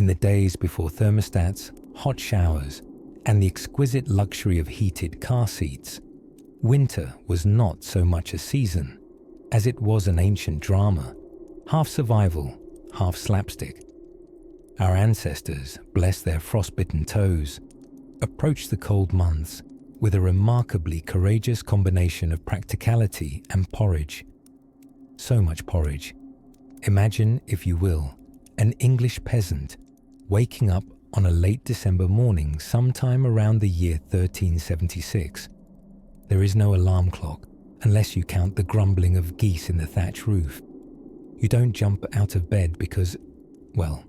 In the days before thermostats, hot showers, and the exquisite luxury of heated car seats, winter was not so much a season as it was an ancient drama, half survival, half slapstick. Our ancestors, bless their frostbitten toes, approached the cold months with a remarkably courageous combination of practicality and porridge. So much porridge. Imagine, if you will, an English peasant waking up on a late December morning sometime around the year 1376. There is no alarm clock, unless you count the grumbling of geese in the thatch roof. You don't jump out of bed because, well,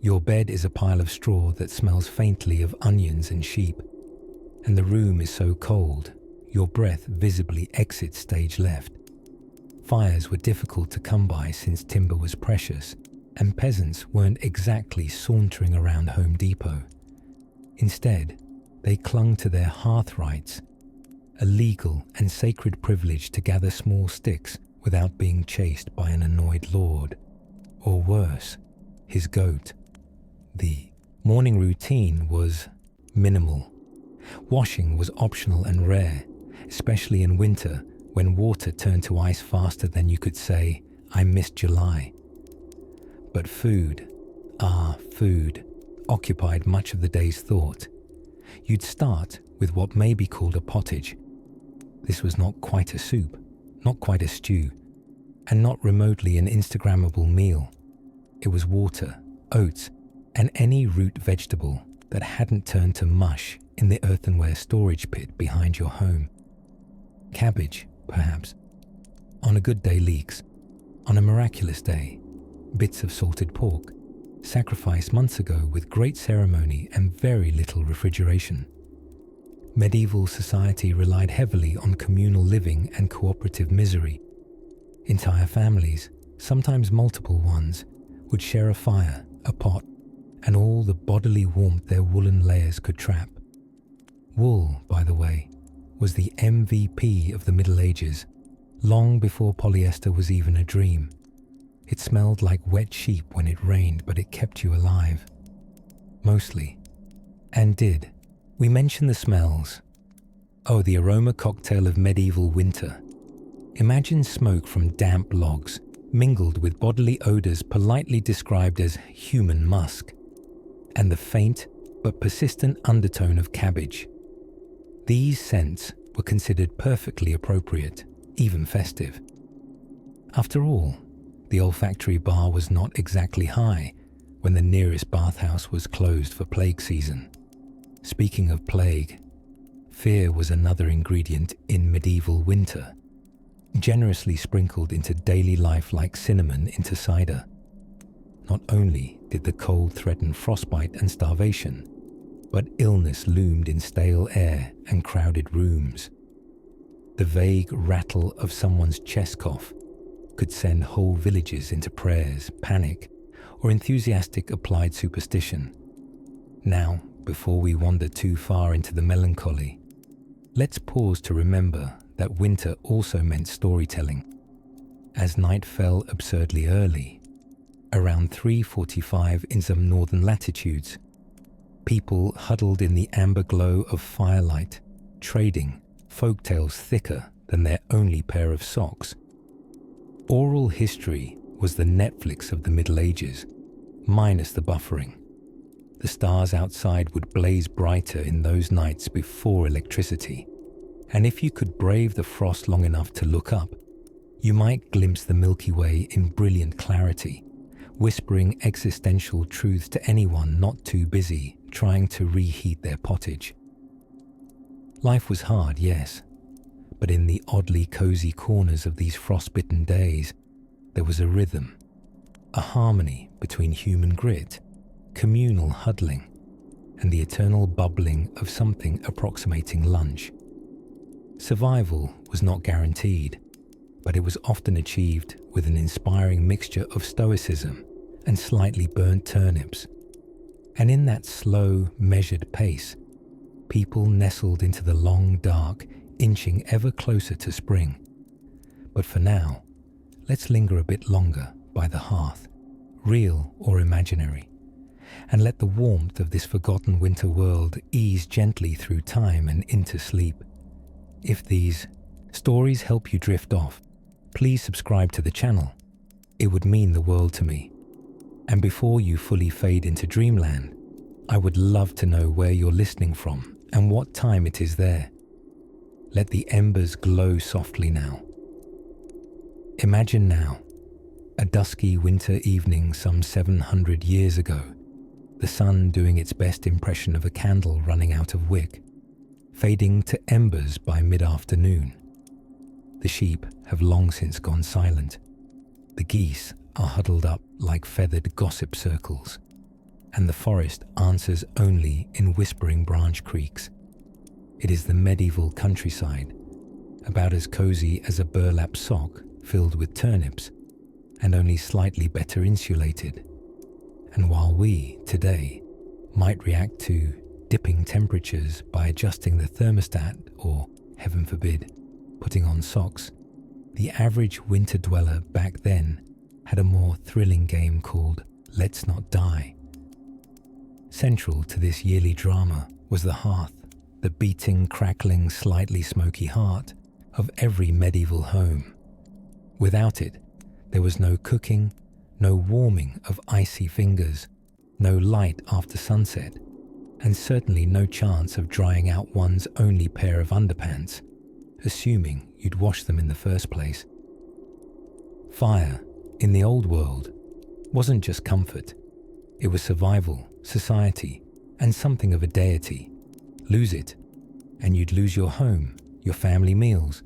your bed is a pile of straw that smells faintly of onions and sheep, and the room is so cold, your breath visibly exits stage left. Fires were difficult to come by since timber was precious, and peasants weren't exactly sauntering around Home Depot. Instead, they clung to their hearth rights, a legal and sacred privilege to gather small sticks without being chased by an annoyed lord, or worse, his goat. The morning routine was minimal. Washing was optional and rare, especially in winter when water turned to ice faster than you could say, "I missed July." But food, food, occupied much of the day's thought. You'd start with what may be called a pottage. This was not quite a soup, not quite a stew, and not remotely an Instagrammable meal. It was water, oats, and any root vegetable that hadn't turned to mush in the earthenware storage pit behind your home. Cabbage, perhaps. On a good day, leeks. On a miraculous day, bits of salted pork, sacrificed months ago with great ceremony and very little refrigeration. Medieval society relied heavily on communal living and cooperative misery. Entire families, sometimes multiple ones, would share a fire, a pot, and all the bodily warmth their woolen layers could trap. Wool, by the way, was the MVP of the Middle Ages, long before polyester was even a dream. It smelled like wet sheep when it rained, but it kept you alive. Mostly. And did. We mention the smells. Oh, the aroma cocktail of medieval winter. Imagine smoke from damp logs, mingled with bodily odors politely described as human musk, and the faint but persistent undertone of cabbage. These scents were considered perfectly appropriate, even festive. After all, the olfactory bar was not exactly high when the nearest bathhouse was closed for plague season. Speaking of plague, fear was another ingredient in medieval winter, generously sprinkled into daily life like cinnamon into cider. Not only did the cold threaten frostbite and starvation, but illness loomed in stale air and crowded rooms. The vague rattle of someone's chest cough could send whole villages into prayers, panic, or enthusiastic applied superstition. Now, before we wander too far into the melancholy, let's pause to remember that winter also meant storytelling. As night fell absurdly early, around 3:45 in some northern latitudes, people huddled in the amber glow of firelight, trading folktales thicker than their only pair of socks. Oral history was the Netflix of the Middle Ages, minus the buffering. The stars outside would blaze brighter in those nights before electricity, and if you could brave the frost long enough to look up, you might glimpse the Milky Way in brilliant clarity, whispering existential truths to anyone not too busy trying to reheat their pottage. Life was hard, yes, but in the oddly cozy corners of these frostbitten days, there was a rhythm, a harmony between human grit, communal huddling, and the eternal bubbling of something approximating lunch. Survival was not guaranteed, but it was often achieved with an inspiring mixture of stoicism and slightly burnt turnips. And in that slow, measured pace, people nestled into the long dark, inching ever closer to spring. But for now, let's linger a bit longer by the hearth, real or imaginary, and let the warmth of this forgotten winter world ease gently through time and into sleep. If these stories help you drift off, please subscribe to the channel. It would mean the world to me. And before you fully fade into dreamland, I would love to know where you're listening from and what time it is there. Let the embers glow softly now. Imagine now, a dusky winter evening some 700 years ago, the sun doing its best impression of a candle running out of wick, fading to embers by mid-afternoon. The sheep have long since gone silent. The geese are huddled up like feathered gossip circles, and the forest answers only in whispering branch creaks. It is the medieval countryside, about as cozy as a burlap sock filled with turnips, and only slightly better insulated. And while we, today, might react to dipping temperatures by adjusting the thermostat or, heaven forbid, putting on socks, the average winter dweller back then had a more thrilling game called Let's Not Die. Central to this yearly drama was the hearth, the beating, crackling, slightly smoky heart of every medieval home. Without it, there was no cooking, no warming of icy fingers, no light after sunset, and certainly no chance of drying out one's only pair of underpants, assuming you'd washed them in the first place. Fire, in the old world, wasn't just comfort. It was survival, society, and something of a deity. Lose it, and you'd lose your home, your family meals,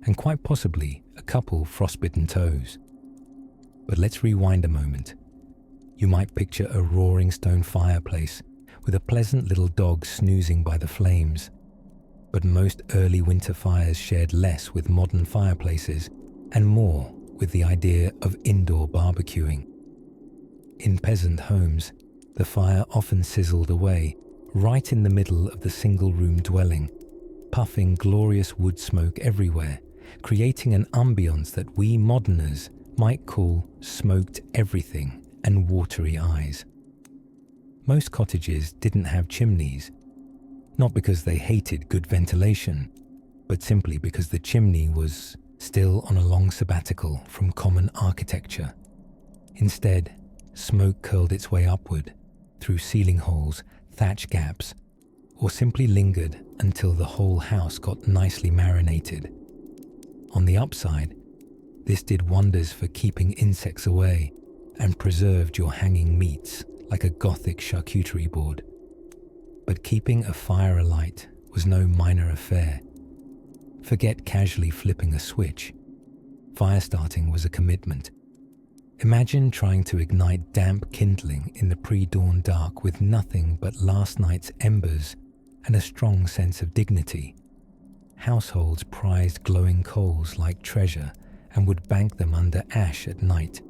and quite possibly a couple frostbitten toes. But let's rewind a moment. You might picture a roaring stone fireplace with a pleasant little dog snoozing by the flames. But most early winter fires shared less with modern fireplaces and more with the idea of indoor barbecuing. In peasant homes, the fire often sizzled away right in the middle of the single-room dwelling, puffing glorious wood smoke everywhere, creating an ambience that we moderners might call smoked everything and watery eyes. Most cottages didn't have chimneys, not because they hated good ventilation, but simply because the chimney was still on a long sabbatical from common architecture. Instead, smoke curled its way upward through ceiling holes, thatch gaps, or simply lingered until the whole house got nicely marinated. On the upside, this did wonders for keeping insects away and preserved your hanging meats like a Gothic charcuterie board. But keeping a fire alight was no minor affair. Forget casually flipping a switch. Fire starting was a commitment. Imagine trying to ignite damp kindling in the pre-dawn dark with nothing but last night's embers and a strong sense of dignity. Households prized glowing coals like treasure and would bank them under ash at night,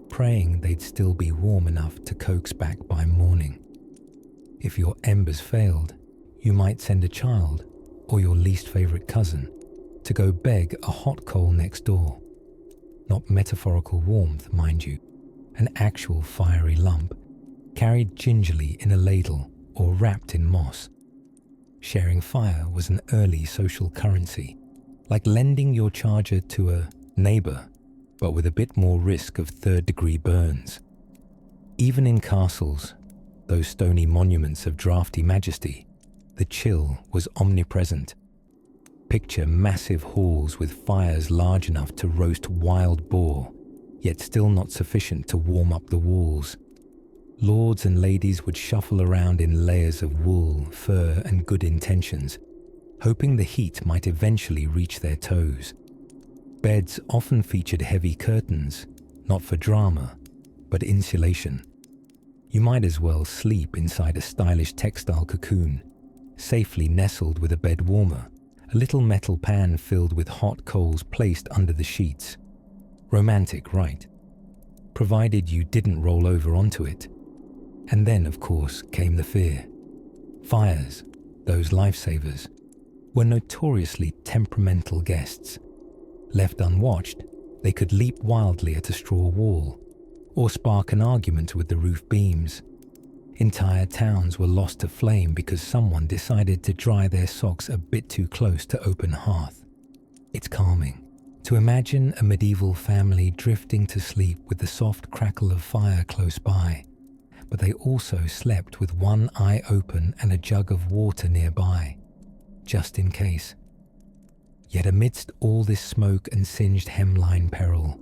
praying they'd still be warm enough to coax back by morning. If your embers failed, you might send a child, or your least favorite cousin, to go beg a hot coal next door. Not metaphorical warmth, mind you, an actual fiery lump, carried gingerly in a ladle or wrapped in moss. Sharing fire was an early social currency, like lending your charger to a neighbor, but with a bit more risk of third-degree burns. Even in castles, those stony monuments of drafty majesty, the chill was omnipresent. Picture massive halls with fires large enough to roast wild boar, yet still not sufficient to warm up the walls. Lords and ladies would shuffle around in layers of wool, fur, and good intentions, hoping the heat might eventually reach their toes. Beds often featured heavy curtains, not for drama, but insulation. You might as well sleep inside a stylish textile cocoon, safely nestled with a bed warmer, a little metal pan filled with hot coals placed under the sheets. Romantic, right? Provided you didn't roll over onto it. And then, of course, came the fear. Fires, those lifesavers, were notoriously temperamental guests. Left unwatched, they could leap wildly at a straw wall, or spark an argument with the roof beams. Entire towns were lost to flame because someone decided to dry their socks a bit too close to open hearth. It's calming to imagine a medieval family drifting to sleep with the soft crackle of fire close by, but they also slept with one eye open and a jug of water nearby, just in case. Yet amidst all this smoke and singed hemline peril,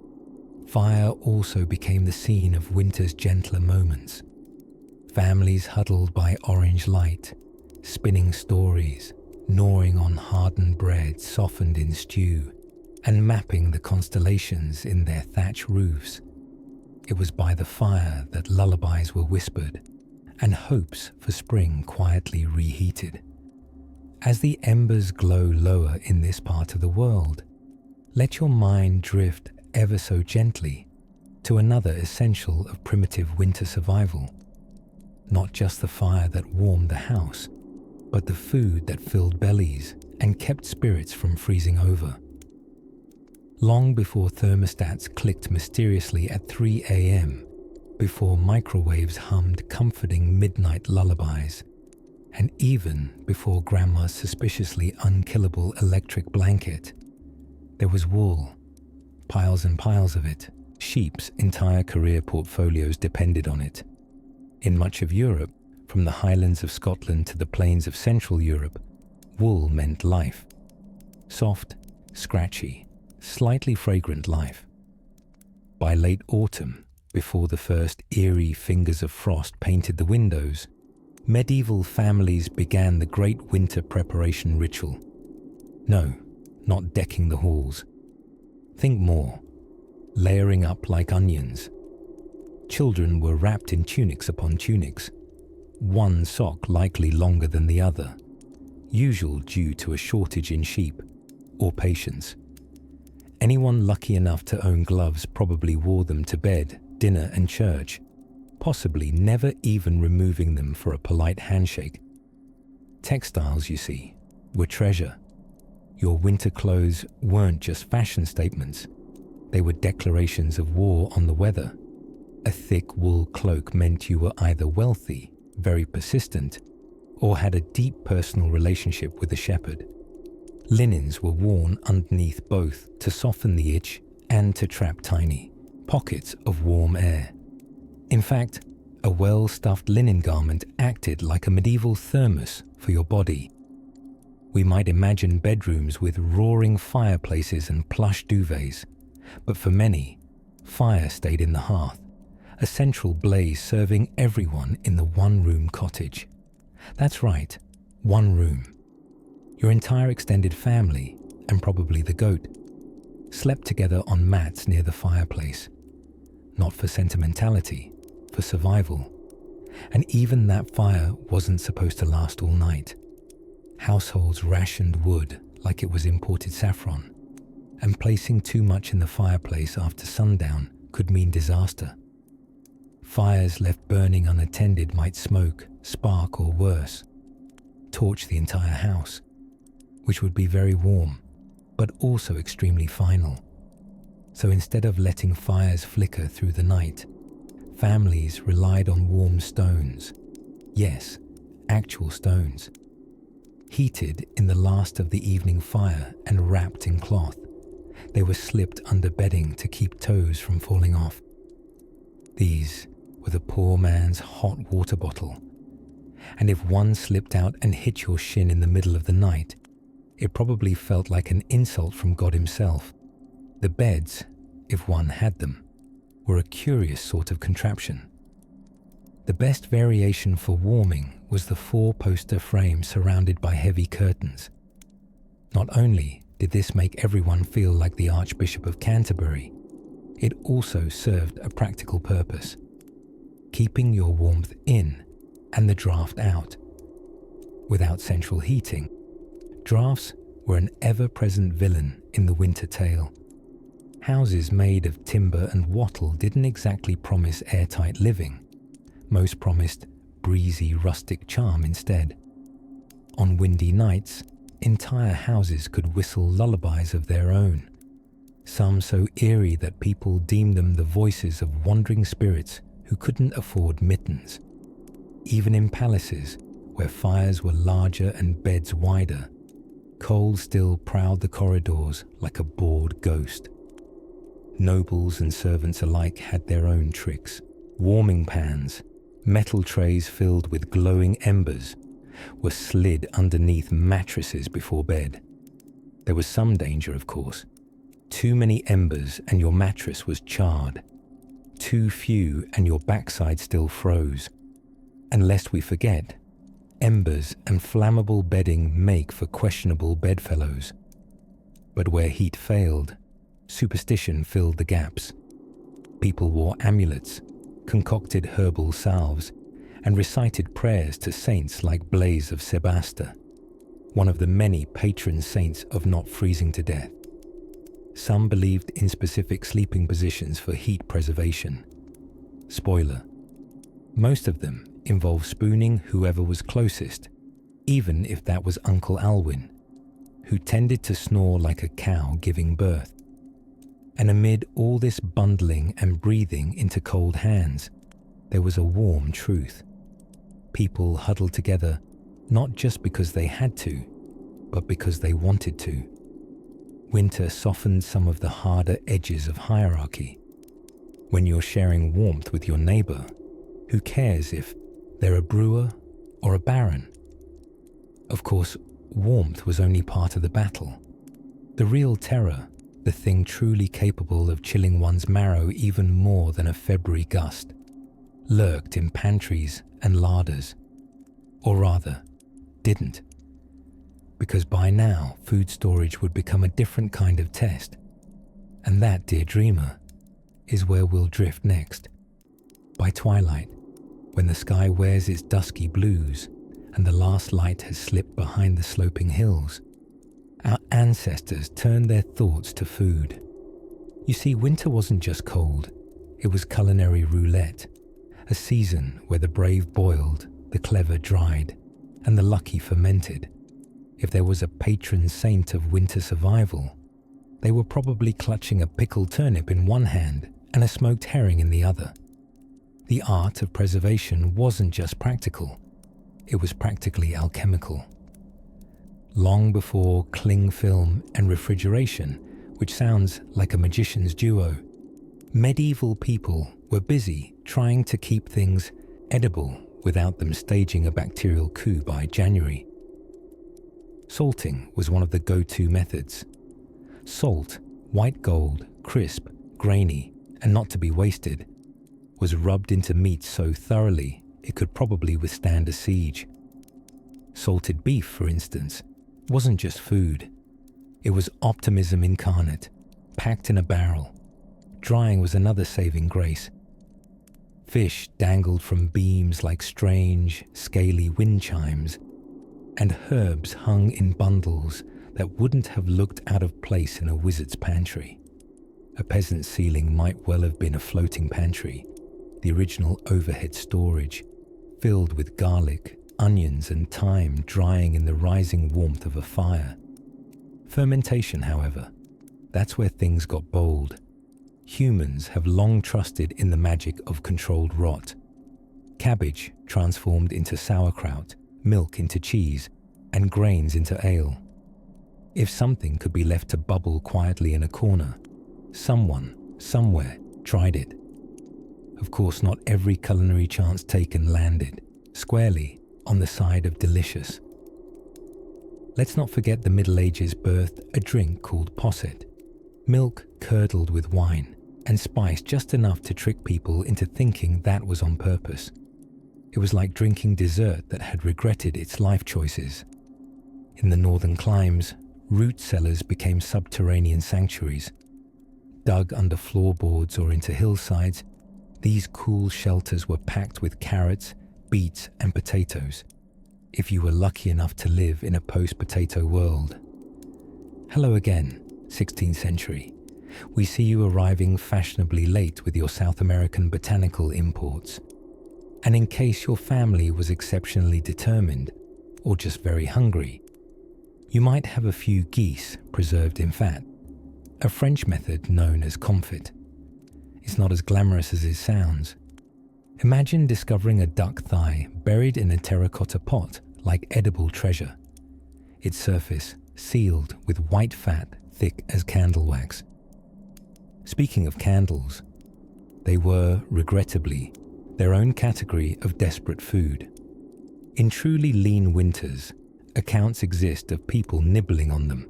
fire also became the scene of winter's gentler moments. Families huddled by orange light, spinning stories, gnawing on hardened bread softened in stew, and mapping the constellations in their thatch roofs. It was by the fire that lullabies were whispered, and hopes for spring quietly reheated. As the embers glow lower in this part of the world, let your mind drift ever so gently to another essential of primitive winter survival. Not just the fire that warmed the house, but the food that filled bellies and kept spirits from freezing over. Long before thermostats clicked mysteriously at 3 a.m., before microwaves hummed comforting midnight lullabies, and even before Grandma's suspiciously unkillable electric blanket, there was wool, piles and piles of it. Sheep's entire career portfolios depended on it. In much of Europe, from the highlands of Scotland to the plains of Central Europe, wool meant life. Soft, scratchy, slightly fragrant life. By late autumn, before the first eerie fingers of frost painted the windows, medieval families began the great winter preparation ritual. No, not decking the halls. Think more, layering up like onions. Children were wrapped in tunics upon tunics, one sock likely longer than the other, usual due to a shortage in sheep or patience. Anyone lucky enough to own gloves probably wore them to bed, dinner and church, possibly never even removing them for a polite handshake. Textiles, you see, were treasure. Your winter clothes weren't just fashion statements, they were declarations of war on the weather. A thick wool cloak meant you were either wealthy, very persistent, or had a deep personal relationship with a shepherd. Linens were worn underneath both to soften the itch and to trap tiny pockets of warm air. In fact, a well-stuffed linen garment acted like a medieval thermos for your body. We might imagine bedrooms with roaring fireplaces and plush duvets, but for many, fire stayed in the hearth, a central blaze serving everyone in the one-room cottage. That's right, one room. Your entire extended family, and probably the goat, slept together on mats near the fireplace. Not for sentimentality, for survival. And even that fire wasn't supposed to last all night. Households rationed wood like it was imported saffron, and placing too much in the fireplace after sundown could mean disaster. Fires left burning unattended might smoke, spark, or worse, torch the entire house, which would be very warm, but also extremely final. So instead of letting fires flicker through the night, families relied on warm stones. Yes, actual stones. Heated in the last of the evening fire and wrapped in cloth, they were slipped under bedding to keep toes from falling off. These were the poor man's hot water bottle, and if one slipped out and hit your shin in the middle of the night, it probably felt like an insult from God himself. The beds, if one had them, were a curious sort of contraption. The best variation for warming was the four-poster frame surrounded by heavy curtains. Not only did this make everyone feel like the Archbishop of Canterbury, it also served a practical purpose, keeping your warmth in and the draft out. Without central heating, drafts were an ever-present villain in the winter tale. Houses made of timber and wattle didn't exactly promise airtight living. Most promised breezy rustic charm instead. On windy nights, entire houses could whistle lullabies of their own, some so eerie that people deemed them the voices of wandering spirits who couldn't afford mittens. Even in palaces, where fires were larger and beds wider, coal still prowled the corridors like a bored ghost. Nobles and servants alike had their own tricks. Warming pans, metal trays filled with glowing embers, were slid underneath mattresses before bed. There was some danger, of course. Too many embers and your mattress was charred. Too few and your backside still froze. And lest we forget, embers and flammable bedding make for questionable bedfellows. But where heat failed, superstition filled the gaps. People wore amulets, concocted herbal salves, and recited prayers to saints like Blaise of Sebaste, one of the many patron saints of not freezing to death. Some believed in specific sleeping positions for heat preservation. Spoiler: most of them involved spooning whoever was closest, even if that was Uncle Alwyn, who tended to snore like a cow giving birth. And amid all this bundling and breathing into cold hands, there was a warm truth. People huddled together not just because they had to, but because they wanted to. Winter softened some of the harder edges of hierarchy. When you're sharing warmth with your neighbor, who cares if they're a brewer or a baron? Of course, warmth was only part of the battle. The real terror, the thing truly capable of chilling one's marrow even more than a February gust, lurked in pantries and larders. Or rather, didn't. Because by now, food storage would become a different kind of test. And that, dear dreamer, is where we'll drift next. By twilight, when the sky wears its dusky blues and the last light has slipped behind the sloping hills, our ancestors turned their thoughts to food. You see, winter wasn't just cold, it was culinary roulette, a season where the brave boiled, the clever dried, and the lucky fermented. If there was a patron saint of winter survival, they were probably clutching a pickled turnip in one hand and a smoked herring in the other. The art of preservation wasn't just practical, it was practically alchemical. Long before cling film and refrigeration, which sounds like a magician's duo, medieval people were busy trying to keep things edible without them staging a bacterial coup by January. Salting was one of the go-to methods. Salt, white gold, crisp, grainy, and not to be wasted, was rubbed into meat so thoroughly it could probably withstand a siege. Salted beef, for instance, wasn't just food. It was optimism incarnate, packed in a barrel. Drying was another saving grace. Fish dangled from beams like strange, scaly wind chimes, and herbs hung in bundles that wouldn't have looked out of place in a wizard's pantry. A peasant's ceiling might well have been a floating pantry, the original overhead storage, filled with garlic, onions, and thyme drying in the rising warmth of a fire. Fermentation, however, that's where things got bold. Humans have long trusted in the magic of controlled rot. Cabbage transformed into sauerkraut, milk into cheese, and grains into ale. If something could be left to bubble quietly in a corner, someone, somewhere, tried it. Of course, not every culinary chance taken landed squarely on the side of delicious. Let's not forget the Middle Ages birthed a drink called posset, milk curdled with wine and spiced just enough to trick people into thinking that was on purpose. It was like drinking dessert that had regretted its life choices. In the northern climes, root cellars became subterranean sanctuaries. Dug under floorboards or into hillsides, these cool shelters were packed with carrots, beets, and potatoes, if you were lucky enough to live in a post-potato world. Hello again, 16th century. We see you arriving fashionably late with your South American botanical imports. And in case your family was exceptionally determined, or just very hungry, you might have a few geese preserved in fat, a French method known as confit. It's not as glamorous as it sounds. Imagine discovering a duck thigh buried in a terracotta pot like edible treasure, its surface sealed with white fat thick as candle wax. Speaking of candles, they were, regrettably, their own category of desperate food. In truly lean winters, accounts exist of people nibbling on them.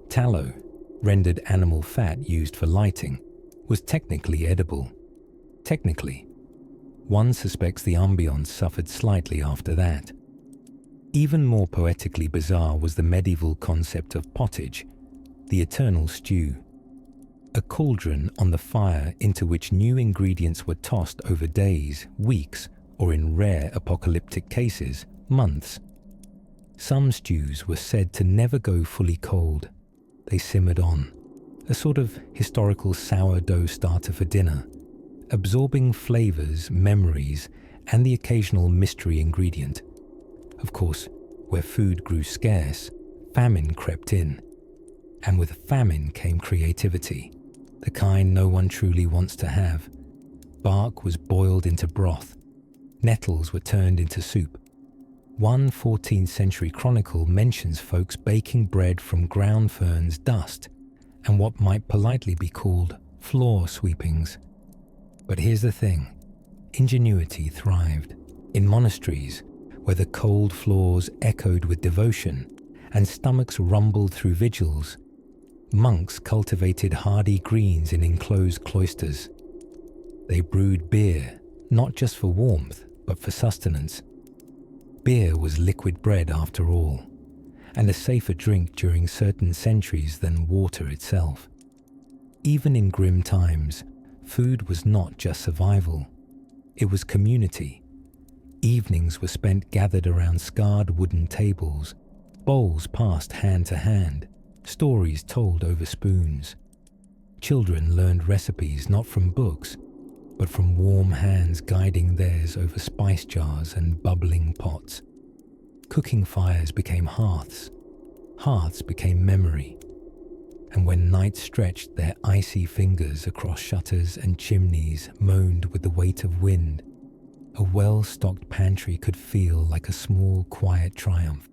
Tallow, rendered animal fat used for lighting, was technically edible. Technically. One suspects the ambiance suffered slightly after that. Even more poetically bizarre was the medieval concept of pottage, the eternal stew. A cauldron on the fire into which new ingredients were tossed over days, weeks, or in rare apocalyptic cases, months. Some stews were said to never go fully cold. They simmered on, a sort of historical sourdough starter for dinner, absorbing flavors, memories, and the occasional mystery ingredient. Of course, where food grew scarce, famine crept in. And with famine came creativity, the kind no one truly wants to have. Bark was boiled into broth. Nettles were turned into soup. One 14th century chronicle mentions folks baking bread from ground ferns dust and what might politely be called floor sweepings. But here's the thing, ingenuity thrived. In monasteries, where the cold floors echoed with devotion and stomachs rumbled through vigils, monks cultivated hardy greens in enclosed cloisters. They brewed beer, not just for warmth, but for sustenance. Beer was liquid bread after all, and a safer drink during certain centuries than water itself. Even in grim times, food was not just survival, it was community. Evenings were spent gathered around scarred wooden tables, bowls passed hand to hand, stories told over spoons. Children learned recipes not from books, but from warm hands guiding theirs over spice jars and bubbling pots. Cooking fires became hearths. Hearths became memory. And when night stretched their icy fingers across shutters and chimneys moaned with the weight of wind, a well-stocked pantry could feel like a small, quiet triumph.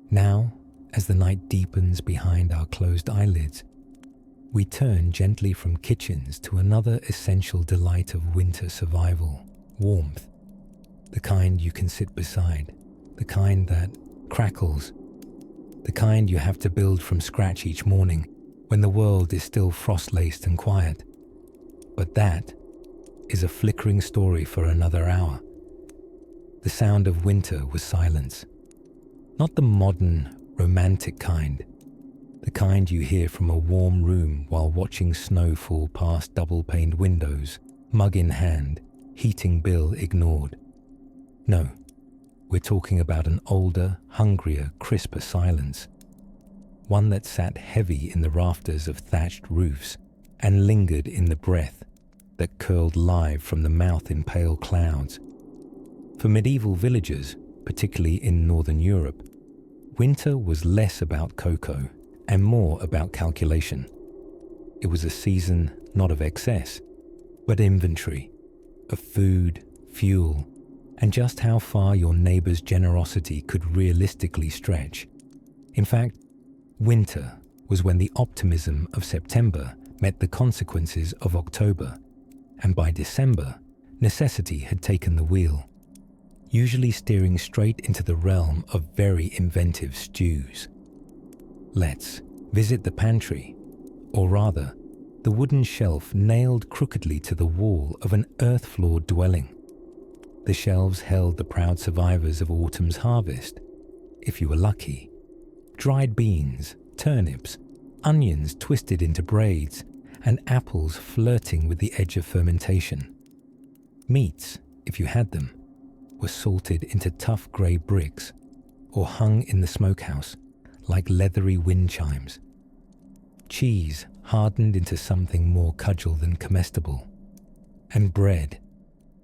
Now, as the night deepens behind our closed eyelids, we turn gently from kitchens to another essential delight of winter survival, warmth. The kind you can sit beside, the kind that crackles, the kind you have to build from scratch each morning when the world is still frost-laced and quiet. But that is a flickering story for another hour. The sound of winter was silence. Not the modern, romantic kind, the kind you hear from a warm room while watching snow fall past double-paned windows, mug in hand, heating bill ignored. No, we're talking about an older, hungrier, crisper silence. One that sat heavy in the rafters of thatched roofs and lingered in the breath that curled live from the mouth in pale clouds. For medieval villagers, particularly in Northern Europe, winter was less about cocoa and more about calculation. It was a season not of excess, but inventory, of food, fuel, and just how far your neighbor's generosity could realistically stretch. In fact, winter was when the optimism of September met the consequences of October, and by December, necessity had taken the wheel, usually steering straight into the realm of very inventive stews. Let's visit the pantry, or rather, the wooden shelf nailed crookedly to the wall of an earth-floored dwelling. The shelves held the proud survivors of autumn's harvest, if you were lucky. Dried beans, turnips, onions twisted into braids, and apples flirting with the edge of fermentation. Meats, if you had them, were salted into tough grey bricks or hung in the smokehouse like leathery wind chimes. Cheese hardened into something more cudgel than comestible. And bread,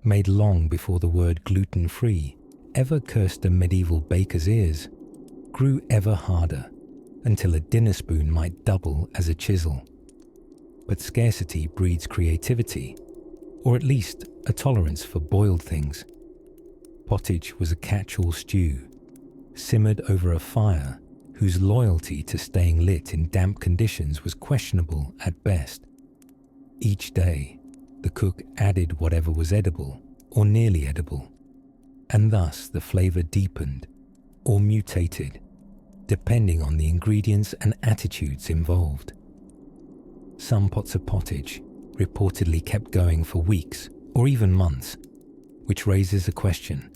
made long before the word gluten-free ever cursed a medieval baker's ears, grew ever harder until a dinner spoon might double as a chisel. But scarcity breeds creativity, or at least a tolerance for boiled things. Pottage was a catch-all stew, simmered over a fire whose loyalty to staying lit in damp conditions was questionable at best. Each day, the cook added whatever was edible or nearly edible, and thus the flavor deepened or mutated, depending on the ingredients and attitudes involved. Some pots of pottage reportedly kept going for weeks or even months, which raises a question.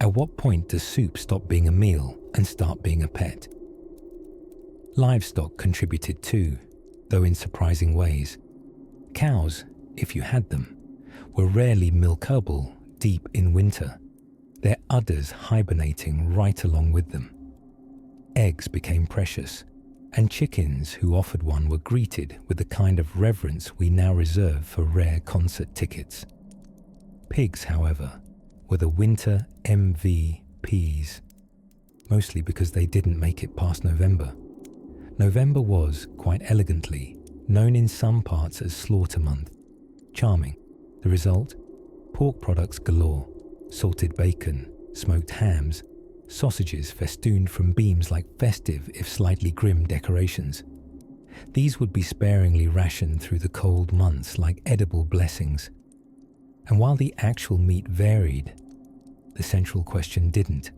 At what point does soup stop being a meal and start being a pet? Livestock contributed too, though in surprising ways. Cows, if you had them, were rarely milkable deep in winter, their udders hibernating right along with them. Eggs became precious, and chickens who offered one were greeted with the kind of reverence we now reserve for rare concert tickets. Pigs, however, were the winter MVPs, mostly because they didn't make it past November. November was, quite elegantly, known in some parts as Slaughter Month. Charming. The result? Pork products galore, salted bacon, smoked hams, sausages festooned from beams like festive if slightly grim decorations. These would be sparingly rationed through the cold months like edible blessings. And while the actual meat varied, the central question didn't.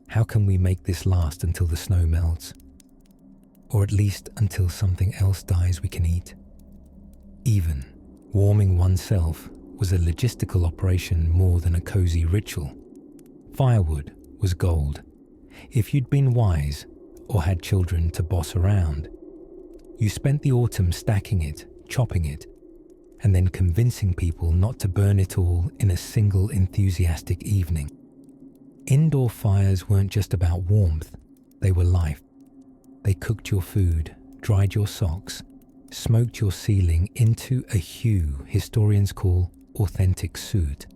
How can we make this last until the snow melts? Or at least until something else dies we can eat? Even warming oneself was a logistical operation more than a cozy ritual. Firewood was gold. If you'd been wise or had children to boss around, you spent the autumn stacking it, chopping it, and then convincing people not to burn it all in a single enthusiastic evening. Indoor fires weren't just about warmth, they were life. They cooked your food, dried your socks, smoked your ceiling into a hue historians call authentic soot,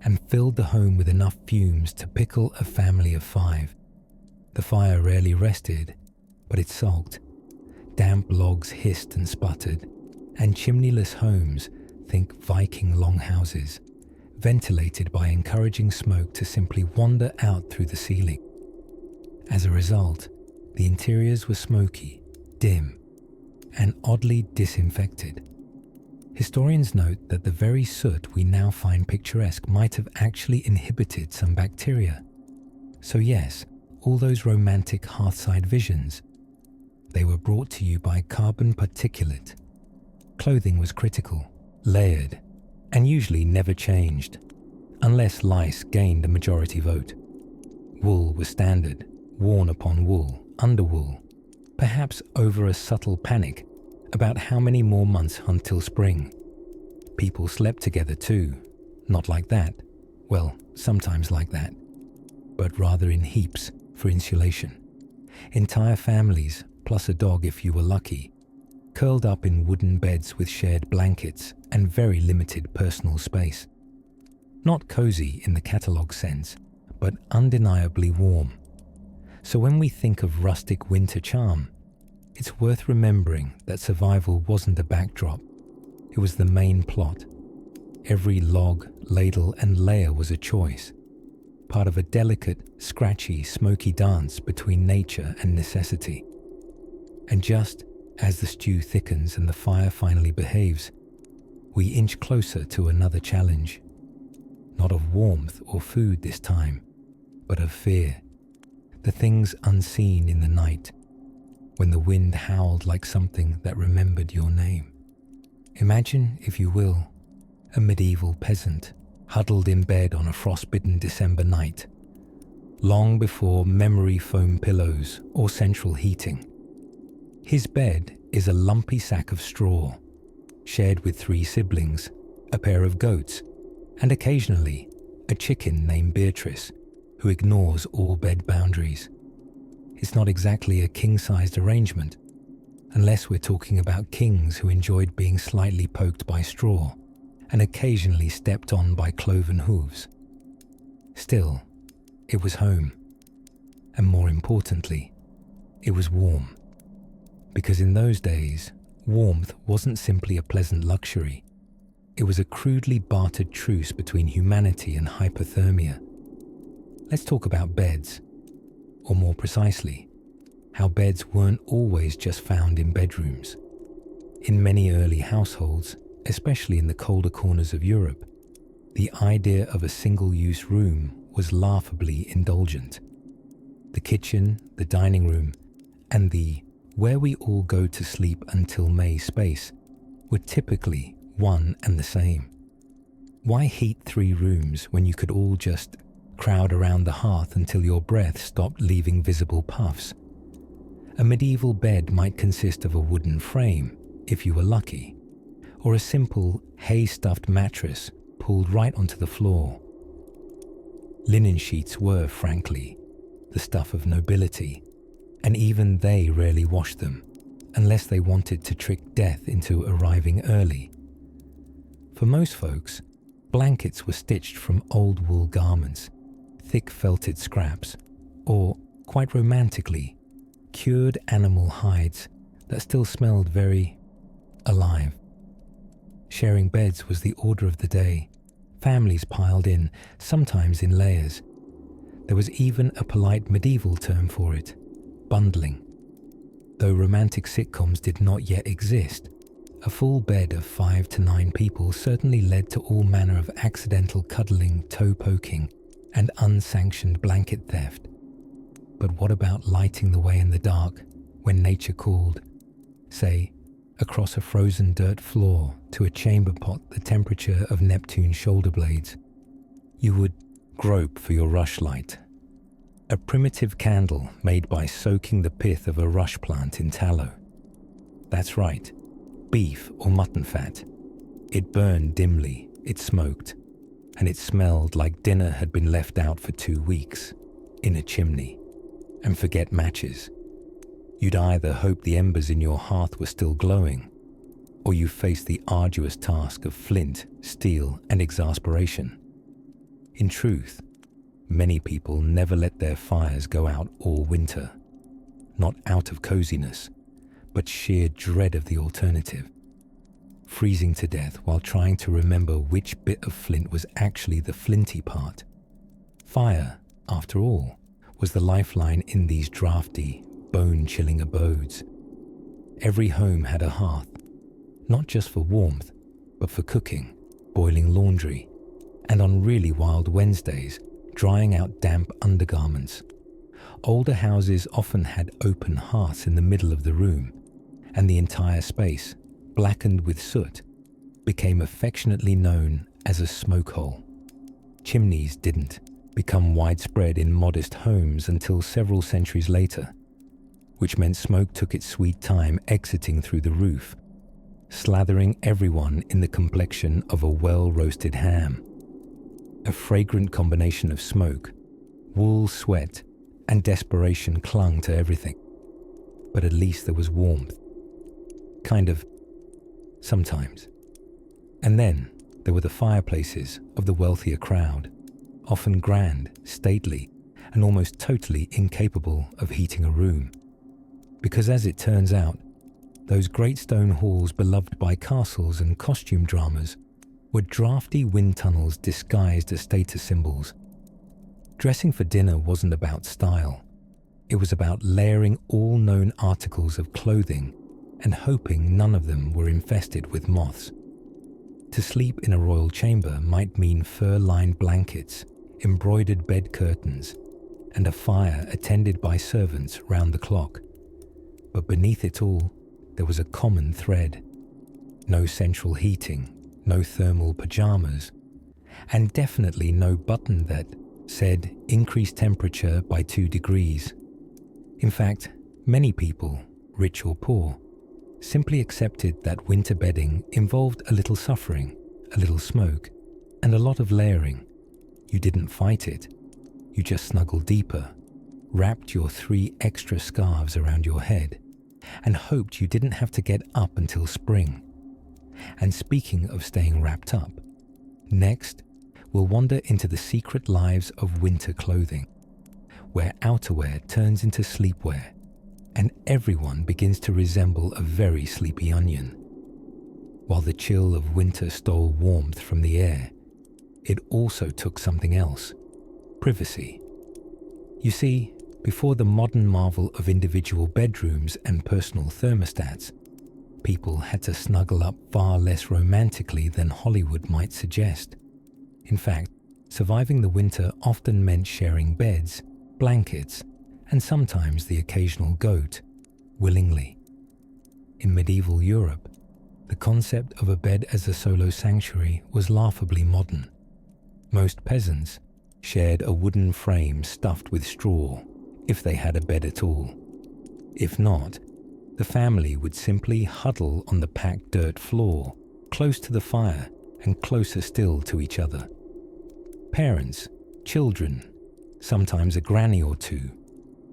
and filled the home with enough fumes to pickle a family of 5. The fire rarely rested, but it sulked. Damp logs hissed and sputtered, and chimneyless homes, think Viking longhouses, ventilated by encouraging smoke to simply wander out through the ceiling. As a result, the interiors were smoky, dim, and oddly disinfected. Historians note that the very soot we now find picturesque might have actually inhibited some bacteria. So yes, all those romantic hearthside visions, they were brought to you by carbon particulate. Clothing was critical, layered, and usually never changed, unless lice gained a majority vote. Wool was standard, worn upon wool, under wool, perhaps over a subtle panic about how many more months until spring. People slept together too, not like that, well, sometimes like that, but rather in heaps for insulation. Entire families, plus a dog if you were lucky, curled up in wooden beds with shared blankets and very limited personal space. Not cozy in the catalogue sense, but undeniably warm. So when we think of rustic winter charm, it's worth remembering that survival wasn't a backdrop, it was the main plot. Every log, ladle, and layer was a choice, part of a delicate, scratchy, smoky dance between nature and necessity. And just as the stew thickens and the fire finally behaves, we inch closer to another challenge. Not of warmth or food this time, but of fear. The things unseen in the night, when the wind howled like something that remembered your name. Imagine, if you will, a medieval peasant huddled in bed on a frostbitten December night, long before memory foam pillows or central heating. His bed is a lumpy sack of straw, shared with 3 siblings, a pair of goats, and occasionally a chicken named Beatrice, who ignores all bed boundaries. It's not exactly a king-sized arrangement, unless we're talking about kings who enjoyed being slightly poked by straw and occasionally stepped on by cloven hooves. Still, it was home. And more importantly, it was warm. Because in those days, warmth wasn't simply a pleasant luxury. it was a crudely bartered truce between humanity and hypothermia. Let's talk about beds, or more precisely, how beds weren't always just found in bedrooms. In many early households, especially in the colder corners of Europe, the idea of a single-use room was laughably indulgent. The kitchen, the dining room, and the where we all go to sleep until May space were typically one and the same. Why heat 3 rooms when you could all just crowd around the hearth until your breath stopped leaving visible puffs? A medieval bed might consist of a wooden frame, if you were lucky, or a simple hay-stuffed mattress pulled right onto the floor. Linen sheets were, frankly, the stuff of nobility, and even they rarely washed them, unless they wanted to trick death into arriving early. For most folks, blankets were stitched from old wool garments, thick felted scraps, or, quite romantically, cured animal hides that still smelled very alive. Sharing beds was the order of the day. Families piled in, sometimes in layers. There was even a polite medieval term for it, bundling. Though romantic sitcoms did not yet exist, a full bed of 5 to 9 people certainly led to all manner of accidental cuddling, toe poking, and unsanctioned blanket theft. But what about lighting the way in the dark when nature called, say, across a frozen dirt floor to a chamber pot the temperature of Neptune's shoulder blades? You would grope for your rushlight, a primitive candle made by soaking the pith of a rush plant in tallow. That's right, beef or mutton fat. It burned dimly, it smoked, and it smelled like dinner had been left out for 2 weeks, in a chimney. And forget matches. You'd either hope the embers in your hearth were still glowing, or you faced the arduous task of flint, steel, and exasperation. In truth, many people never let their fires go out all winter, not out of coziness, but sheer dread of the alternative, freezing to death while trying to remember which bit of flint was actually the flinty part. Fire, after all, was the lifeline in these drafty, bone-chilling abodes. Every home had a hearth, not just for warmth, but for cooking, boiling laundry, and on really wild Wednesdays, drying out damp undergarments. Older houses often had open hearths in the middle of the room, and the entire space, blackened with soot, became affectionately known as a smoke hole. Chimneys didn't become widespread in modest homes until several centuries later, which meant smoke took its sweet time exiting through the roof, slathering everyone in the complexion of a well-roasted ham. A fragrant combination of smoke, wool, sweat, and desperation clung to everything. But at least there was warmth. Kind of. Sometimes. And then there were the fireplaces of the wealthier crowd, often grand, stately, and almost totally incapable of heating a room. Because as it turns out, those great stone halls beloved by castles and costume dramas were drafty wind tunnels disguised as status symbols. Dressing for dinner wasn't about style. It was about layering all known articles of clothing and hoping none of them were infested with moths. To sleep in a royal chamber might mean fur-lined blankets, embroidered bed curtains, and a fire attended by servants round the clock. But beneath it all, there was a common thread. No central heating, no thermal pajamas, and definitely no button that said increase temperature by 2 degrees. In fact, many people, rich or poor, simply accepted that winter bedding involved a little suffering, a little smoke, and a lot of layering. You didn't fight it. You just snuggled deeper, wrapped your 3 extra scarves around your head, and hoped you didn't have to get up until spring. And speaking of staying wrapped up, next we'll wander into the secret lives of winter clothing, where outerwear turns into sleepwear, and everyone begins to resemble a very sleepy onion. While the chill of winter stole warmth from the air, it also took something else: privacy. You see, before the modern marvel of individual bedrooms and personal thermostats, people had to snuggle up far less romantically than Hollywood might suggest. In fact, surviving the winter often meant sharing beds, blankets, and sometimes the occasional goat, willingly. In medieval Europe, the concept of a bed as a solo sanctuary was laughably modern. Most peasants shared a wooden frame stuffed with straw, if they had a bed at all. If not, the family would simply huddle on the packed dirt floor, close to the fire and closer still to each other. Parents, children, sometimes a granny or two,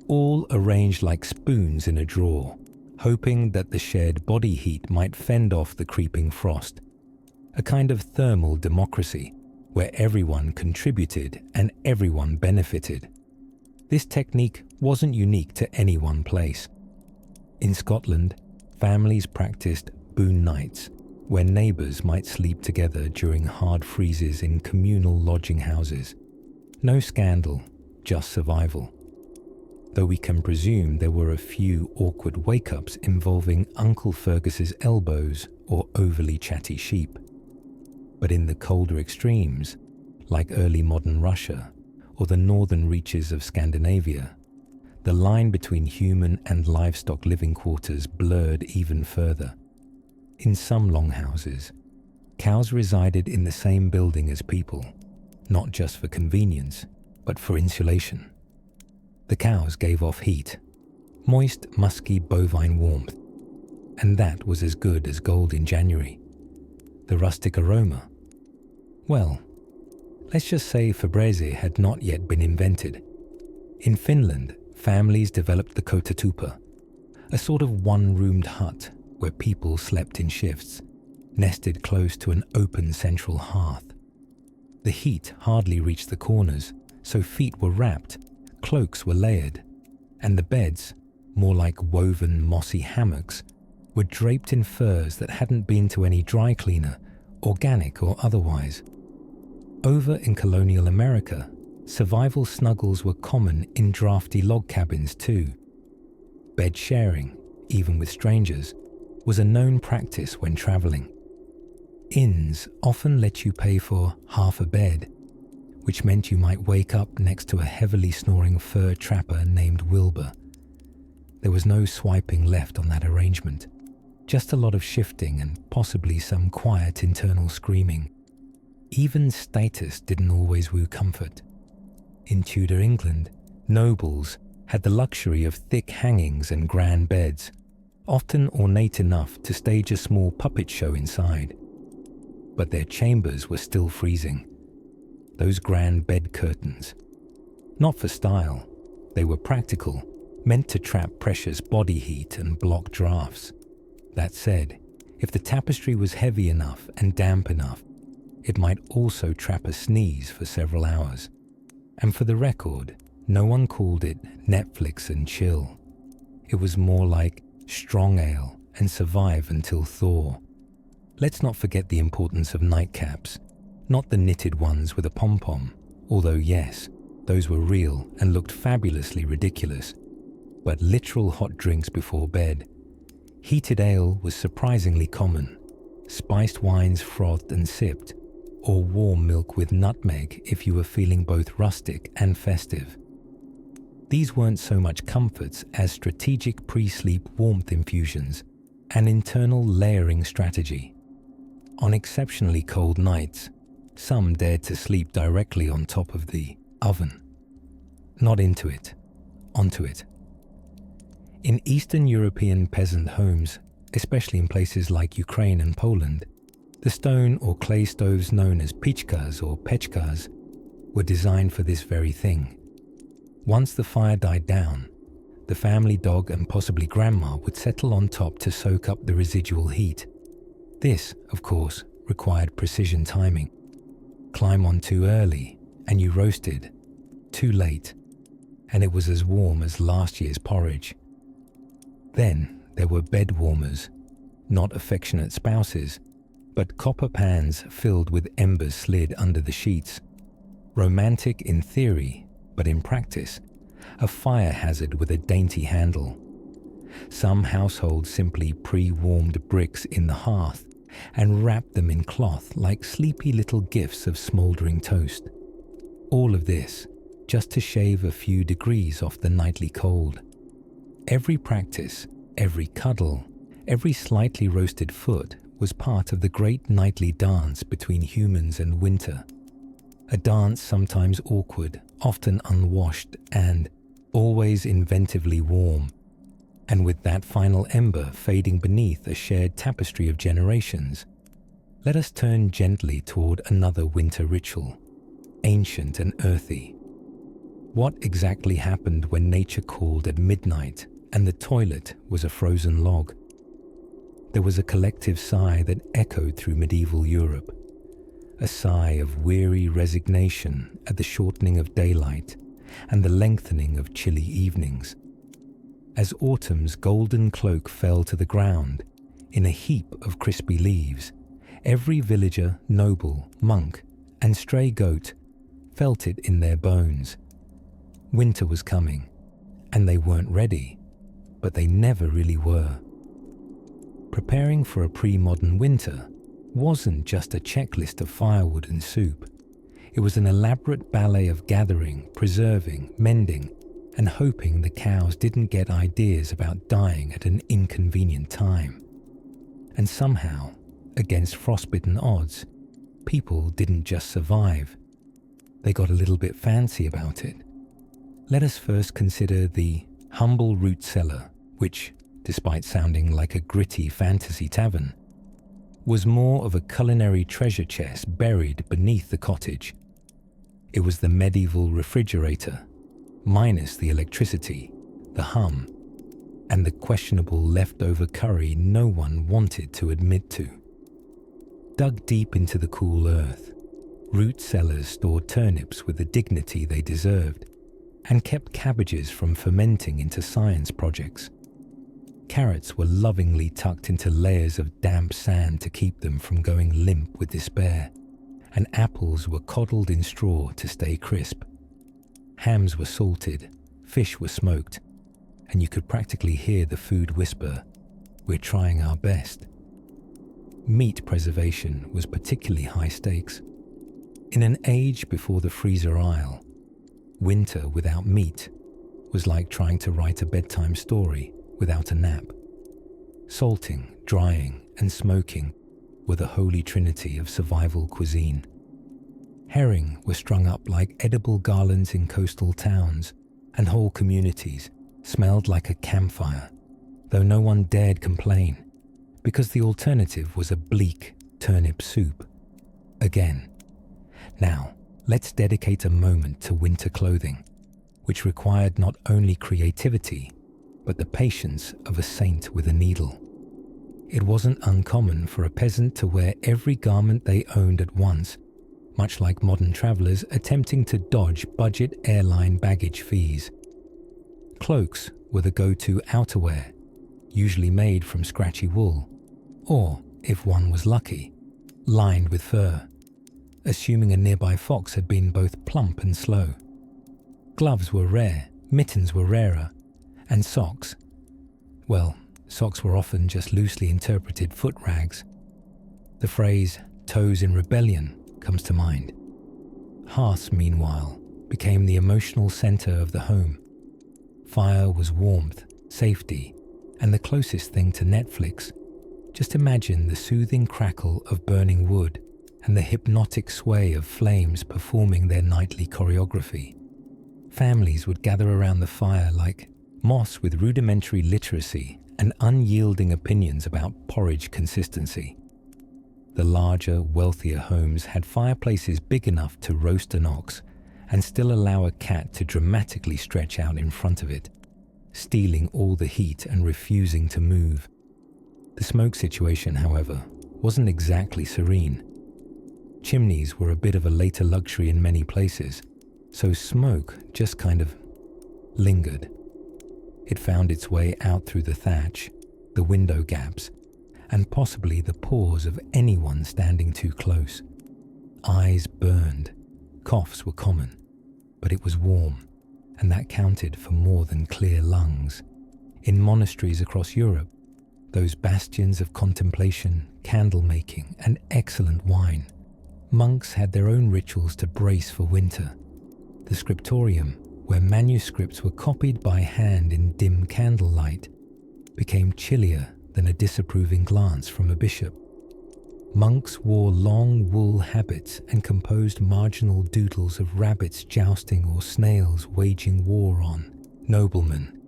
all arranged like spoons in a drawer, hoping that the shared body heat might fend off the creeping frost. A kind of thermal democracy where everyone contributed and everyone benefited. This technique wasn't unique to any one place. In Scotland, families practiced boon nights, where neighbours might sleep together during hard freezes in communal lodging houses. No scandal, just survival. Though we can presume there were a few awkward wake-ups involving Uncle Fergus's elbows or overly chatty sheep. But in the colder extremes, like early modern Russia or the northern reaches of Scandinavia, the line between human and livestock living quarters blurred even further. In some longhouses, cows resided in the same building as people, not just for convenience, but for insulation. The cows gave off heat, moist, musky bovine warmth, and that was as good as gold in January. The rustic aroma? Well, let's just say Fabreze had not yet been invented. In Finland, families developed the kotatupa, a sort of one-roomed hut where people slept in shifts, nested close to an open central hearth. The heat hardly reached the corners, so feet were wrapped, cloaks were layered, and the beds, more like woven mossy hammocks, were draped in furs that hadn't been to any dry cleaner, organic or otherwise. Over in colonial America, survival snuggles were common in drafty log cabins too. Bed sharing, even with strangers, was a known practice when traveling. Inns often let you pay for half a bed, which meant you might wake up next to a heavily snoring fur trapper named Wilbur. There was no swiping left on that arrangement, just a lot of shifting and possibly some quiet internal screaming. Even status didn't always woo comfort. In Tudor England, nobles had the luxury of thick hangings and grand beds, often ornate enough to stage a small puppet show inside. But their chambers were still freezing. Those grand bed curtains. Not for style, they were practical, meant to trap precious body heat and block drafts. That said, if the tapestry was heavy enough and damp enough, it might also trap a sneeze for several hours. And for the record, no one called it Netflix and chill. It was more like strong ale and survive until thaw. Let's not forget the importance of nightcaps, not the knitted ones with a pom-pom, although yes, those were real and looked fabulously ridiculous, but literal hot drinks before bed. Heated ale was surprisingly common, spiced wines frothed and sipped, or warm milk with nutmeg if you were feeling both rustic and festive. These weren't so much comforts as strategic pre-sleep warmth infusions, an internal layering strategy. On exceptionally cold nights, some dared to sleep directly on top of the oven. Not into it, onto it. In Eastern European peasant homes, especially in places like Ukraine and Poland, the stone or clay stoves known as pichkas or pechkas were designed for this very thing. Once the fire died down, the family dog and possibly grandma would settle on top to soak up the residual heat. This, of course, required precision timing. Climb on too early and you roasted. Too late, and it was as warm as last year's porridge. Then there were bed warmers, not affectionate spouses, but copper pans filled with embers slid under the sheets. Romantic in theory, but in practice, a fire hazard with a dainty handle. Some households simply pre-warmed bricks in the hearth and wrapped them in cloth like sleepy little gifts of smouldering toast. All of this just to shave a few degrees off the nightly cold. Every practice, every cuddle, every slightly roasted foot was part of the great nightly dance between humans and winter. A dance sometimes awkward, often unwashed, and always inventively warm. And with that final ember fading beneath a shared tapestry of generations, let us turn gently toward another winter ritual, ancient and earthy. What exactly happened when nature called at midnight and the toilet was a frozen log? There was a collective sigh that echoed through medieval Europe, a sigh of weary resignation at the shortening of daylight and the lengthening of chilly evenings. As autumn's golden cloak fell to the ground in a heap of crispy leaves, every villager, noble, monk, and stray goat felt it in their bones. Winter was coming, and they weren't ready, but they never really were. Preparing for a pre-modern winter wasn't just a checklist of firewood and soup. It was an elaborate ballet of gathering, preserving, mending, and hoping the cows didn't get ideas about dying at an inconvenient time. And somehow, against frostbitten odds, people didn't just survive. They got a little bit fancy about it. Let us first consider the humble root cellar, which, despite sounding like a gritty fantasy tavern, was more of a culinary treasure chest buried beneath the cottage. It was the medieval refrigerator, minus the electricity, the hum, and the questionable leftover curry no one wanted to admit to. Dug deep into the cool earth, root cellars stored turnips with the dignity they deserved, and kept cabbages from fermenting into science projects. Carrots were lovingly tucked into layers of damp sand to keep them from going limp with despair, and apples were coddled in straw to stay crisp. Hams were salted, fish were smoked, and you could practically hear the food whisper, "We're trying our best." Meat preservation was particularly high stakes. In an age before the freezer aisle, winter without meat was like trying to write a bedtime story without a nap. Salting, drying, and smoking were the holy trinity of survival cuisine. Herring were strung up like edible garlands in coastal towns, and whole communities smelled like a campfire, though no one dared complain, because the alternative was a bleak turnip soup. Again. Now, let's dedicate a moment to winter clothing, which required not only creativity, but the patience of a saint with a needle. It wasn't uncommon for a peasant to wear every garment they owned at once, much like modern travelers attempting to dodge budget airline baggage fees. Cloaks were the go-to outerwear, usually made from scratchy wool, or, if one was lucky, lined with fur, assuming a nearby fox had been both plump and slow. Gloves were rare, mittens were rarer, and socks, well, socks were often just loosely interpreted foot rags. The phrase, "toes in rebellion," comes to mind. Hearths, meanwhile, became the emotional center of the home. Fire was warmth, safety, and the closest thing to Netflix. Just imagine the soothing crackle of burning wood and the hypnotic sway of flames performing their nightly choreography. Families would gather around the fire like moths with rudimentary literacy and unyielding opinions about porridge consistency. The larger, wealthier homes had fireplaces big enough to roast an ox and still allow a cat to dramatically stretch out in front of it, stealing all the heat and refusing to move. The smoke situation, however, wasn't exactly serene. Chimneys were a bit of a later luxury in many places, so smoke just kind of lingered. It found its way out through the thatch, the window gaps, and possibly the paws of anyone standing too close. Eyes burned, coughs were common, but it was warm, and that counted for more than clear lungs. In monasteries across Europe, those bastions of contemplation, candle making, and excellent wine, monks had their own rituals to brace for winter. The scriptorium, where manuscripts were copied by hand in dim candlelight, became chillier than a disapproving glance from a bishop. Monks wore long wool habits and composed marginal doodles of rabbits jousting or snails waging war on noblemen,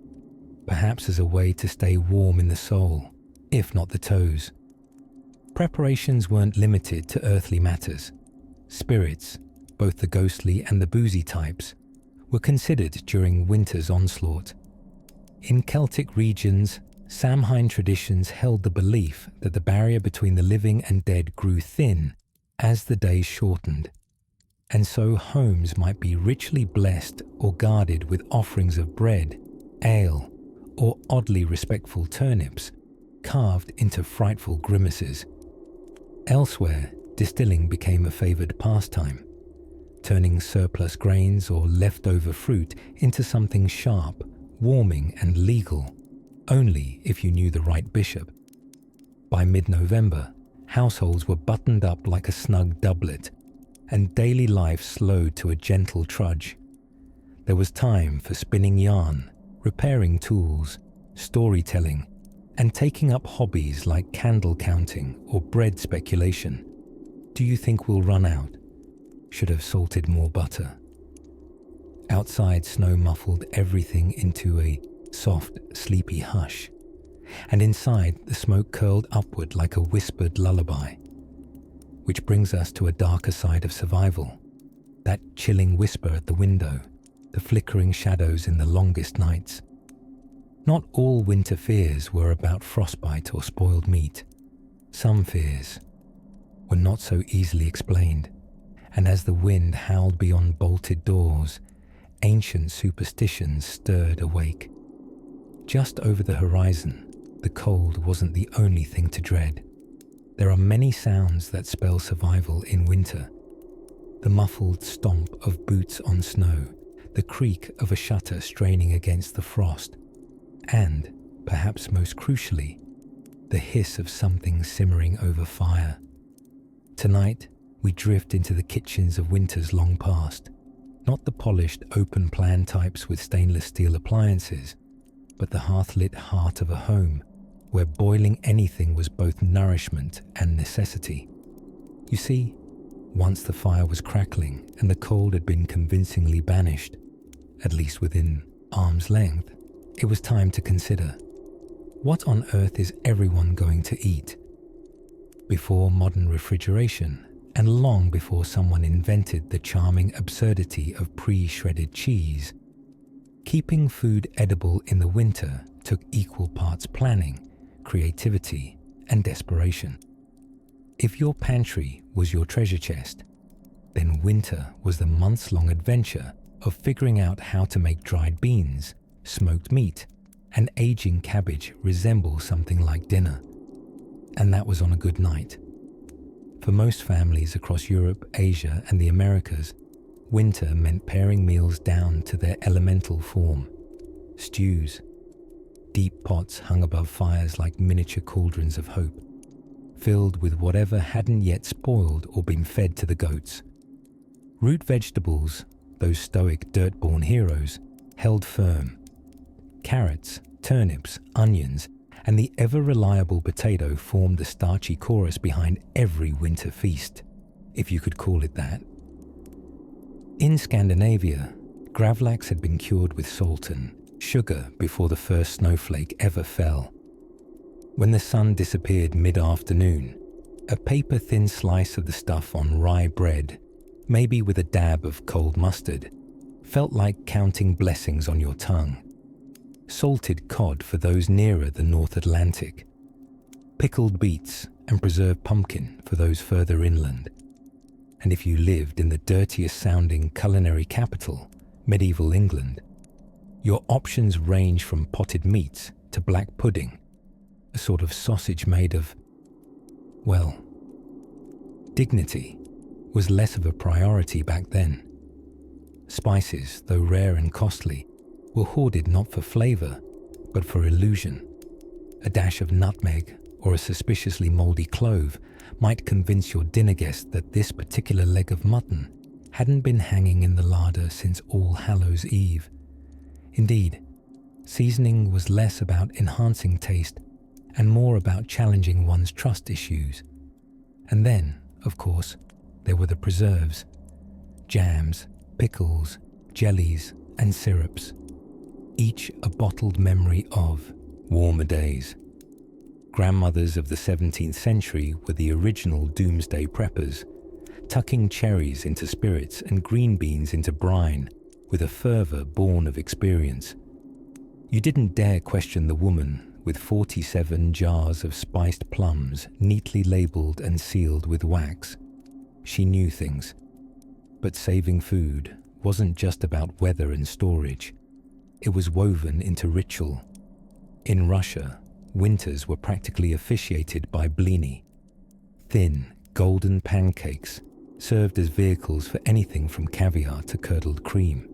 perhaps as a way to stay warm in the soul, if not the toes. Preparations weren't limited to earthly matters. Spirits, both the ghostly and the boozy types, were considered during winter's onslaught. In Celtic regions, Samhain traditions held the belief that the barrier between the living and dead grew thin as the days shortened, and so homes might be richly blessed or guarded with offerings of bread, ale, or oddly respectful turnips carved into frightful grimaces. Elsewhere, distilling became a favoured pastime, turning surplus grains or leftover fruit into something sharp, warming and legal, only if you knew the right bishop. By mid-November, households were buttoned up like a snug doublet, and daily life slowed to a gentle trudge. There was time for spinning yarn, repairing tools, storytelling, and taking up hobbies like candle counting or bread speculation. Do you think we'll run out? Should have salted more butter. Outside, snow muffled everything into a soft, sleepy hush, and inside the smoke curled upward like a whispered lullaby. Which brings us to a darker side of survival, that chilling whisper at the window, the flickering shadows in the longest nights. Not all winter fears were about frostbite or spoiled meat. Some fears were not so easily explained, and as the wind howled beyond bolted doors, ancient superstitions stirred awake. Just over the horizon, the cold wasn't the only thing to dread. There are many sounds that spell survival in winter. The muffled stomp of boots on snow, the creak of a shutter straining against the frost, and, perhaps most crucially, the hiss of something simmering over fire. Tonight, we drift into the kitchens of winters long past, not the polished open-plan types with stainless steel appliances, but the hearth-lit heart of a home where boiling anything was both nourishment and necessity. You see, once the fire was crackling and the cold had been convincingly banished, at least within arm's length, it was time to consider, what on earth is everyone going to eat? Before modern refrigeration, and long before someone invented the charming absurdity of pre-shredded cheese, keeping food edible in the winter took equal parts planning, creativity, and desperation. If your pantry was your treasure chest, then winter was the months-long adventure of figuring out how to make dried beans, smoked meat, and aging cabbage resemble something like dinner. And that was on a good night. For most families across Europe, Asia, and the Americas, winter meant paring meals down to their elemental form. Stews. Deep pots hung above fires like miniature cauldrons of hope, filled with whatever hadn't yet spoiled or been fed to the goats. Root vegetables, those stoic dirt-born heroes, held firm. Carrots, turnips, onions, and the ever-reliable potato formed the starchy chorus behind every winter feast, if you could call it that. In Scandinavia, gravlax had been cured with salt and sugar before the first snowflake ever fell. When the sun disappeared mid-afternoon, a paper-thin slice of the stuff on rye bread, maybe with a dab of cold mustard, felt like counting blessings on your tongue. Salted cod for those nearer the North Atlantic, pickled beets and preserved pumpkin for those further inland. And if you lived in the dirtiest-sounding culinary capital, medieval England, your options range from potted meats to black pudding, a sort of sausage made of Well, dignity was less of a priority back then. Spices, though rare and costly, were hoarded not for flavor, but for illusion. A dash of nutmeg or a suspiciously moldy clove might convince your dinner guest that this particular leg of mutton hadn't been hanging in the larder since All Hallows Eve. Indeed, seasoning was less about enhancing taste and more about challenging one's trust issues. And then, of course, there were the preserves, jams, pickles, jellies, and syrups, each a bottled memory of warmer days. Grandmothers of the 17th century were the original doomsday preppers, tucking cherries into spirits and green beans into brine with a fervour born of experience. You didn't dare question the woman with 47 jars of spiced plums neatly labelled and sealed with wax. She knew things. But saving food wasn't just about weather and storage. It was woven into ritual. In Russia, winters were practically officiated by blini, thin, golden pancakes served as vehicles for anything from caviar to curdled cream.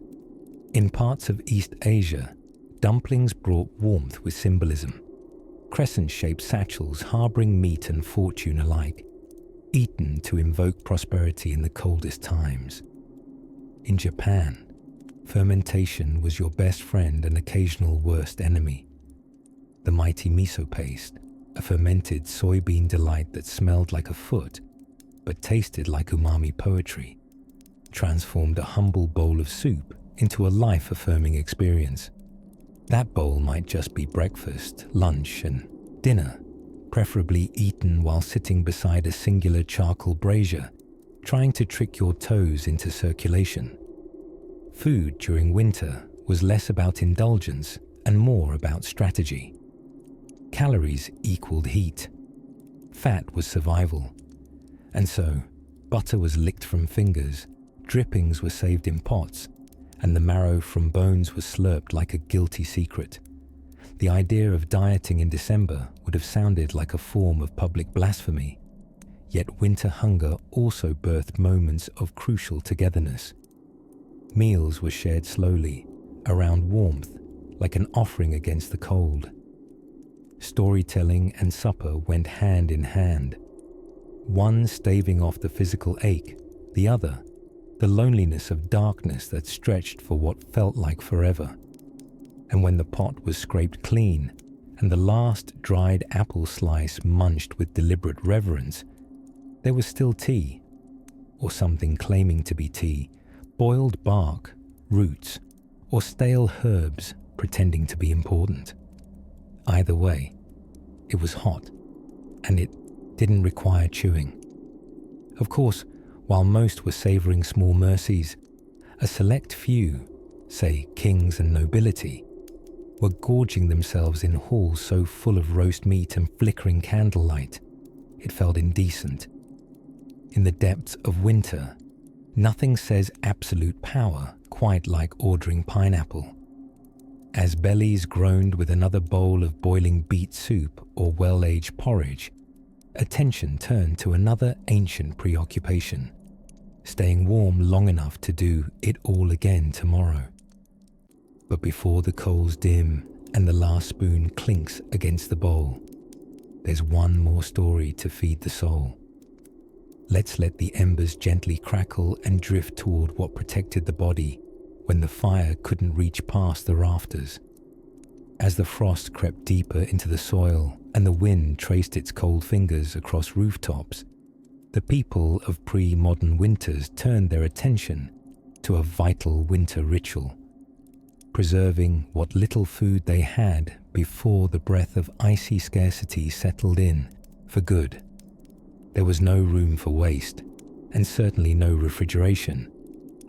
In parts of East Asia, dumplings brought warmth with symbolism, crescent-shaped satchels harboring meat and fortune alike, eaten to invoke prosperity in the coldest times. In Japan, fermentation was your best friend and occasional worst enemy. The mighty miso paste, a fermented soybean delight that smelled like a foot but tasted like umami poetry, transformed a humble bowl of soup into a life-affirming experience. That bowl might just be breakfast, lunch, and dinner, preferably eaten while sitting beside a singular charcoal brazier, trying to trick your toes into circulation. Food during winter was less about indulgence and more about strategy. Calories equaled heat. Fat was survival. And so, butter was licked from fingers, drippings were saved in pots, and the marrow from bones was slurped like a guilty secret. The idea of dieting in December would have sounded like a form of public blasphemy. Yet winter hunger also birthed moments of crucial togetherness. Meals were shared slowly, around warmth, like an offering against the cold. Storytelling and supper went hand in hand, one staving off the physical ache, the other, the loneliness of darkness that stretched for what felt like forever. And when the pot was scraped clean, and the last dried apple slice munched with deliberate reverence, there was still tea, or something claiming to be tea, boiled bark, roots, or stale herbs pretending to be important. Either way, it was hot, and it didn't require chewing. Of course, while most were savouring small mercies, a select few, say kings and nobility, were gorging themselves in halls so full of roast meat and flickering candlelight, it felt indecent. In the depths of winter, nothing says absolute power quite like ordering pineapple. As bellies groaned with another bowl of boiling beet soup or well-aged porridge, attention turned to another ancient preoccupation, staying warm long enough to do it all again tomorrow. But before the coals dim and the last spoon clinks against the bowl, there's one more story to feed the soul. Let's let the embers gently crackle and drift toward what protected the body when the fire couldn't reach past the rafters. As the frost crept deeper into the soil and the wind traced its cold fingers across rooftops, the people of pre-modern winters turned their attention to a vital winter ritual, preserving what little food they had before the breath of icy scarcity settled in for good. There was no room for waste, and certainly no refrigeration,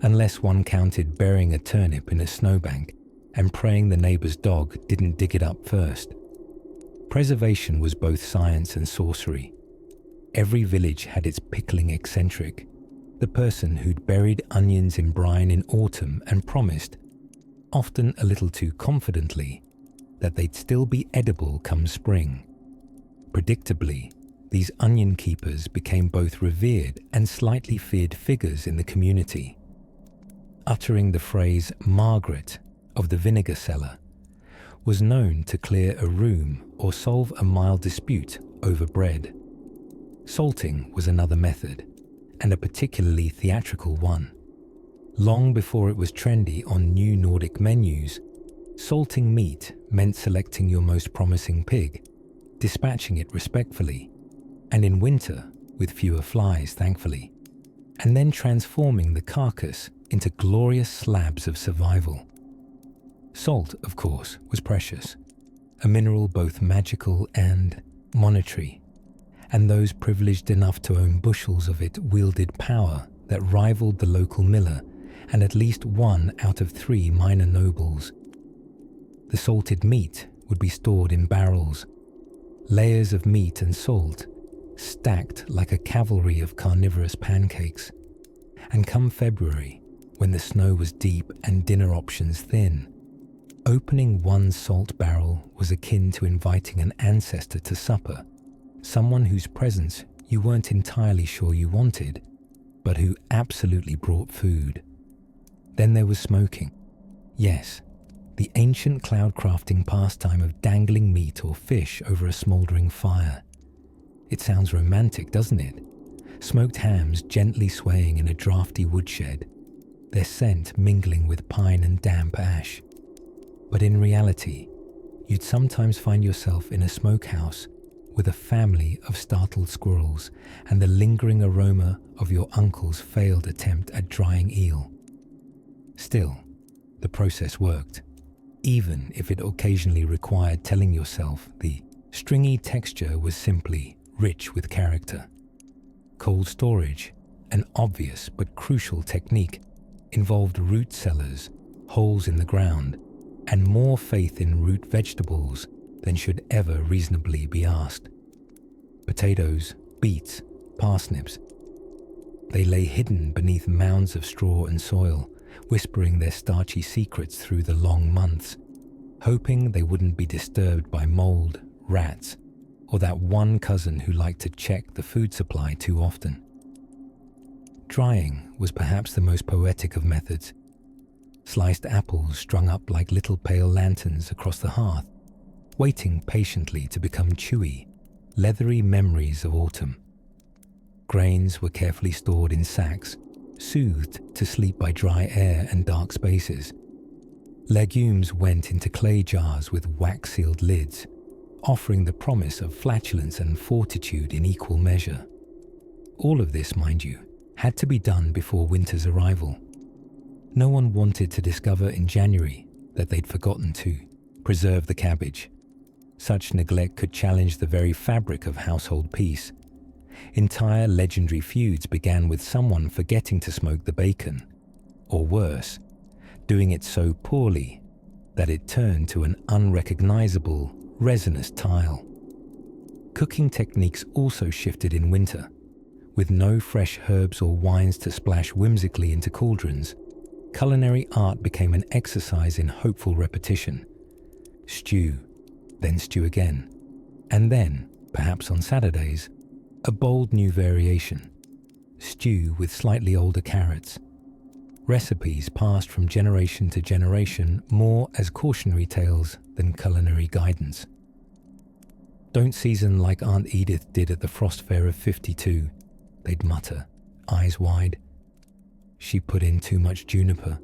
unless one counted burying a turnip in a snowbank and praying the neighbour's dog didn't dig it up first. Preservation was both science and sorcery. Every village had its pickling eccentric, the person who'd buried onions in brine in autumn and promised, often a little too confidently, that they'd still be edible come spring. Predictably, these onion keepers became both revered and slightly feared figures in the community. Uttering the phrase "Margaret" of the vinegar cellar was known to clear a room or solve a mild dispute over bread. Salting was another method, and a particularly theatrical one. Long before it was trendy on new Nordic menus, salting meat meant selecting your most promising pig, dispatching it respectfully, and in winter, with fewer flies thankfully, and then transforming the carcass into glorious slabs of survival. Salt, of course, was precious, a mineral both magical and monetary, and those privileged enough to own bushels of it wielded power that rivaled the local miller and at least 1 out of 3 minor nobles. The salted meat would be stored in barrels, layers of meat and salt, stacked like a cavalry of carnivorous pancakes. And come February, when the snow was deep and dinner options thin, opening one salt barrel was akin to inviting an ancestor to supper, someone whose presence you weren't entirely sure you wanted, but who absolutely brought food. Then there was smoking. Yes, the ancient cloud-crafting pastime of dangling meat or fish over a smouldering fire. It sounds romantic, doesn't it? Smoked hams gently swaying in a drafty woodshed, their scent mingling with pine and damp ash. But in reality, you'd sometimes find yourself in a smokehouse with a family of startled squirrels and the lingering aroma of your uncle's failed attempt at drying eel. Still, the process worked, even if it occasionally required telling yourself the stringy texture was simply rich with character. Cold storage, an obvious but crucial technique, involved root cellars, holes in the ground, and more faith in root vegetables than should ever reasonably be asked. Potatoes, beets, parsnips. They lay hidden beneath mounds of straw and soil, whispering their starchy secrets through the long months, hoping they wouldn't be disturbed by mold, rats, or that one cousin who liked to check the food supply too often. Drying was perhaps the most poetic of methods. Sliced apples strung up like little pale lanterns across the hearth, waiting patiently to become chewy, leathery memories of autumn. Grains were carefully stored in sacks, soothed to sleep by dry air and dark spaces. Legumes went into clay jars with wax-sealed lids, offering the promise of flatulence and fortitude in equal measure. All of this, mind you, had to be done before winter's arrival. No one wanted to discover in January that they'd forgotten to preserve the cabbage. Such neglect could challenge the very fabric of household peace. Entire legendary feuds began with someone forgetting to smoke the bacon, or worse, doing it so poorly that it turned to an unrecognizable, resinous tile. Cooking techniques also shifted in winter. With no fresh herbs or wines to splash whimsically into cauldrons, culinary art became an exercise in hopeful repetition. Stew, then stew again, and then, perhaps on Saturdays, a bold new variation. Stew with slightly older carrots. Recipes passed from generation to generation more as cautionary tales than culinary guidance. "Don't season like Aunt Edith did at the Frost Fair of '52, they'd mutter, eyes wide. She put in too much juniper.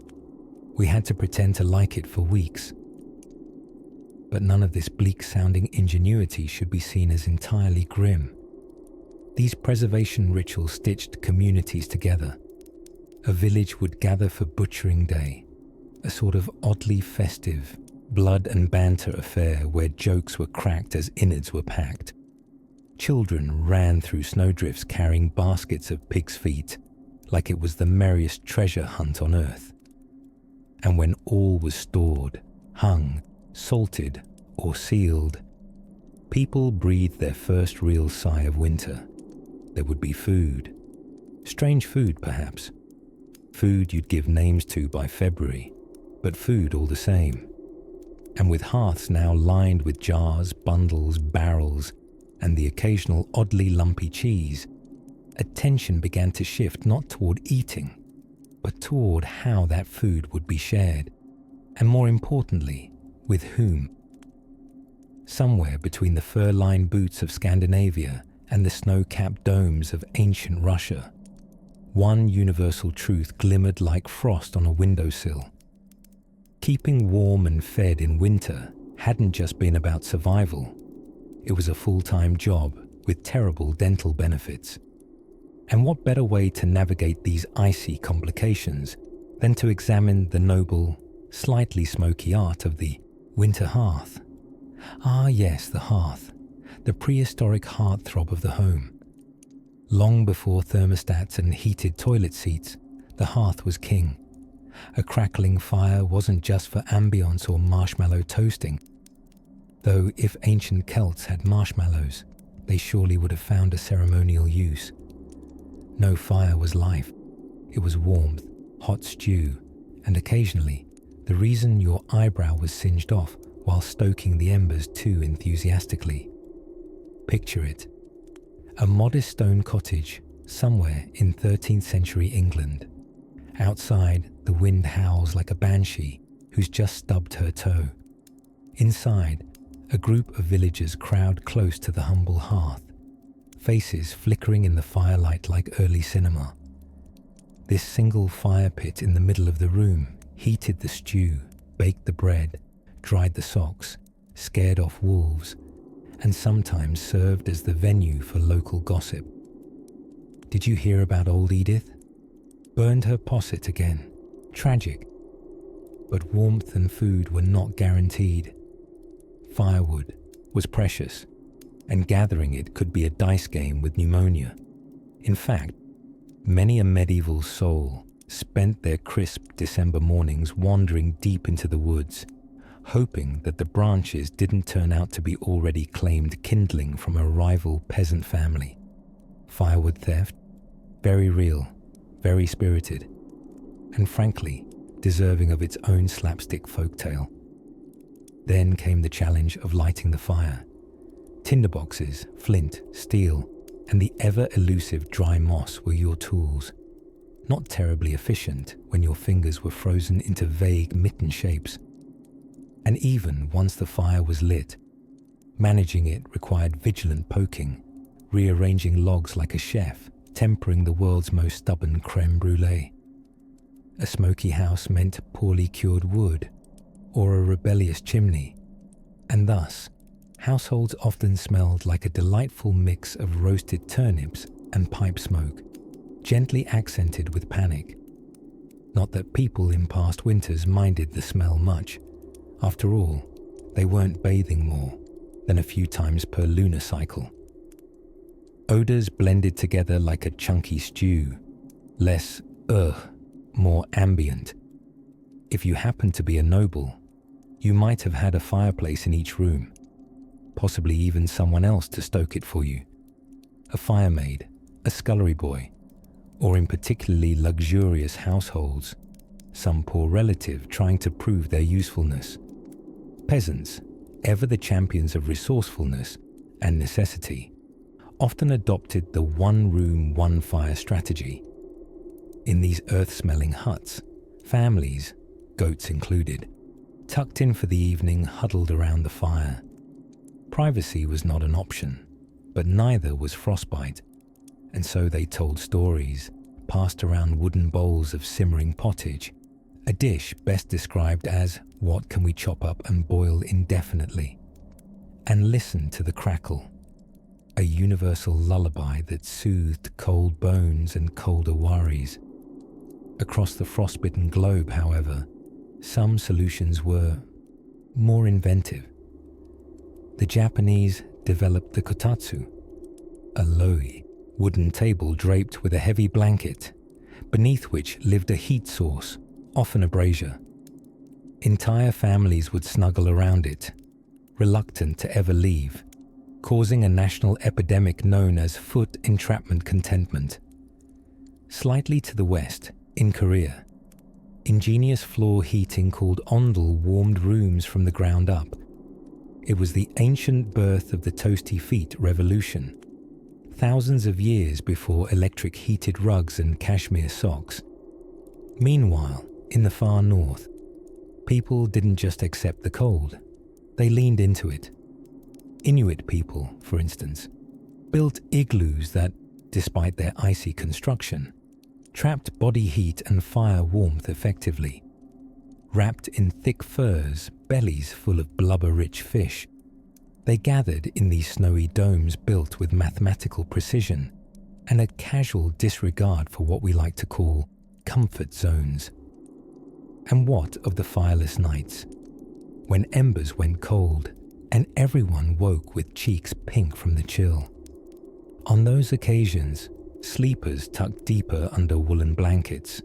We had to pretend to like it for weeks. But none of this bleak-sounding ingenuity should be seen as entirely grim. These preservation rituals stitched communities together. A village would gather for butchering day, a sort of oddly festive, blood and banter affair where jokes were cracked as innards were packed. Children ran through snowdrifts carrying baskets of pig's feet, like it was the merriest treasure hunt on earth. And when all was stored, hung, salted, or sealed, people breathed their first real sigh of winter. There would be food. Strange food, perhaps. Food you'd give names to by February, but food all the same. And with hearths now lined with jars, bundles, barrels, and the occasional oddly lumpy cheese, attention began to shift not toward eating, but toward how that food would be shared, and more importantly, with whom. Somewhere between the fur-lined boots of Scandinavia and the snow-capped domes of ancient Russia, one universal truth glimmered like frost on a windowsill. Keeping warm and fed in winter hadn't just been about survival. It was a full-time job with terrible dental benefits. And what better way to navigate these icy complications than to examine the noble, slightly smoky art of the winter hearth? Ah yes, the hearth, the prehistoric heartthrob of the home. Long before thermostats and heated toilet seats, the hearth was king. A crackling fire wasn't just for ambience or marshmallow toasting, though if ancient Celts had marshmallows, they surely would have found a ceremonial use. No fire was life. It was warmth, hot stew, and occasionally the reason your eyebrow was singed off while stoking the embers too enthusiastically. Picture it. A modest stone cottage somewhere in 13th century England. Outside, the wind howls like a banshee who's just stubbed her toe. Inside, a group of villagers crowd close to the humble hearth, faces flickering in the firelight like early cinema. This single fire pit in the middle of the room heated the stew, baked the bread, dried the socks, scared off wolves, and sometimes served as the venue for local gossip. Did you hear about old Edith? Burned her posset again. Tragic. But warmth and food were not guaranteed. Firewood was precious, and gathering it could be a dice game with pneumonia. In fact, many a medieval soul spent their crisp December mornings wandering deep into the woods, hoping that the branches didn't turn out to be already claimed kindling from a rival peasant family. Firewood theft, very real, very spirited, and frankly, deserving of its own slapstick folktale. Then came the challenge of lighting the fire. Tinderboxes, flint, steel, and the ever-elusive dry moss were your tools. Not terribly efficient when your fingers were frozen into vague mitten shapes. And even once the fire was lit, managing it required vigilant poking, rearranging logs like a chef, tempering the world's most stubborn creme brulee. A smoky house meant poorly cured wood, or a rebellious chimney, and thus, households often smelled like a delightful mix of roasted turnips and pipe smoke, gently accented with panic. Not that people in past winters minded the smell much. After all, they weren't bathing more than a few times per lunar cycle. Odors blended together like a chunky stew, less more ambient. If you happened to be a noble, you might have had a fireplace in each room, possibly even someone else to stoke it for you. A firemaid, a scullery boy, or in particularly luxurious households, some poor relative trying to prove their usefulness. Peasants, ever the champions of resourcefulness and necessity, often adopted the one-room, one-fire strategy. In these earth-smelling huts, families, goats included, tucked in for the evening huddled around the fire. Privacy was not an option, but neither was frostbite, and so they told stories, passed around wooden bowls of simmering pottage, a dish best described as what can we chop up and boil indefinitely, and listened to the crackle, a universal lullaby that soothed cold bones and colder worries. Across the frostbitten globe, however, some solutions were more inventive. The Japanese developed the kotatsu, a loi, wooden table draped with a heavy blanket, beneath which lived a heat source, often a brazier. Entire families would snuggle around it, reluctant to ever leave, causing a national epidemic known as foot entrapment contentment. Slightly to the west, in Korea, ingenious floor heating called ondol warmed rooms from the ground up. It was the ancient birth of the toasty feet revolution, thousands of years before electric heated rugs and cashmere socks. Meanwhile, in the far north, people didn't just accept the cold, they leaned into it. Inuit people, for instance, built igloos that, despite their icy construction, trapped body heat and fire warmth effectively. Wrapped in thick furs, bellies full of blubber-rich fish, they gathered in these snowy domes built with mathematical precision and a casual disregard for what we like to call comfort zones. And what of the fireless nights, when embers went cold and everyone woke with cheeks pink from the chill? On those occasions, sleepers tucked deeper under woolen blankets,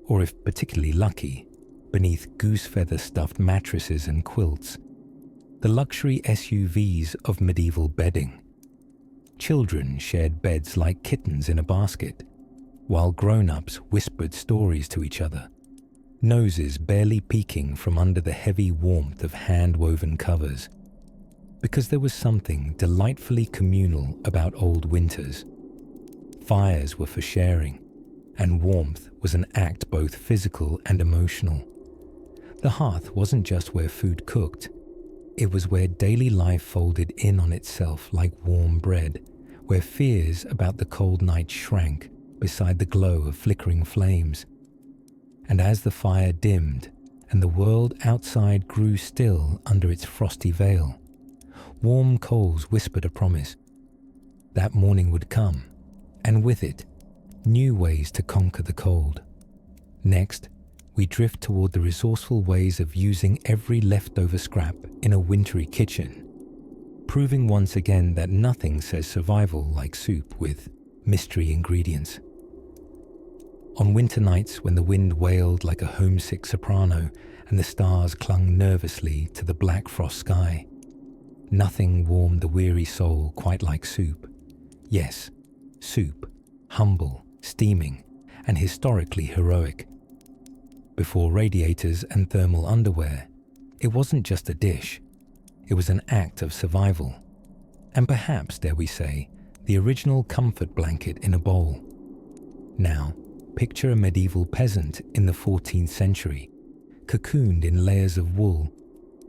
or if particularly lucky, beneath goose-feather stuffed mattresses and quilts, the luxury SUVs of medieval bedding. Children shared beds like kittens in a basket, while grown-ups whispered stories to each other, noses barely peeking from under the heavy warmth of hand-woven covers, because there was something delightfully communal about old winters. Fires were for sharing, and warmth was an act both physical and emotional. The hearth wasn't just where food cooked, it was where daily life folded in on itself like warm bread, where fears about the cold night shrank beside the glow of flickering flames. And as the fire dimmed and the world outside grew still under its frosty veil, warm coals whispered a promise. That morning would come, and with it, new ways to conquer the cold. Next, we drift toward the resourceful ways of using every leftover scrap in a wintry kitchen, proving once again that nothing says survival like soup with mystery ingredients. On winter nights when the wind wailed like a homesick soprano and the stars clung nervously to the black frost sky, nothing warmed the weary soul quite like soup. Yes, soup, humble, steaming, and historically heroic. Before radiators and thermal underwear, it wasn't just a dish, it was an act of survival. And perhaps, dare we say, the original comfort blanket in a bowl. Now, picture a medieval peasant in the 14th century, cocooned in layers of wool,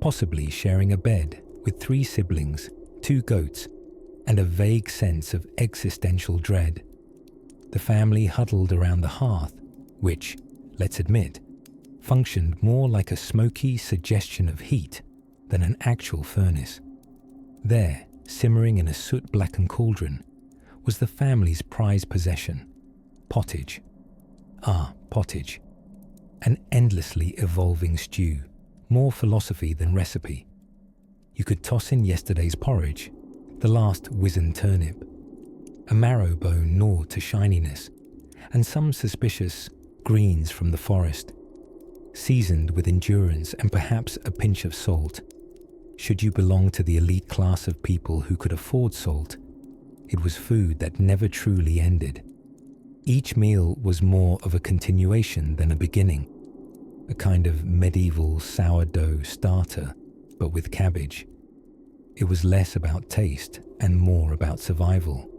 possibly sharing a bed with 3 siblings, 2 goats, and a vague sense of existential dread. The family huddled around the hearth, which, let's admit, functioned more like a smoky suggestion of heat than an actual furnace. There, simmering in a soot-blackened cauldron, was the family's prized possession, pottage. Ah, pottage. An endlessly evolving stew, more philosophy than recipe. You could toss in yesterday's porridge, the last wizened turnip, a marrow bone gnawed to shininess, and some suspicious greens from the forest, seasoned with endurance and perhaps a pinch of salt. Should you belong to the elite class of people who could afford salt, it was food that never truly ended. Each meal was more of a continuation than a beginning, a kind of medieval sourdough starter, but with cabbage. It was less about taste and more about survival,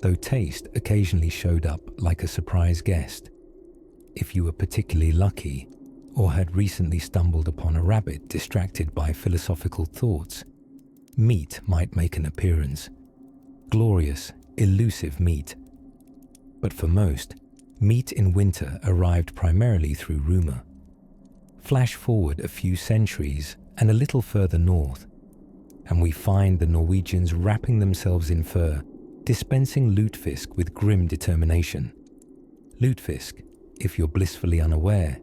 though taste occasionally showed up like a surprise guest. If you were particularly lucky, or had recently stumbled upon a rabbit distracted by philosophical thoughts, meat might make an appearance. Glorious, elusive meat. But for most, meat in winter arrived primarily through rumor. Flash forward a few centuries and a little further north, and we find the Norwegians wrapping themselves in fur, dispensing lutefisk with grim determination. Lutefisk, if you're blissfully unaware,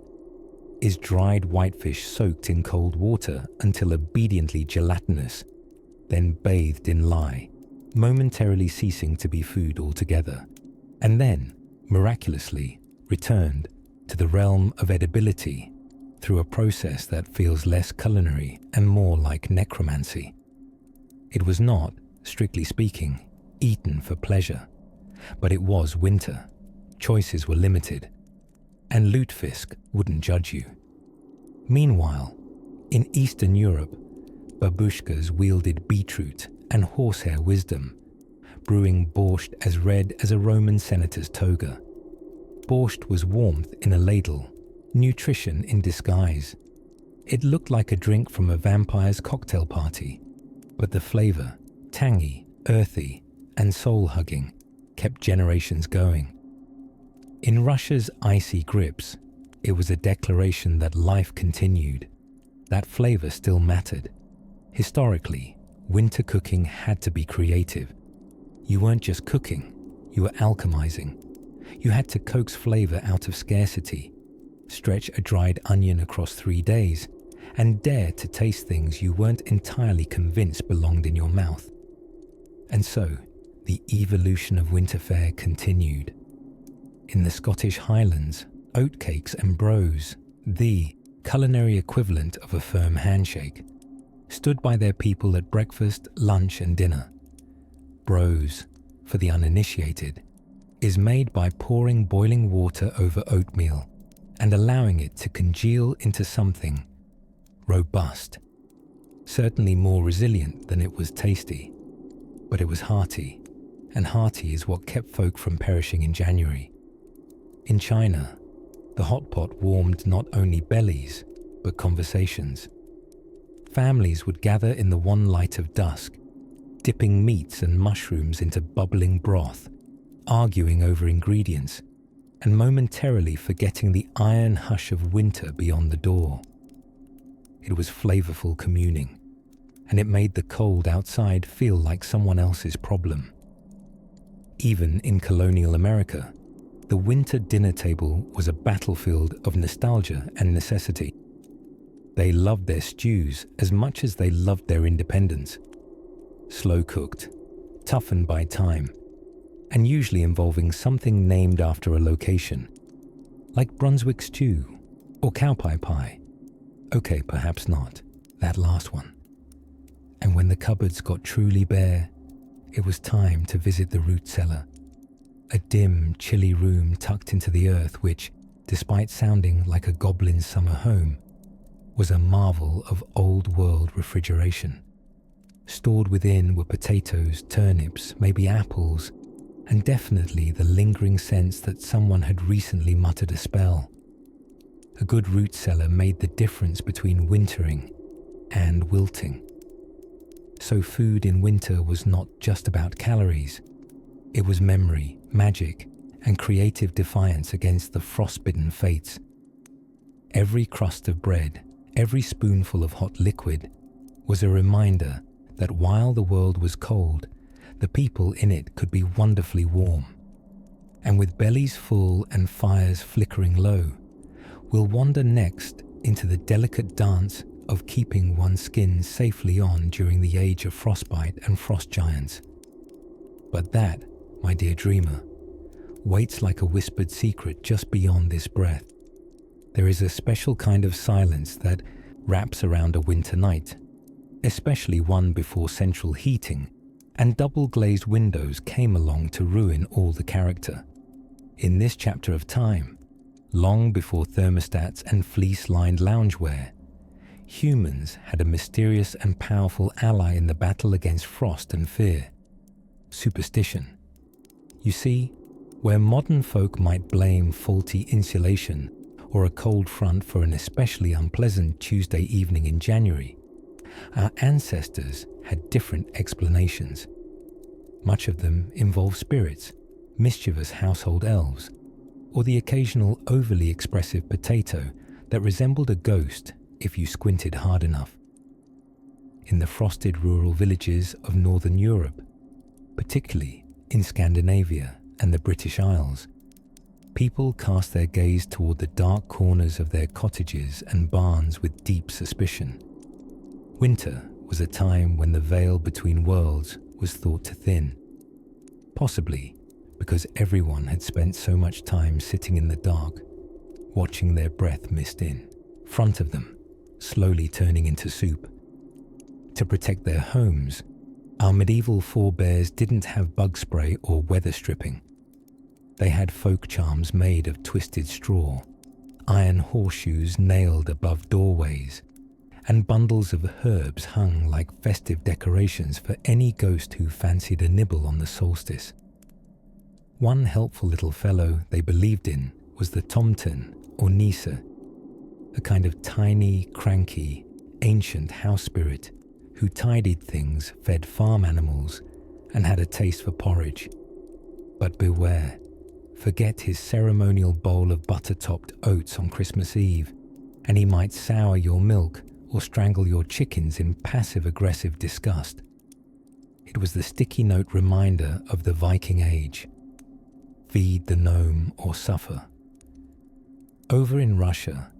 is dried whitefish soaked in cold water until obediently gelatinous, then bathed in lye, momentarily ceasing to be food altogether, and then, miraculously, returned to the realm of edibility through a process that feels less culinary and more like necromancy. It was not, strictly speaking, eaten for pleasure, but it was winter, choices were limited, and lutefisk wouldn't judge you. Meanwhile, in Eastern Europe, babushkas wielded beetroot and horsehair wisdom, brewing borscht as red as a Roman senator's toga. Borscht was warmth in a ladle, nutrition in disguise. It looked like a drink from a vampire's cocktail party, but the flavor, tangy, earthy, and soul-hugging, kept generations going. In Russia's icy grips, it was a declaration that life continued. That flavor still mattered. Historically, winter cooking had to be creative. You weren't just cooking, you were alchemizing. You had to coax flavor out of scarcity, stretch a dried onion across 3 days, and dare to taste things you weren't entirely convinced belonged in your mouth. And so, the evolution of winter fare continued. In the Scottish Highlands, oatcakes and brose, the culinary equivalent of a firm handshake, stood by their people at breakfast, lunch, and dinner. Brose, for the uninitiated, is made by pouring boiling water over oatmeal and allowing it to congeal into something robust, certainly more resilient than it was tasty, but it was hearty, and hearty is what kept folk from perishing in January. In China, the hot pot warmed not only bellies, but conversations. Families would gather in the wan light of dusk, dipping meats and mushrooms into bubbling broth, arguing over ingredients, and momentarily forgetting the iron hush of winter beyond the door. It was flavorful communing, and it made the cold outside feel like someone else's problem. Even in colonial America, the winter dinner table was a battlefield of nostalgia and necessity. They loved their stews as much as they loved their independence. Slow-cooked, toughened by time, and usually involving something named after a location, like Brunswick stew or cowpie pie. Okay, perhaps not, that last one. And when the cupboards got truly bare, it was time to visit the root cellar, a dim, chilly room tucked into the earth which, despite sounding like a goblin's summer home, was a marvel of old-world refrigeration. Stored within were potatoes, turnips, maybe apples, and definitely the lingering sense that someone had recently muttered a spell. A good root cellar made the difference between wintering and wilting. So food in winter was not just about calories. It was memory, magic, and creative defiance against the frostbitten fates. Every crust of bread, every spoonful of hot liquid, was a reminder that while the world was cold, the people in it could be wonderfully warm. And with bellies full and fires flickering low, we'll wander next into the delicate dance of keeping one's skin safely on during the age of frostbite and frost giants. But that, my dear dreamer, waits like a whispered secret just beyond this breath. There is a special kind of silence that wraps around a winter night, especially one before central heating and double-glazed windows came along to ruin all the character. In this chapter of time, long before thermostats and fleece-lined loungewear, humans had a mysterious and powerful ally in the battle against frost and fear: superstition. You see, where modern folk might blame faulty insulation or a cold front for an especially unpleasant Tuesday evening in January, our ancestors had different explanations. Much of them involved spirits, mischievous household elves, or the occasional overly expressive potato that resembled a ghost if you squinted hard enough. In the frosted rural villages of Northern Europe, particularly in Scandinavia and the British Isles, people cast their gaze toward the dark corners of their cottages and barns with deep suspicion. Winter was a time when the veil between worlds was thought to thin, possibly because everyone had spent so much time sitting in the dark, watching their breath mist in front of them, slowly turning into soup. To protect their homes, our medieval forebears didn't have bug spray or weather stripping. They had folk charms made of twisted straw, iron horseshoes nailed above doorways, and bundles of herbs hung like festive decorations for any ghost who fancied a nibble on the solstice. One helpful little fellow they believed in was the Tomten or Nisa, a kind of tiny, cranky, ancient house spirit who tidied things, fed farm animals, and had a taste for porridge. But beware, forget his ceremonial bowl of butter-topped oats on Christmas Eve, and he might sour your milk or strangle your chickens in passive-aggressive disgust. It was the sticky note reminder of the Viking Age. Feed the gnome or suffer. Over in Russia,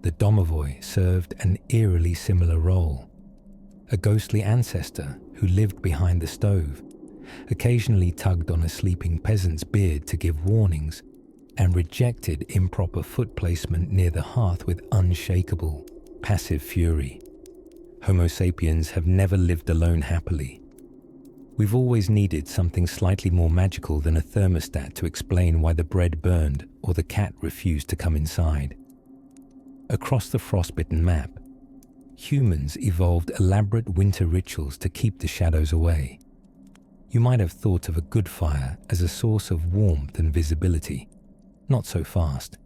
the domovoi served an eerily similar role. A ghostly ancestor who lived behind the stove, occasionally tugged on a sleeping peasant's beard to give warnings, and rejected improper foot placement near the hearth with unshakable, passive fury. Homo sapiens have never lived alone happily. We've always needed something slightly more magical than a thermostat to explain why the bread burned or the cat refused to come inside. Across the frostbitten map, humans evolved elaborate winter rituals to keep the shadows away. You might have thought of a good fire as a source of warmth and visibility. Not so fast.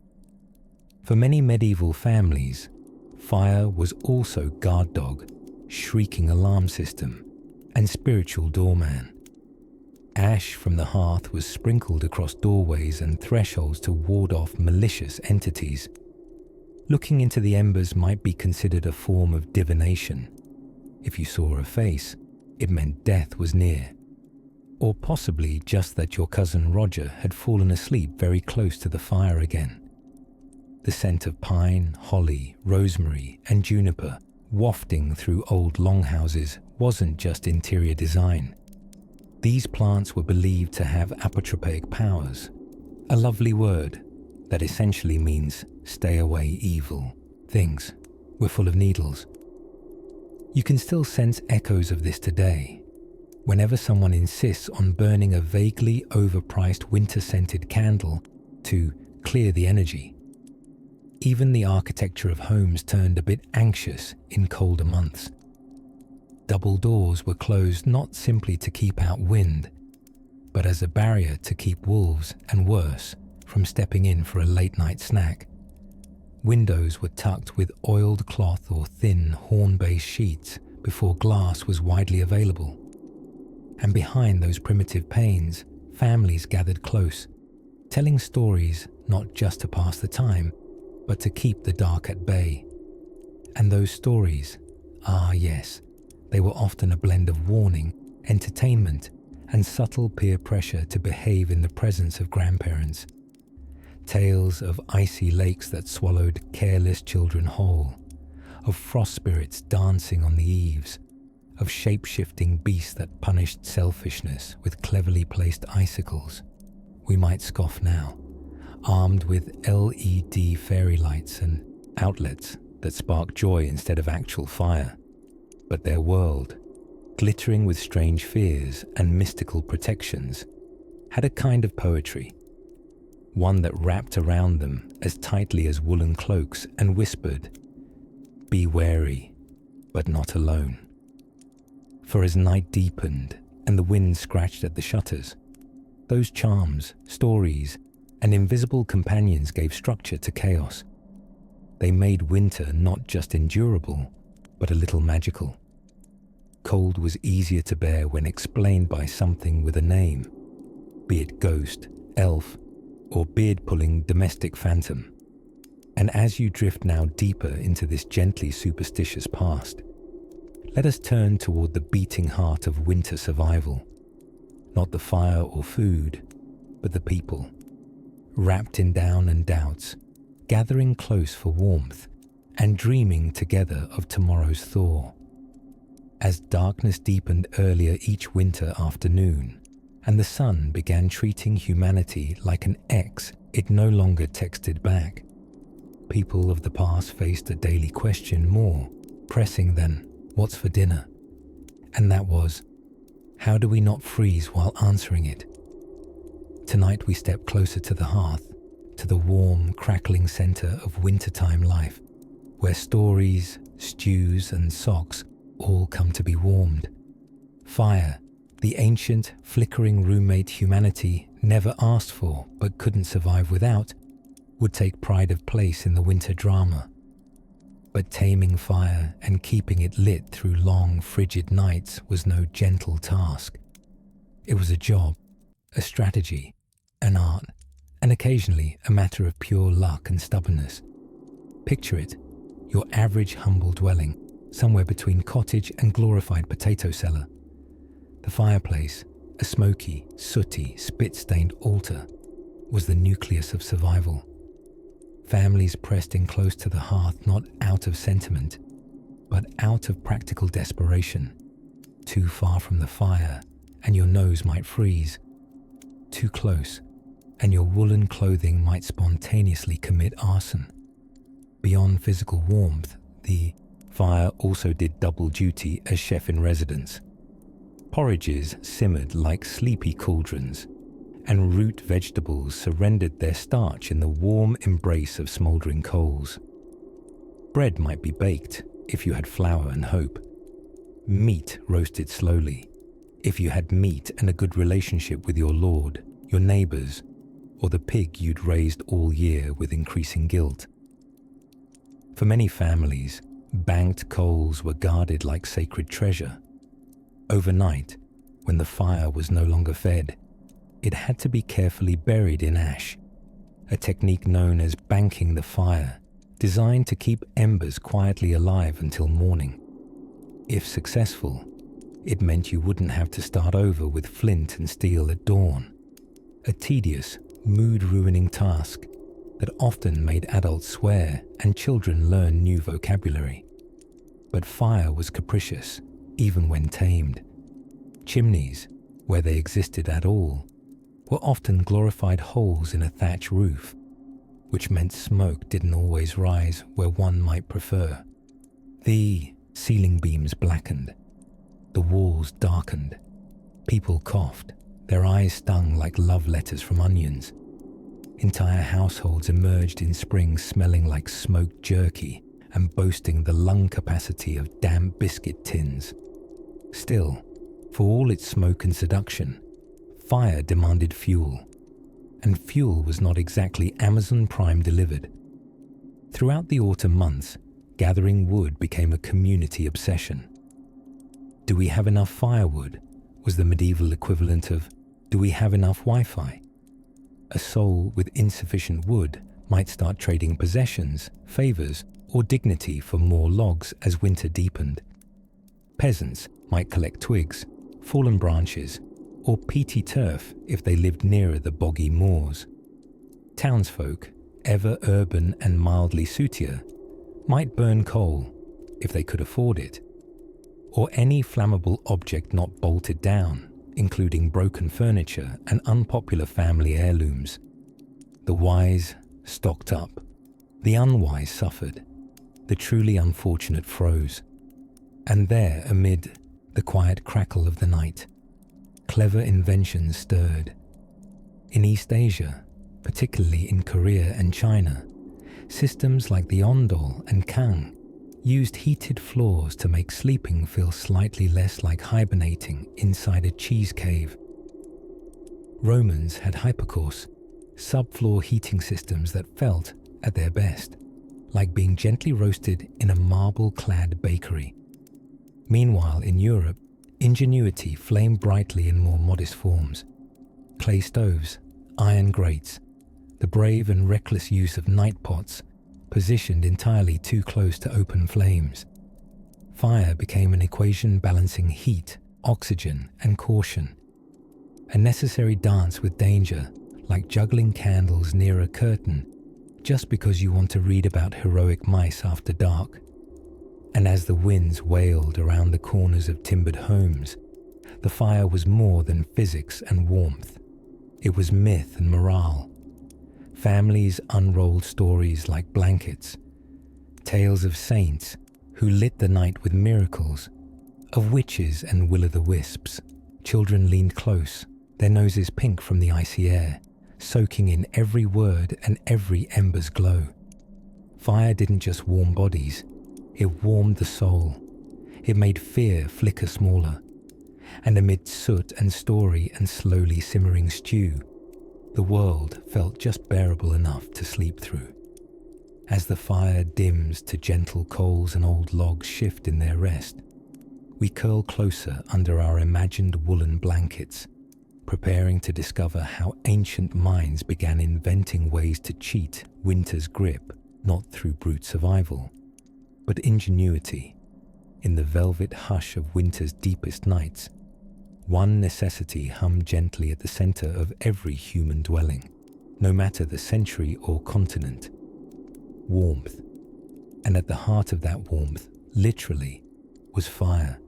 For many medieval families, fire was also guard dog, shrieking alarm system, and spiritual doorman. Ash from the hearth was sprinkled across doorways and thresholds to ward off malicious entities. Looking into the embers might be considered a form of divination. If you saw a face, it meant death was near. Or possibly just that your cousin Roger had fallen asleep very close to the fire again. The scent of pine, holly, rosemary, and juniper wafting through old longhouses wasn't just interior design. These plants were believed to have apotropaic powers, a lovely word that essentially means stay away evil things. We're full of needles. You can still sense echoes of this today. Whenever someone insists on burning a vaguely overpriced winter-scented candle to clear the energy. Even the architecture of homes turned a bit anxious in colder months. Double doors were closed not simply to keep out wind, but as a barrier to keep wolves and worse from stepping in for a late-night snack. Windows were tucked with oiled cloth or thin horn-based sheets before glass was widely available. And behind those primitive panes, families gathered close, telling stories not just to pass the time, but to keep the dark at bay. And those stories, yes, they were often a blend of warning, entertainment, and subtle peer pressure to behave in the presence of grandparents. Tales of icy lakes that swallowed careless children whole, of frost spirits dancing on the eaves, of shape-shifting beasts that punished selfishness with cleverly placed icicles. We might scoff now, armed with LED fairy lights and outlets that spark joy instead of actual fire. But their world, glittering with strange fears and mystical protections, had a kind of poetry, one that wrapped around them as tightly as woolen cloaks and whispered, "Be wary, but not alone." For as night deepened and the wind scratched at the shutters, those charms, stories, and invisible companions gave structure to chaos. They made winter not just endurable, but a little magical. Cold was easier to bear when explained by something with a name, be it ghost, elf, or beard-pulling domestic phantom. And as you drift now deeper into this gently superstitious past, let us turn toward the beating heart of winter survival. Not the fire or food, but the people. Wrapped in down and doubts, gathering close for warmth, and dreaming together of tomorrow's thaw. As darkness deepened earlier each winter afternoon, and the sun began treating humanity like an ex it no longer texted back, people of the past faced a daily question more pressing than, "What's for dinner?" And that was, how do we not freeze while answering it? Tonight we step closer to the hearth, to the warm, crackling center of wintertime life, where stories, stews, and socks all come to be warmed. Fire, the ancient, flickering roommate humanity never asked for but couldn't survive without, would take pride of place in the winter drama. But taming fire and keeping it lit through long, frigid nights was no gentle task. It was a job, a strategy, an art, and occasionally a matter of pure luck and stubbornness. Picture it, your average humble dwelling, somewhere between cottage and glorified potato cellar. The fireplace, a smoky, sooty, spit-stained altar, was the nucleus of survival. Families pressed in close to the hearth not out of sentiment, but out of practical desperation. Too far from the fire, and your nose might freeze. Too close, and your woolen clothing might spontaneously commit arson. Beyond physical warmth, the fire also did double duty as chef in residence. Porridges simmered like sleepy cauldrons, and root vegetables surrendered their starch in the warm embrace of smouldering coals. Bread might be baked if you had flour and hope. Meat roasted slowly if you had meat and a good relationship with your lord, your neighbours, or the pig you'd raised all year with increasing guilt. For many families, banked coals were guarded like sacred treasure. Overnight, when the fire was no longer fed, it had to be carefully buried in ash, a technique known as banking the fire, designed to keep embers quietly alive until morning. If successful, it meant you wouldn't have to start over with flint and steel at dawn, a tedious, mood-ruining task that often made adults swear and children learn new vocabulary. But fire was capricious, even when tamed. Chimneys, where they existed at all, were often glorified holes in a thatch roof, which meant smoke didn't always rise where one might prefer. The ceiling beams blackened, the walls darkened, people coughed, their eyes stung like love letters from onions. Entire households emerged in spring smelling like smoked jerky and boasting the lung capacity of damp biscuit tins. Still, for all its smoke and seduction, fire demanded fuel, and fuel was not exactly Amazon Prime delivered. Throughout the autumn months, gathering wood became a community obsession. Do we have enough firewood? Was the medieval equivalent of, do we have enough Wi-Fi? A soul with insufficient wood might start trading possessions, favours, or dignity for more logs as winter deepened. Peasants might collect twigs, fallen branches, or peaty turf if they lived nearer the boggy moors. Townsfolk, ever urban and mildly sootier, might burn coal if they could afford it, or any flammable object not bolted down, including broken furniture and unpopular family heirlooms. The wise stocked up, the unwise suffered, the truly unfortunate froze. And there, amid the quiet crackle of the night, clever inventions stirred. In East Asia, particularly in Korea and China, systems like the Ondol and Kang used heated floors to make sleeping feel slightly less like hibernating inside a cheese cave. Romans had hypocaust, subfloor heating systems that felt, at their best, like being gently roasted in a marble-clad bakery. Meanwhile, in Europe, ingenuity flamed brightly in more modest forms. Clay stoves, iron grates, the brave and reckless use of night pots, positioned entirely too close to open flames. Fire became an equation balancing heat, oxygen, and caution. A necessary dance with danger, like juggling candles near a curtain, just because you want to read about heroic mice after dark. And as the winds wailed around the corners of timbered homes, the fire was more than physics and warmth. It was myth and morale. Families unrolled stories like blankets, tales of saints who lit the night with miracles, of witches and will-o'-the-wisps. Children leaned close, their noses pink from the icy air, soaking in every word and every ember's glow. Fire didn't just warm bodies, It warmed the soul. It made fear flicker smaller. And amid soot and story and slowly simmering stew, the world felt just bearable enough to sleep through. As the fire dims to gentle coals and old logs shift in their rest, we curl closer under our imagined woolen blankets, preparing to discover how ancient minds began inventing ways to cheat winter's grip, not through brute survival, but ingenuity. In the velvet hush of winter's deepest nights, one necessity hummed gently at the center of every human dwelling, no matter the century or continent: warmth. And at the heart of that warmth, literally, was fire.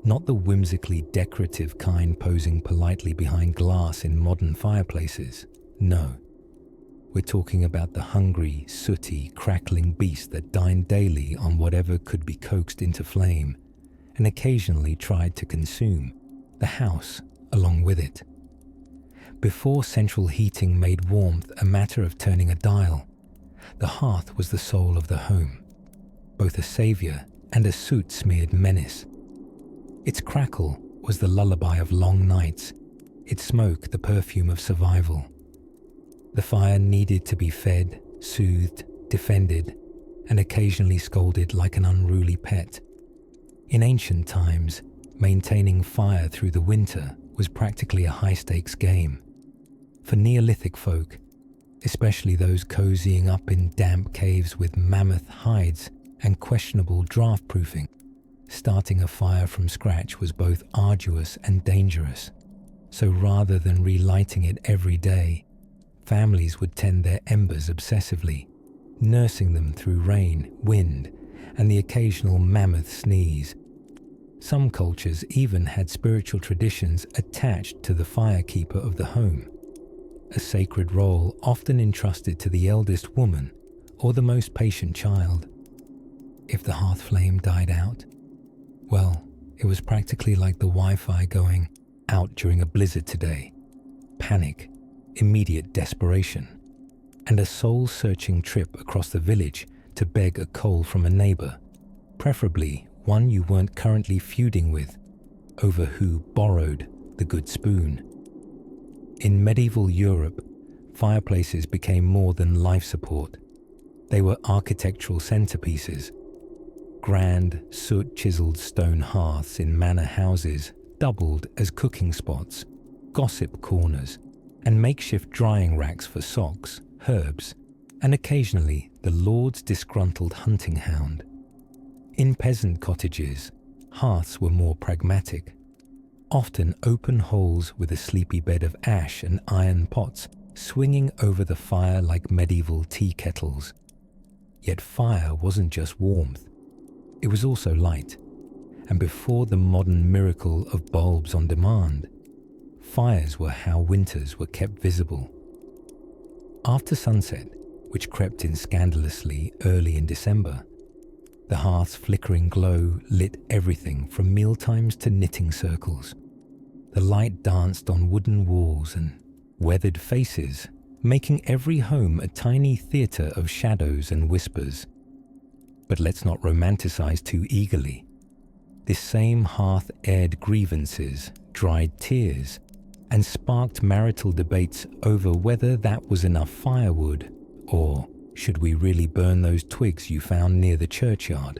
Not the whimsically decorative kind posing politely behind glass in modern fireplaces. No. We're talking about the hungry, sooty, crackling beast that dined daily on whatever could be coaxed into flame, and occasionally tried to consume the house along with it. Before central heating made warmth a matter of turning a dial, the hearth was the soul of the home, both a savior and a soot-smeared menace. Its crackle was the lullaby of long nights, its smoke the perfume of survival. The fire needed to be fed, soothed, defended, and occasionally scolded like an unruly pet. In ancient times, maintaining fire through the winter was practically a high-stakes game. For Neolithic folk, especially those cozying up in damp caves with mammoth hides and questionable draft-proofing, starting a fire from scratch was both arduous and dangerous. So rather than relighting it every day, families would tend their embers obsessively, nursing them through rain, wind, and the occasional mammoth sneeze. Some cultures even had spiritual traditions attached to the firekeeper of the home, a sacred role often entrusted to the eldest woman or the most patient child. If the hearth flame died out, well, it was practically like the Wi-Fi going out during a blizzard today. Panic, immediate desperation, and a soul-searching trip across the village to beg a coal from a neighbor, preferably one you weren't currently feuding with over who borrowed the good spoon. In medieval Europe, fireplaces became more than life support. They were architectural centerpieces. Grand, soot-chiseled stone hearths in manor houses doubled as cooking spots, gossip corners, and makeshift drying racks for socks, herbs, and occasionally the lord's disgruntled hunting hound. In peasant cottages, hearths were more pragmatic, often open holes with a sleepy bed of ash and iron pots swinging over the fire like medieval tea kettles. Yet fire wasn't just warmth, it was also light, and before the modern miracle of bulbs on demand, fires were how winters were kept visible. After sunset, which crept in scandalously early in December, the hearth's flickering glow lit everything from mealtimes to knitting circles. The light danced on wooden walls and weathered faces, making every home a tiny theatre of shadows and whispers. But let's not romanticize too eagerly. This same hearth aired grievances, dried tears, and sparked marital debates over whether that was enough firewood, or should we really burn those twigs you found near the churchyard?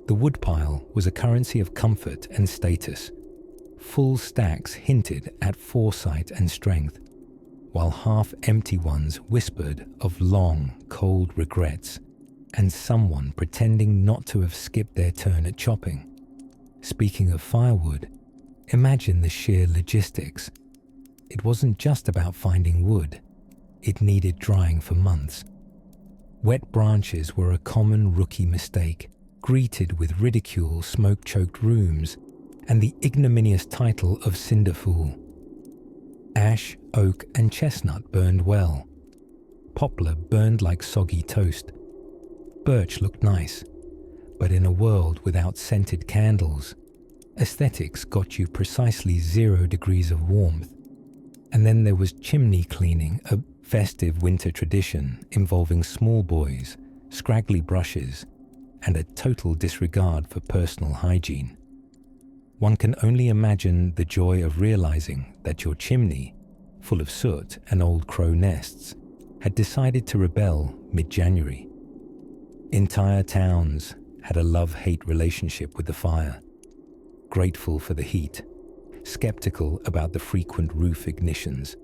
The woodpile was a currency of comfort and status. Full stacks hinted at foresight and strength, while half-empty ones whispered of long, cold regrets and someone pretending not to have skipped their turn at chopping. Speaking of firewood, imagine the sheer logistics. It wasn't just about finding wood. It needed drying for months. Wet branches were a common rookie mistake, greeted with ridicule, smoke-choked rooms, and the ignominious title of cinderfool. Ash, oak, and chestnut burned well. Poplar burned like soggy toast. Birch looked nice, but in a world without scented candles, aesthetics got you precisely 0 degrees of warmth. And then there was chimney cleaning, a festive winter tradition involving small boys, scraggly brushes, and a total disregard for personal hygiene. One can only imagine the joy of realizing that your chimney, full of soot and old crow nests, had decided to rebel mid-January. Entire towns had a love-hate relationship with the fire, grateful for the heat, skeptical about the frequent roof ignitions.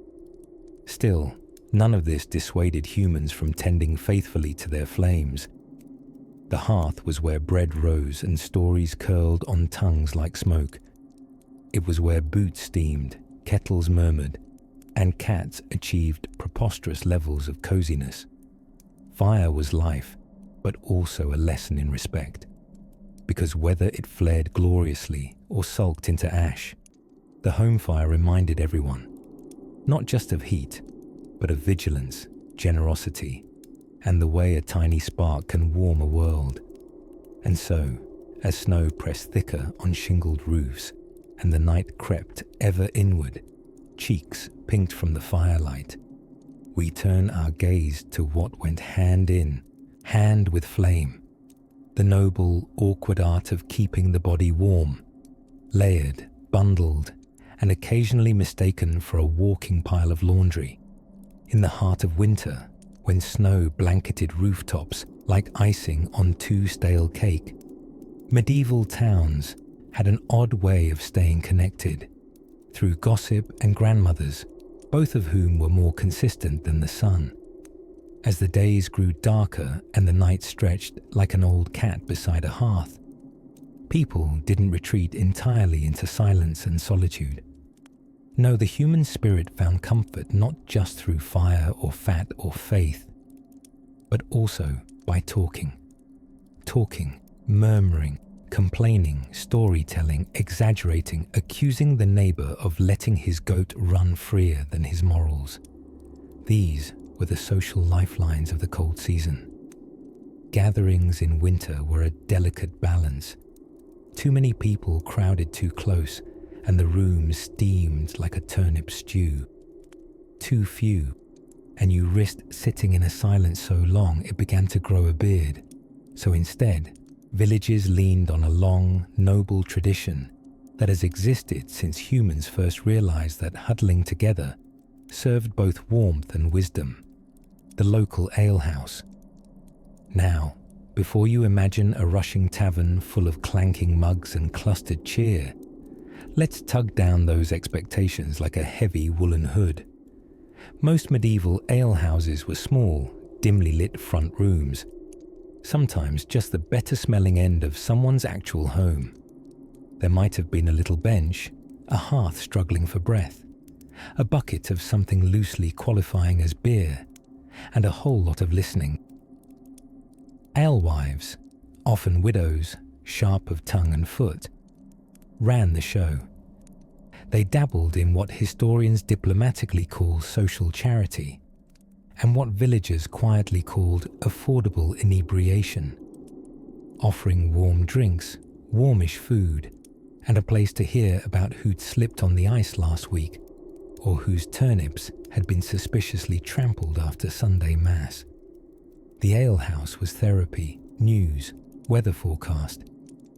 Still, none of this dissuaded humans from tending faithfully to their flames. The hearth was where bread rose and stories curled on tongues like smoke. It was where boots steamed, kettles murmured, and cats achieved preposterous levels of coziness. Fire was life, but also a lesson in respect, because whether it flared gloriously or sulked into ash, the home fire reminded everyone, not just of heat, but of vigilance, generosity, and the way a tiny spark can warm a world. And so, as snow pressed thicker on shingled roofs and the night crept ever inward, cheeks pinked from the firelight, we turn our gaze to what went hand in hand with flame, the noble, awkward art of keeping the body warm, layered, bundled, and occasionally mistaken for a walking pile of laundry. In the heart of winter, when snow blanketed rooftops like icing on too stale cake, medieval towns had an odd way of staying connected, through gossip and grandmothers, both of whom were more consistent than the sun. As the days grew darker and the night stretched like an old cat beside a hearth, people didn't retreat entirely into silence and solitude. No, the human spirit found comfort not just through fire or fat or faith, but also by talking. Talking, murmuring, complaining, storytelling, exaggerating, accusing the neighbor of letting his goat run freer than his morals. These were the social lifelines of the cold season. Gatherings in winter were a delicate balance. Too many people crowded too close, and the room steamed like a turnip stew. Too few, and you risked sitting in a silence so long it began to grow a beard. So instead, villages leaned on a long, noble tradition that has existed since humans first realized that huddling together served both warmth and wisdom. The local alehouse. Now, before you imagine a rushing tavern full of clanking mugs and clustered cheer, let's tug down those expectations like a heavy woolen hood. Most medieval alehouses were small, dimly lit front rooms, sometimes just the better-smelling end of someone's actual home. There might have been a little bench, a hearth struggling for breath, a bucket of something loosely qualifying as beer, and a whole lot of listening. Alewives, often widows, sharp of tongue and foot, ran the show. They dabbled in what historians diplomatically call social charity, and what villagers quietly called affordable inebriation, offering warm drinks, warmish food, and a place to hear about who'd slipped on the ice last week, or whose turnips had been suspiciously trampled after Sunday Mass. The alehouse was therapy, news, weather forecast,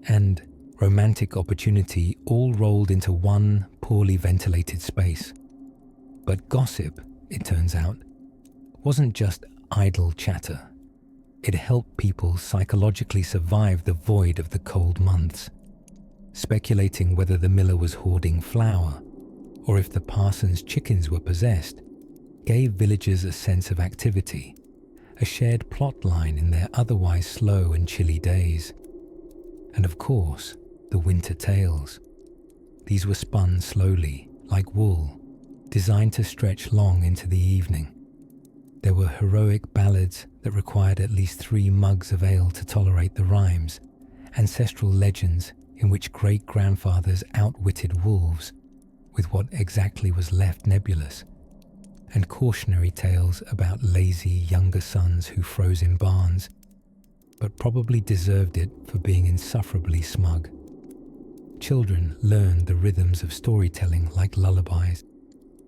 and romantic opportunity all rolled into one poorly ventilated space. But gossip, it turns out, wasn't just idle chatter. It helped people psychologically survive the void of the cold months. Speculating whether the miller was hoarding flour, or if the parson's chickens were possessed, gave villagers a sense of activity, a shared plot line in their otherwise slow and chilly days. And of course, the winter tales. These were spun slowly, like wool, designed to stretch long into the evening. There were heroic ballads that required at least 3 mugs of ale to tolerate the rhymes, ancestral legends in which great-grandfathers outwitted wolves, with what exactly was left nebulous, and cautionary tales about lazy younger sons who froze in barns, but probably deserved it for being insufferably smug. Children learned the rhythms of storytelling like lullabies,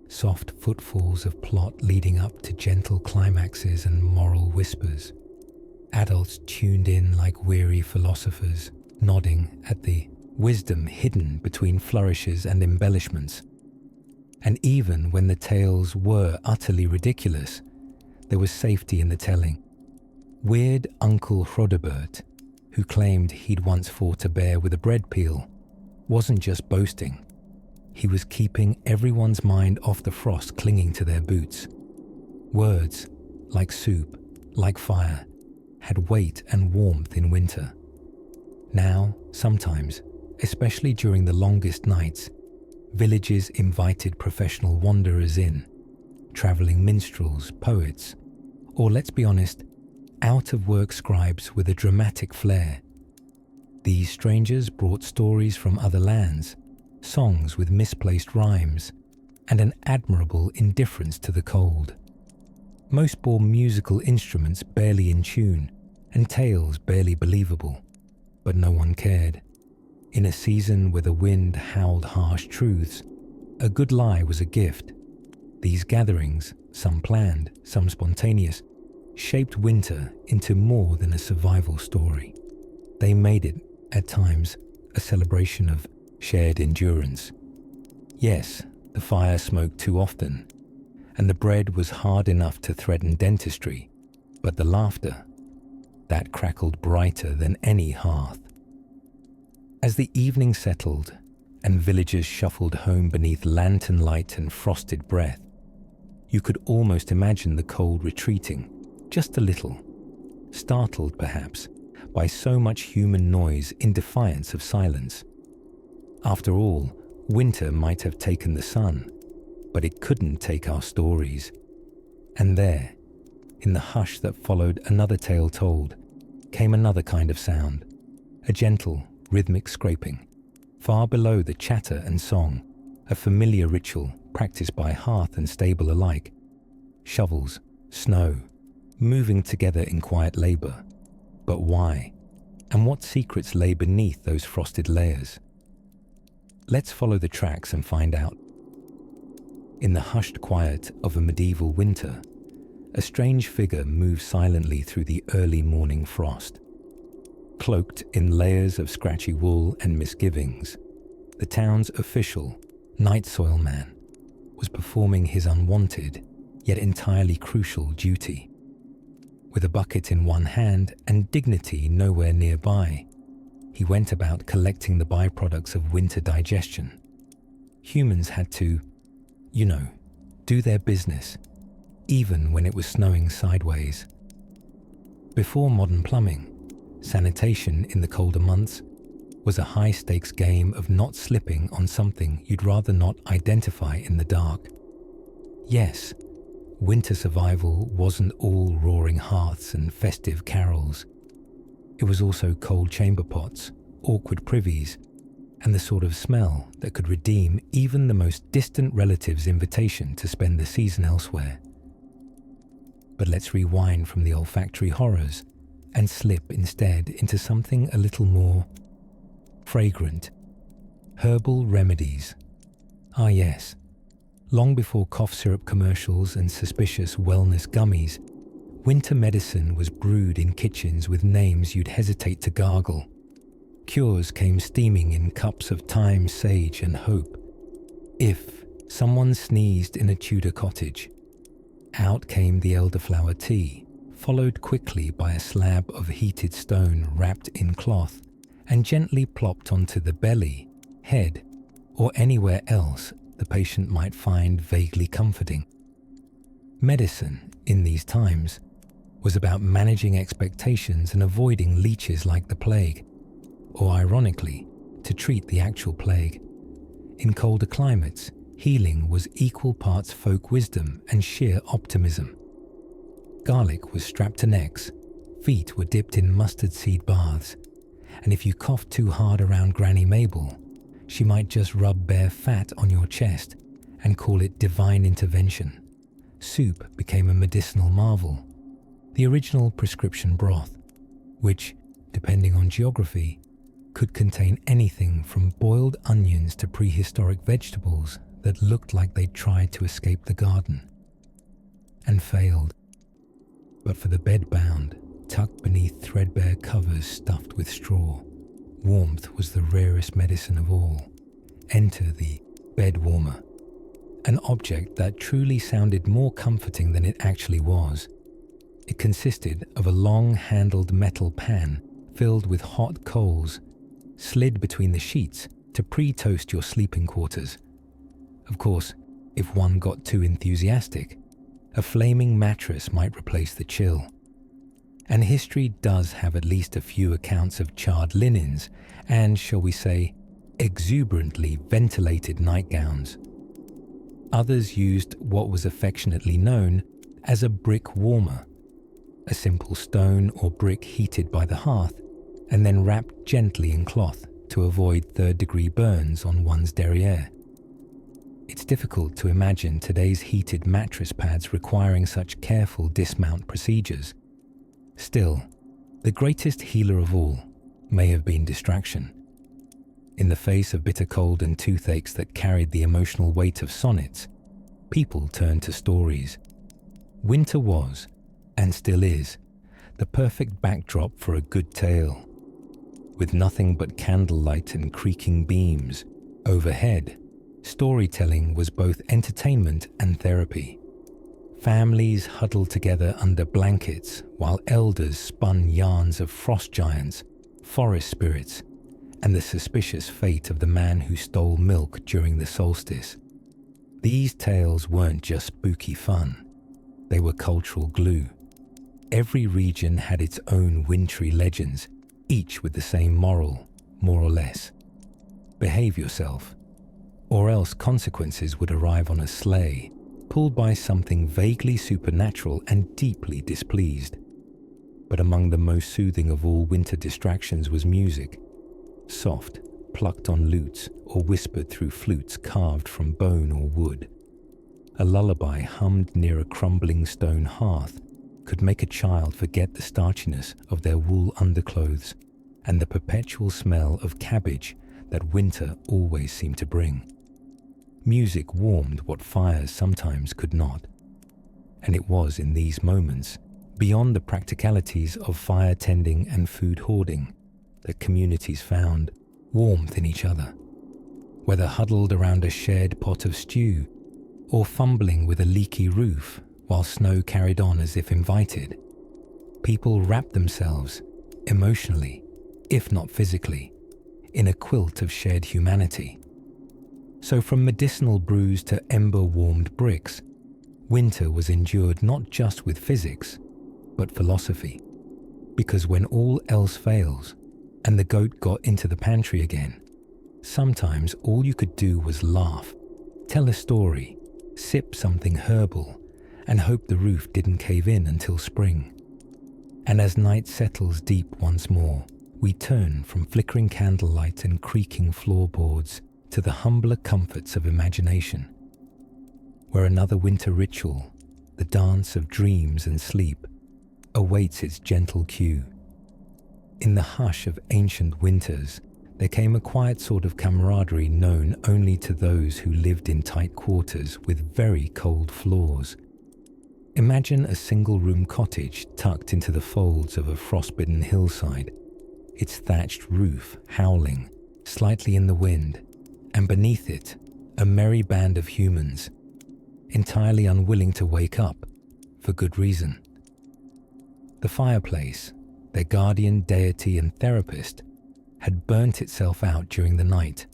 soft footfalls of plot leading up to gentle climaxes and moral whispers. Adults tuned in like weary philosophers, nodding at the wisdom hidden between flourishes and embellishments. And even when the tales were utterly ridiculous, there was safety in the telling. Weird Uncle Hrodebert, who claimed he'd once fought a bear with a bread peel, wasn't just boasting. He was keeping everyone's mind off the frost clinging to their boots. Words, like soup, like fire, had weight and warmth in winter. Now, sometimes, especially during the longest nights, villages invited professional wanderers in, travelling minstrels, poets, or let's be honest, out-of-work scribes with a dramatic flair. These strangers brought stories from other lands, songs with misplaced rhymes, and an admirable indifference to the cold. Most bore musical instruments barely in tune, and tales barely believable, but no one cared. In a season where the wind howled harsh truths, a good lie was a gift. These gatherings, some planned, some spontaneous, shaped winter into more than a survival story. They made it, at times, a celebration of shared endurance. Yes, the fire smoked too often, and the bread was hard enough to threaten dentistry, but the laughter, that crackled brighter than any hearth. As the evening settled and villagers shuffled home beneath lantern light and frosted breath, you could almost imagine the cold retreating, just a little, startled perhaps by so much human noise in defiance of silence. After all, winter might have taken the sun, but it couldn't take our stories. And there, in the hush that followed another tale told, came another kind of sound, a gentle, rhythmic scraping, far below the chatter and song, a familiar ritual practiced by hearth and stable alike. Shovels, snow, moving together in quiet labour. But why? And what secrets lay beneath those frosted layers? Let's follow the tracks and find out. In the hushed quiet of a medieval winter, a strange figure moves silently through the early morning frost. Cloaked in layers of scratchy wool and misgivings, the town's official, Night Soil Man, was performing his unwanted, yet entirely crucial duty. With a bucket in one hand and dignity nowhere nearby, he went about collecting the byproducts of winter digestion. Humans had to, do their business, even when it was snowing sideways. Before modern plumbing, sanitation in the colder months was a high-stakes game of not slipping on something you'd rather not identify in the dark. Yes, winter survival wasn't all roaring hearths and festive carols. It was also cold chamber pots, awkward privies, and the sort of smell that could redeem even the most distant relative's invitation to spend the season elsewhere. But let's rewind from the olfactory horrors and slip instead into something a little more fragrant. Herbal remedies. Ah yes, long before cough syrup commercials and suspicious wellness gummies, winter medicine was brewed in kitchens with names you'd hesitate to gargle. Cures came steaming in cups of thyme, sage and hope. If someone sneezed in a Tudor cottage, out came the elderflower tea, followed quickly by a slab of heated stone wrapped in cloth and gently plopped onto the belly, head, or anywhere else the patient might find vaguely comforting. Medicine, in these times, was about managing expectations and avoiding leeches like the plague, or ironically, to treat the actual plague. In colder climates, healing was equal parts folk wisdom and sheer optimism. Garlic was strapped to necks, feet were dipped in mustard seed baths, and if you coughed too hard around Granny Mabel, she might just rub bare fat on your chest and call it divine intervention. Soup became a medicinal marvel, the original prescription broth, which, depending on geography, could contain anything from boiled onions to prehistoric vegetables that looked like they'd tried to escape the garden and failed. But for the bedbound, tucked beneath threadbare covers stuffed with straw. Warmth was the rarest medicine of all. Enter the bed warmer, an object that truly sounded more comforting than it actually was. It consisted of a long-handled metal pan filled with hot coals, slid between the sheets to pre-toast your sleeping quarters. Of course, if one got too enthusiastic, a flaming mattress might replace the chill. And history does have at least a few accounts of charred linens and, shall we say, exuberantly ventilated nightgowns. Others used what was affectionately known as a brick warmer, a simple stone or brick heated by the hearth and then wrapped gently in cloth to avoid third-degree burns on one's derriere. It's difficult to imagine today's heated mattress pads requiring such careful dismount procedures. Still, the greatest healer of all may have been distraction. In the face of bitter cold and toothaches that carried the emotional weight of sonnets, people turned to stories. Winter was, and still is, the perfect backdrop for a good tale. With nothing but candlelight and creaking beams overhead, storytelling was both entertainment and therapy. Families huddled together under blankets while elders spun yarns of frost giants, forest spirits, and the suspicious fate of the man who stole milk during the solstice. These tales weren't just spooky fun. They were cultural glue. Every region had its own wintry legends, each with the same moral, more or less. Behave yourself, or else consequences would arrive on a sleigh, pulled by something vaguely supernatural and deeply displeased. But among the most soothing of all winter distractions was music, soft, plucked on lutes or whispered through flutes carved from bone or wood. A lullaby hummed near a crumbling stone hearth could make a child forget the starchiness of their wool underclothes and the perpetual smell of cabbage that winter always seemed to bring. Music warmed what fires sometimes could not. And it was in these moments, beyond the practicalities of fire tending and food hoarding, that communities found warmth in each other. Whether huddled around a shared pot of stew or fumbling with a leaky roof while snow carried on as if invited, people wrapped themselves, emotionally, if not physically, in a quilt of shared humanity. So from medicinal brews to ember-warmed bricks, winter was endured not just with physics, but philosophy. Because when all else fails, and the goat got into the pantry again, sometimes all you could do was laugh, tell a story, sip something herbal, and hope the roof didn't cave in until spring. And as night settles deep once more, we turn from flickering candlelight and creaking floorboards to the humbler comforts of imagination, where another winter ritual, the dance of dreams and sleep, awaits its gentle cue. In the hush of ancient winters, there came a quiet sort of camaraderie known only to those who lived in tight quarters with very cold floors. Imagine a single-room cottage tucked into the folds of a frostbitten hillside, its thatched roof howling, slightly in the wind, and beneath it, a merry band of humans, entirely unwilling to wake up, for good reason. The fireplace, their guardian deity and therapist, had burnt itself out during the night.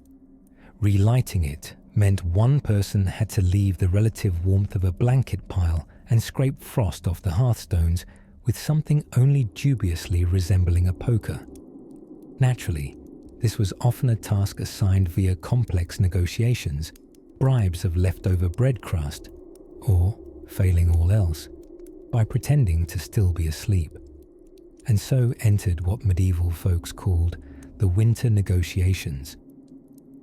Relighting it meant one person had to leave the relative warmth of a blanket pile and scrape frost off the hearthstones with something only dubiously resembling a poker. Naturally, this was often a task assigned via complex negotiations, bribes of leftover bread crust, or, failing all else, by pretending to still be asleep. And so entered what medieval folks called the winter negotiations,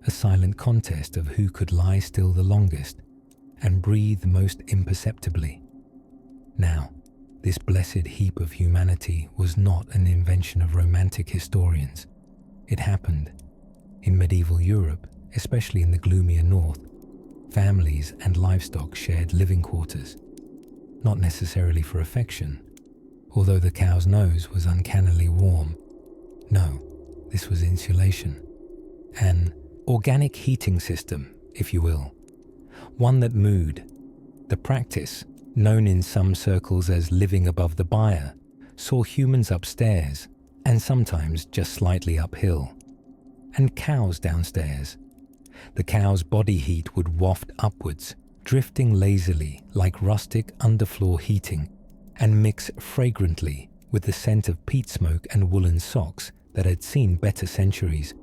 a silent contest of who could lie still the longest and breathe most imperceptibly. Now, this blessed heap of humanity was not an invention of romantic historians. It happened. In medieval Europe, especially in the gloomier north, families and livestock shared living quarters, not necessarily for affection, although the cow's nose was uncannily warm. No, this was insulation. An organic heating system, if you will. One that moved. The practice, known in some circles as living above the byre, saw humans upstairs and sometimes just slightly uphill, and cows downstairs. The cow's body heat would waft upwards, drifting lazily like rustic underfloor heating, and mix fragrantly with the scent of peat smoke and woolen socks that had seen better centuries.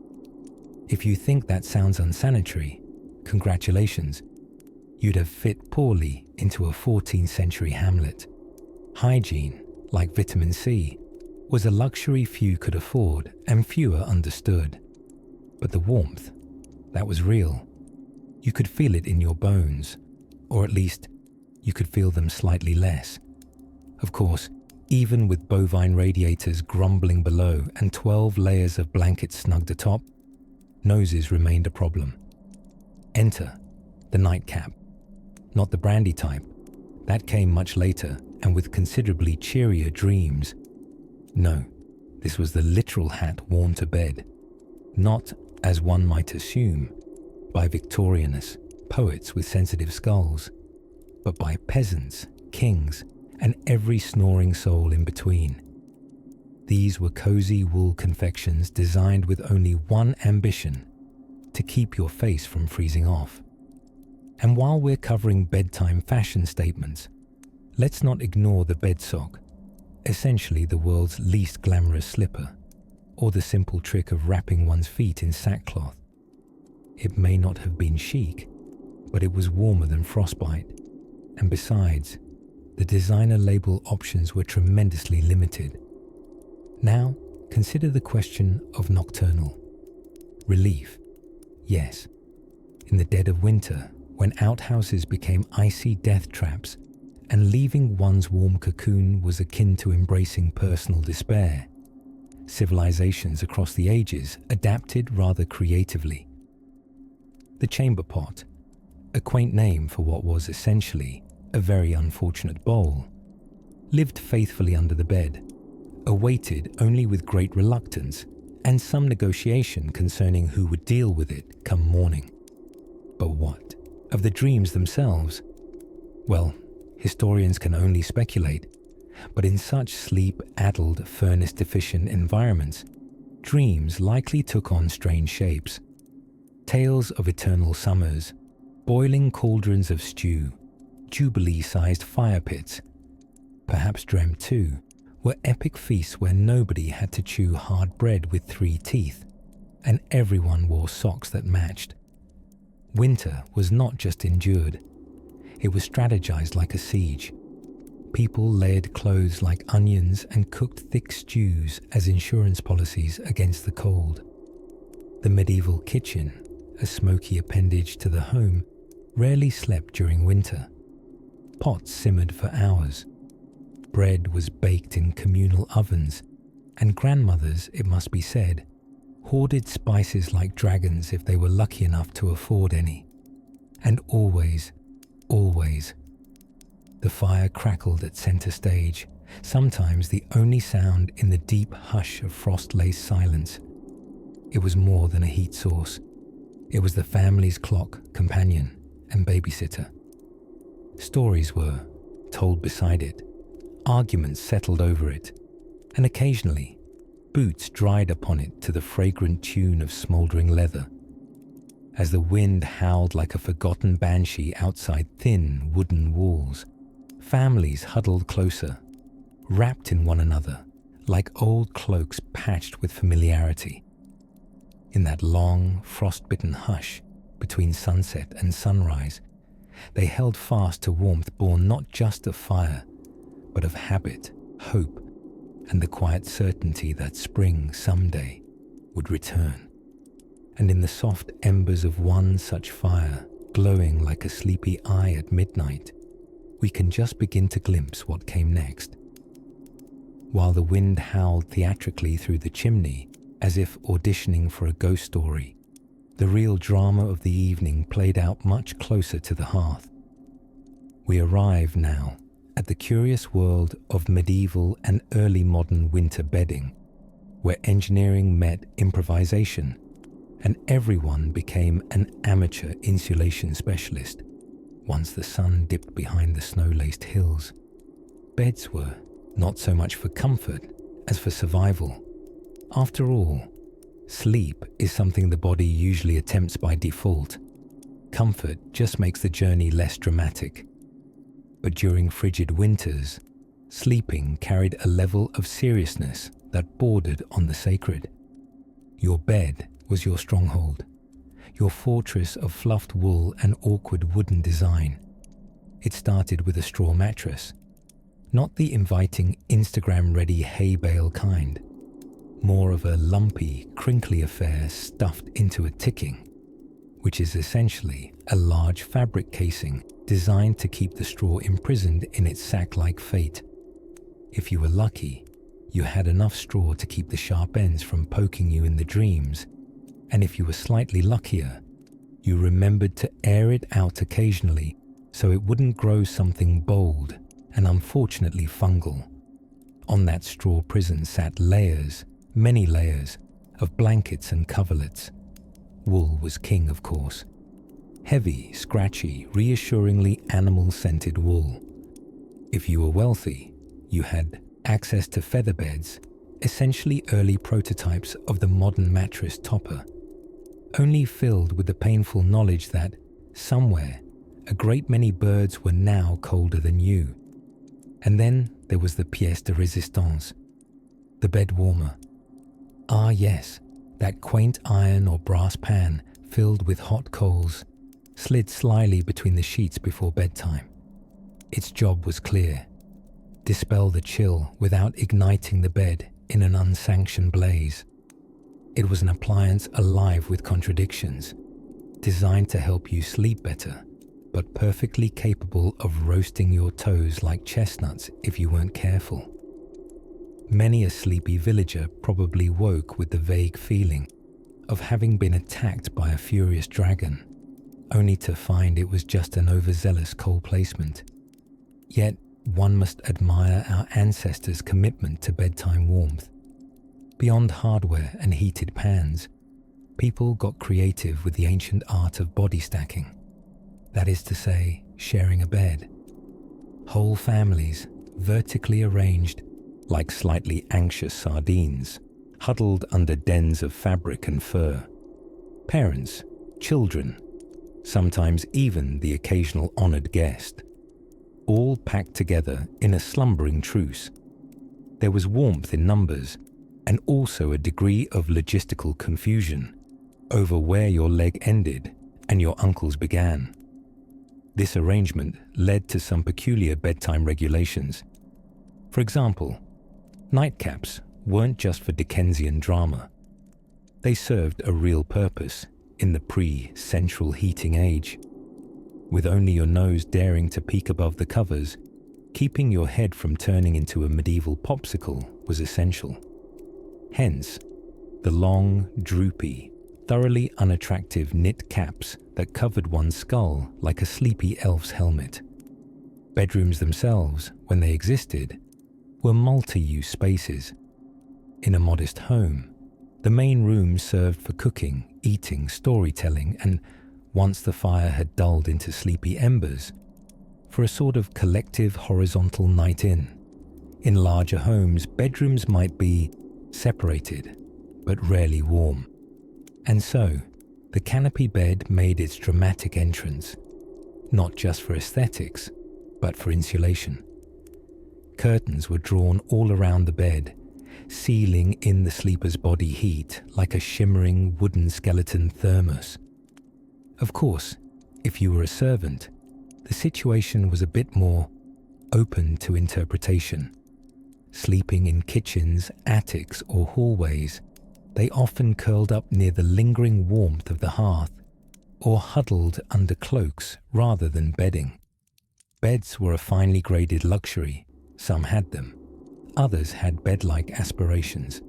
If you think that sounds unsanitary, congratulations. You'd have fit poorly into a 14th century hamlet. Hygiene, like vitamin C, was a luxury few could afford and fewer understood. But the warmth, that was real. You could feel it in your bones, or at least you could feel them slightly less. Of course, even with bovine radiators grumbling below and 12 layers of blankets snugged atop, noses remained a problem. Enter the nightcap. Not the brandy type. That came much later and with considerably cheerier dreams. No, this was the literal hat worn to bed. Not, as one might assume, by Victorianists, poets with sensitive skulls, but by peasants, kings, and every snoring soul in between. These were cozy wool confections designed with only one ambition: to keep your face from freezing off. And while we're covering bedtime fashion statements, let's not ignore the bed sock, essentially the world's least glamorous slipper, or the simple trick of wrapping one's feet in sackcloth. It may not have been chic, but it was warmer than frostbite. And besides, the designer label options were tremendously limited. Now, consider the question of nocturnal. Relief. Yes. In the dead of winter, when outhouses became icy death traps, and leaving one's warm cocoon was akin to embracing personal despair, civilizations across the ages adapted rather creatively. The chamber pot, a quaint name for what was essentially a very unfortunate bowl, lived faithfully under the bed, awaited only with great reluctance and some negotiation concerning who would deal with it come morning. But what of the dreams themselves? Well, historians can only speculate, but in such sleep-addled, furnace-deficient environments, dreams likely took on strange shapes. Tales of eternal summers, boiling cauldrons of stew, jubilee-sized fire pits. Perhaps dreamt too were epic feasts where nobody had to chew hard bread with 3 teeth, and everyone wore socks that matched. Winter was not just endured, it was strategized like a siege. People layered clothes like onions and cooked thick stews as insurance policies against the cold. The medieval kitchen, a smoky appendage to the home, rarely slept during winter. Pots simmered for hours. Bread was baked in communal ovens, and grandmothers, it must be said, hoarded spices like dragons if they were lucky enough to afford any. And always, the fire crackled at center stage, sometimes the only sound in the deep hush of frost-laced silence. It was more than a heat source. It was the family's clock, companion, and babysitter. Stories were told beside it, arguments settled over it, and occasionally, boots dried upon it to the fragrant tune of smouldering leather. As the wind howled like a forgotten banshee outside thin wooden walls, families huddled closer, wrapped in one another like old cloaks patched with familiarity. In that long, frost-bitten hush between sunset and sunrise, they held fast to warmth born not just of fire, but of habit, hope, and the quiet certainty that spring someday would return. And in the soft embers of one such fire, glowing like a sleepy eye at midnight, we can just begin to glimpse what came next. While the wind howled theatrically through the chimney, as if auditioning for a ghost story, the real drama of the evening played out much closer to the hearth. We arrive now at the curious world of medieval and early modern winter bedding, where engineering met improvisation and everyone became an amateur insulation specialist once the sun dipped behind the snow-laced hills. Beds were not so much for comfort as for survival. After all, sleep is something the body usually attempts by default. Comfort just makes the journey less dramatic. But during frigid winters, sleeping carried a level of seriousness that bordered on the sacred. Your bed was your stronghold, your fortress of fluffed wool and awkward wooden design. It started with a straw mattress, not the inviting Instagram-ready hay bale kind, more of a lumpy, crinkly affair stuffed into a ticking, which is essentially a large fabric casing designed to keep the straw imprisoned in its sack-like fate. If you were lucky, you had enough straw to keep the sharp ends from poking you in the dreams, and if you were slightly luckier, you remembered to air it out occasionally so it wouldn't grow something bold and unfortunately fungal. On that straw prison sat layers, many layers, of blankets and coverlets. Wool was king, of course. Heavy, scratchy, reassuringly animal-scented wool. If you were wealthy, you had access to feather beds, essentially early prototypes of the modern mattress topper, only filled with the painful knowledge that, somewhere, a great many birds were now colder than you. And then there was the pièce de résistance, the bed warmer. Ah yes, that quaint iron or brass pan filled with hot coals, slid slyly between the sheets before bedtime. Its job was clear: dispel the chill without igniting the bed in an unsanctioned blaze. It was an appliance alive with contradictions, designed to help you sleep better, but perfectly capable of roasting your toes like chestnuts if you weren't careful. Many a sleepy villager probably woke with the vague feeling of having been attacked by a furious dragon, only to find it was just an overzealous coal placement. Yet one must admire our ancestors' commitment to bedtime warmth. Beyond hardware and heated pans, people got creative with the ancient art of body stacking. That is to say, sharing a bed. Whole families, vertically arranged, like slightly anxious sardines, huddled under dens of fabric and fur. Parents, children, sometimes even the occasional honored guest, all packed together in a slumbering truce. There was warmth in numbers, and also a degree of logistical confusion over where your leg ended and your uncle's began. This arrangement led to some peculiar bedtime regulations. For example, nightcaps weren't just for Dickensian drama. They served a real purpose in the pre-central heating age. With only your nose daring to peek above the covers, keeping your head from turning into a medieval popsicle was essential. Hence, the long, droopy, thoroughly unattractive knit caps that covered one's skull like a sleepy elf's helmet. Bedrooms themselves, when they existed, were multi-use spaces. In a modest home, the main room served for cooking, eating, storytelling, and, once the fire had dulled into sleepy embers, for a sort of collective horizontal night in. In larger homes, bedrooms might be separated, but rarely warm. And so, the canopy bed made its dramatic entrance, not just for aesthetics, but for insulation. Curtains were drawn all around the bed, sealing in the sleeper's body heat like a shimmering wooden skeleton thermos. Of course, if you were a servant, the situation was a bit more open to interpretation. Sleeping in kitchens, attics, or hallways, they often curled up near the lingering warmth of the hearth, or huddled under cloaks rather than bedding. Beds were a finely graded luxury. Some had them. Others had bed-like aspirations.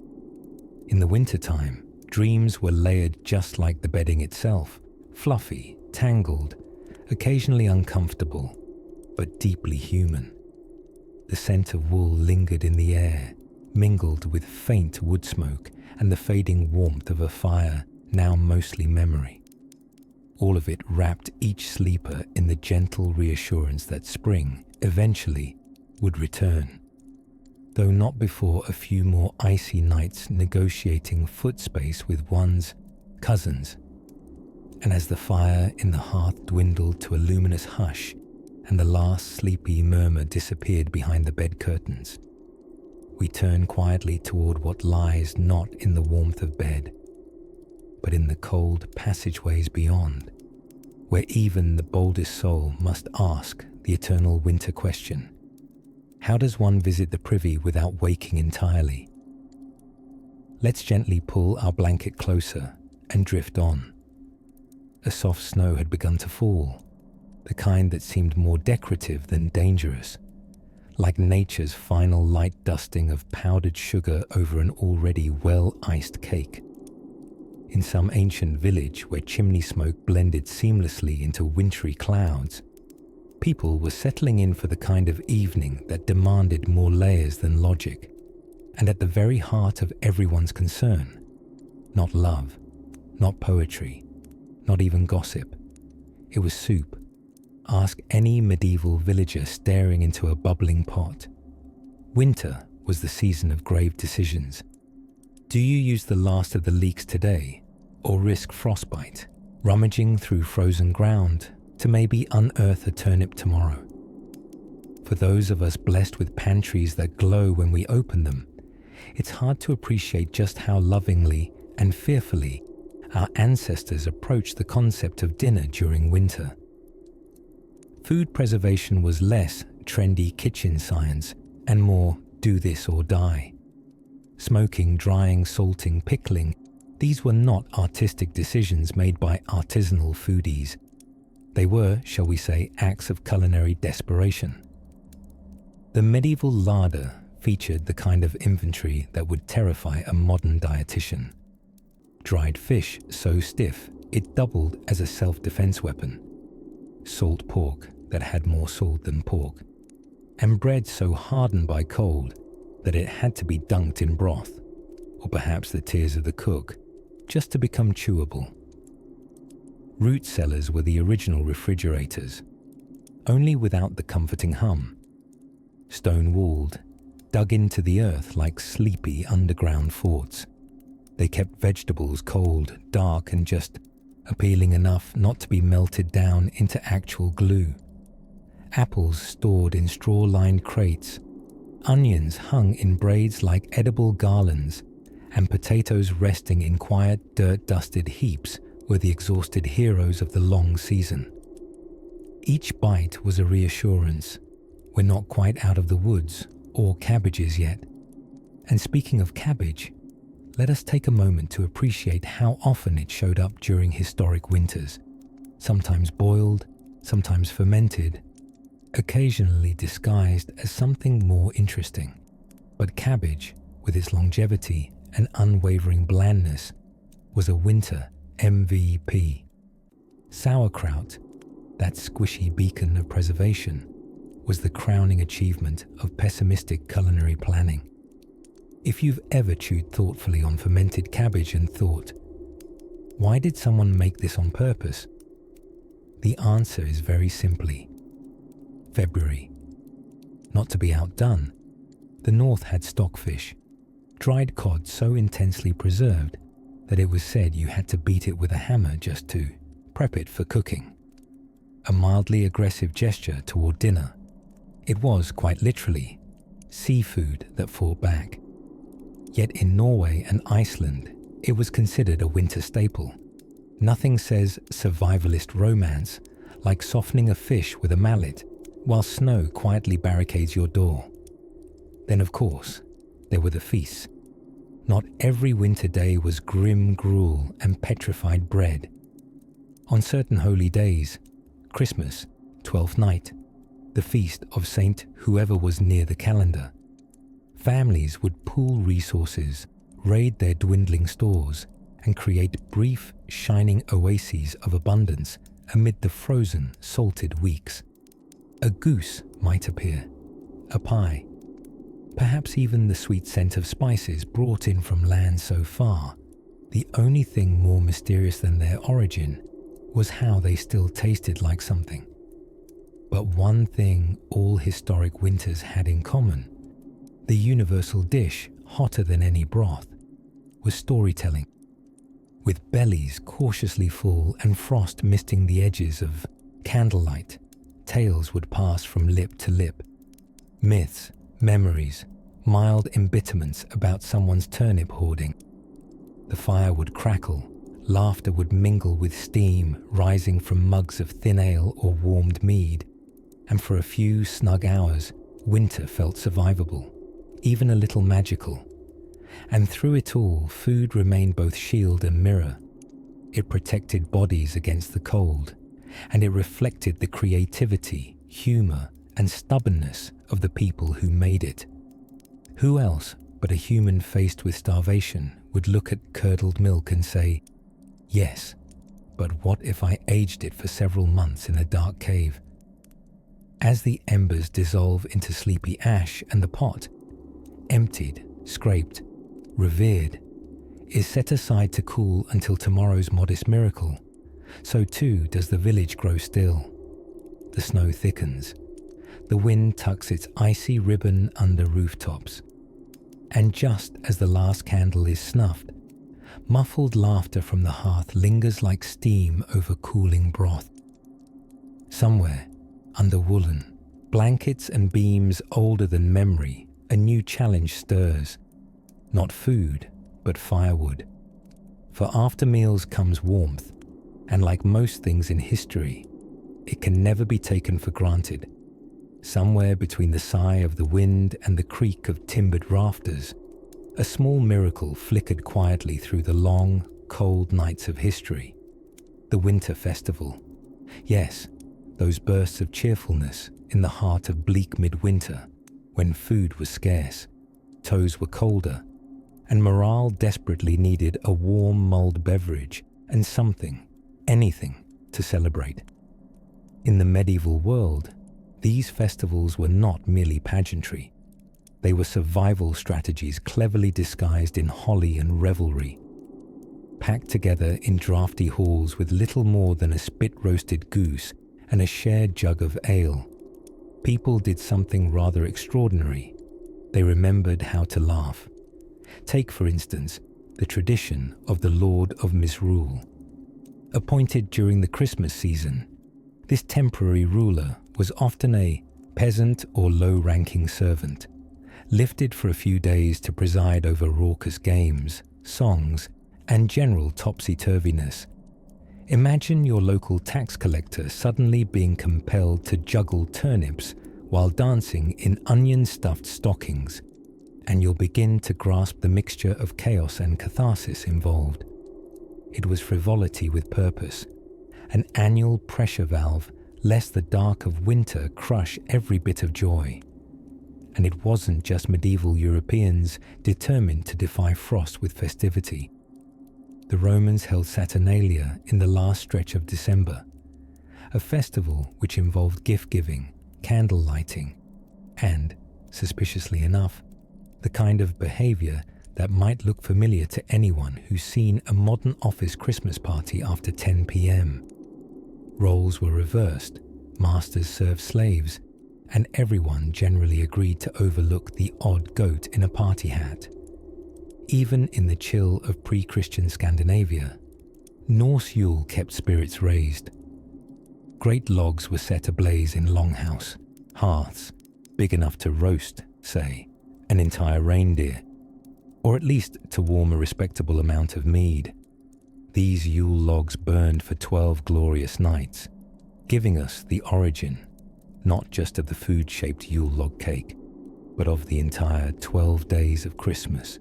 In the wintertime, dreams were layered just like the bedding itself, fluffy, tangled, occasionally uncomfortable, but deeply human. The scent of wool lingered in the air, mingled with faint wood smoke and the fading warmth of a fire now mostly memory. All of it wrapped each sleeper in the gentle reassurance that spring, eventually, would return, though not before a few more icy nights negotiating foot space with one's cousins. And as the fire in the hearth dwindled to a luminous hush and the last sleepy murmur disappeared behind the bed curtains, we turn quietly toward what lies not in the warmth of bed, but in the cold passageways beyond, where even the boldest soul must ask the eternal winter question: how does one visit the privy without waking entirely? Let's gently pull our blanket closer and drift on. A soft snow had begun to fall, the kind that seemed more decorative than dangerous, like nature's final light dusting of powdered sugar over an already well-iced cake. In some ancient village where chimney smoke blended seamlessly into wintry clouds, people were settling in for the kind of evening that demanded more layers than logic, and at the very heart of everyone's concern, not love, not poetry, not even gossip. It was soup. Ask any medieval villager staring into a bubbling pot. Winter was the season of grave decisions. Do you use the last of the leeks today, or risk frostbite, rummaging through frozen ground to maybe unearth a turnip tomorrow? For those of us blessed with pantries that glow when we open them, it's hard to appreciate just how lovingly and fearfully our ancestors approached the concept of dinner during winter. Food preservation was less trendy kitchen science and more do this or die. Smoking, drying, salting, pickling, these were not artistic decisions made by artisanal foodies. They were, shall we say, acts of culinary desperation. The medieval larder featured the kind of inventory that would terrify a modern dietitian. Dried fish so stiff it doubled as a self-defense weapon. Salt pork that had more salt than pork, and bread so hardened by cold that it had to be dunked in broth, or perhaps the tears of the cook, just to become chewable. Root cellars were the original refrigerators, only without the comforting hum. Stone-walled, dug into the earth like sleepy underground forts, they kept vegetables cold, dark, and just appealing enough not to be melted down into actual glue. Apples stored in straw-lined crates, onions hung in braids like edible garlands, and potatoes resting in quiet, dirt-dusted heaps were the exhausted heroes of the long season. Each bite was a reassurance. We're not quite out of the woods or cabbages yet. And speaking of cabbage, let us take a moment to appreciate how often it showed up during historic winters, sometimes boiled, sometimes fermented, occasionally disguised as something more interesting. But cabbage, with its longevity and unwavering blandness, was a winter MVP. Sauerkraut, that squishy beacon of preservation, was the crowning achievement of pessimistic culinary planning. If you've ever chewed thoughtfully on fermented cabbage and thought, why did someone make this on purpose? The answer is very simply February. Not to be outdone, the north had stockfish, dried cod so intensely preserved that it was said you had to beat it with a hammer just to prep it for cooking. A mildly aggressive gesture toward dinner. It was, quite literally, seafood that fought back. Yet in Norway and Iceland, it was considered a winter staple. Nothing says survivalist romance like softening a fish with a mallet while snow quietly barricades your door. Then, of course, there were the feasts. Not every winter day was grim gruel and petrified bread. On certain holy days, Christmas, Twelfth Night, the feast of Saint whoever was near the calendar, families would pool resources, raid their dwindling stores, and create brief, shining oases of abundance amid the frozen, salted weeks. A goose might appear, a pie. Perhaps even the sweet scent of spices brought in from lands so far. The only thing more mysterious than their origin was how they still tasted like something. But one thing all historic winters had in common, the universal dish, hotter than any broth, was storytelling. With bellies cautiously full and frost misting the edges of candlelight, tales would pass from lip to lip. Myths, memories, mild embitterments about someone's turnip hoarding. The fire would crackle, laughter would mingle with steam rising from mugs of thin ale or warmed mead, and for a few snug hours, winter felt survivable, even a little magical. And through it all, food remained both shield and mirror. It protected bodies against the cold, and it reflected the creativity, humor, and stubbornness of the people who made it. Who else but a human faced with starvation would look at curdled milk and say, "Yes, but what if I aged it for several months in a dark cave?" As the embers dissolve into sleepy ash and the pot, emptied, scraped, revered, is set aside to cool until tomorrow's modest miracle, so too does the village grow still. The snow thickens. The wind tucks its icy ribbon under rooftops. And just as the last candle is snuffed, muffled laughter from the hearth lingers like steam over cooling broth. Somewhere, under woolen, blankets and beams older than memory, a new challenge stirs. Not food, but firewood. For after meals comes warmth, and like most things in history, it can never be taken for granted. Somewhere between the sigh of the wind and the creak of timbered rafters, a small miracle flickered quietly through the long, cold nights of history. The winter festival. Yes, those bursts of cheerfulness in the heart of bleak midwinter, when food was scarce, toes were colder, and morale desperately needed a warm mulled beverage and something, anything, to celebrate. In the medieval world, these festivals were not merely pageantry. They were survival strategies cleverly disguised in holly and revelry. Packed together in draughty halls with little more than a spit-roasted goose and a shared jug of ale, people did something rather extraordinary. They remembered how to laugh. Take, for instance, the tradition of the Lord of Misrule. Appointed during the Christmas season, this temporary ruler was often a peasant or low-ranking servant, lifted for a few days to preside over raucous games, songs, and general topsy-turviness. Imagine your local tax collector suddenly being compelled to juggle turnips while dancing in onion-stuffed stockings, and you'll begin to grasp the mixture of chaos and catharsis involved. It was frivolity with purpose, an annual pressure valve lest the dark of winter crush every bit of joy. And it wasn't just medieval Europeans determined to defy frost with festivity. The Romans held Saturnalia in the last stretch of December, a festival which involved gift-giving, candle lighting, and, suspiciously enough, the kind of behavior that might look familiar to anyone who's seen a modern office Christmas party after 10 p.m. Roles were reversed, masters served slaves, and everyone generally agreed to overlook the odd goat in a party hat. Even in the chill of pre-Christian Scandinavia, Norse Yule kept spirits raised. Great logs were set ablaze in longhouse, hearths, big enough to roast, say, an entire reindeer, or at least to warm a respectable amount of mead. These Yule logs burned for 12 glorious nights, giving us the origin, not just of the food-shaped Yule log cake, but of the entire 12 days of Christmas.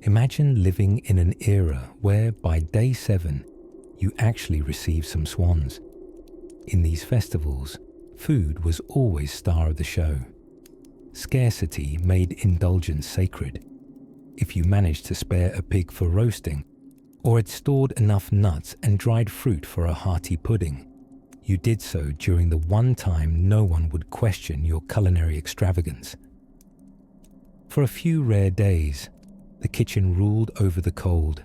Imagine living in an era where by day 7, you actually receive some swans. In these festivals, food was always star of the show. Scarcity made indulgence sacred. If you managed to spare a pig for roasting, or had stored enough nuts and dried fruit for a hearty pudding, You did so during the one time no one would question your culinary extravagance. For a few rare days, the kitchen ruled over the cold,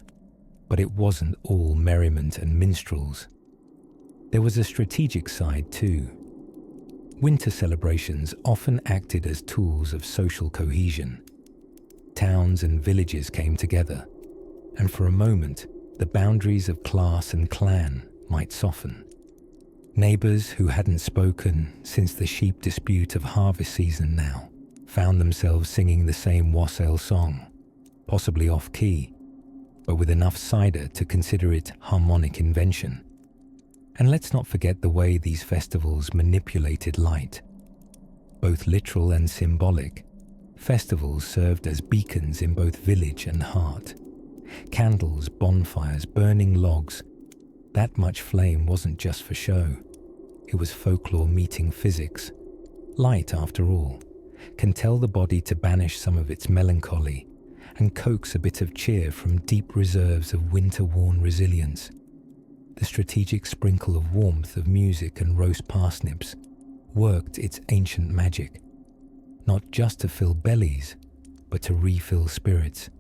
but it wasn't all merriment and minstrels. There was a strategic side too. Winter celebrations often acted as tools of social cohesion. Towns and villages came together, and for a moment, the boundaries of class and clan might soften. Neighbours who hadn't spoken since the sheep dispute of harvest season now found themselves singing the same wassail song, possibly off-key, but with enough cider to consider it harmonic invention. And let's not forget the way these festivals manipulated light. Both literal and symbolic, festivals served as beacons in both village and heart. Candles, bonfires, burning logs. That much flame wasn't just for show. It was folklore meeting physics. Light, after all, can tell the body to banish some of its melancholy and coax a bit of cheer from deep reserves of winter-worn resilience. The strategic sprinkle of warmth of music and roast parsnips worked its ancient magic, not just to fill bellies, but to refill spirits.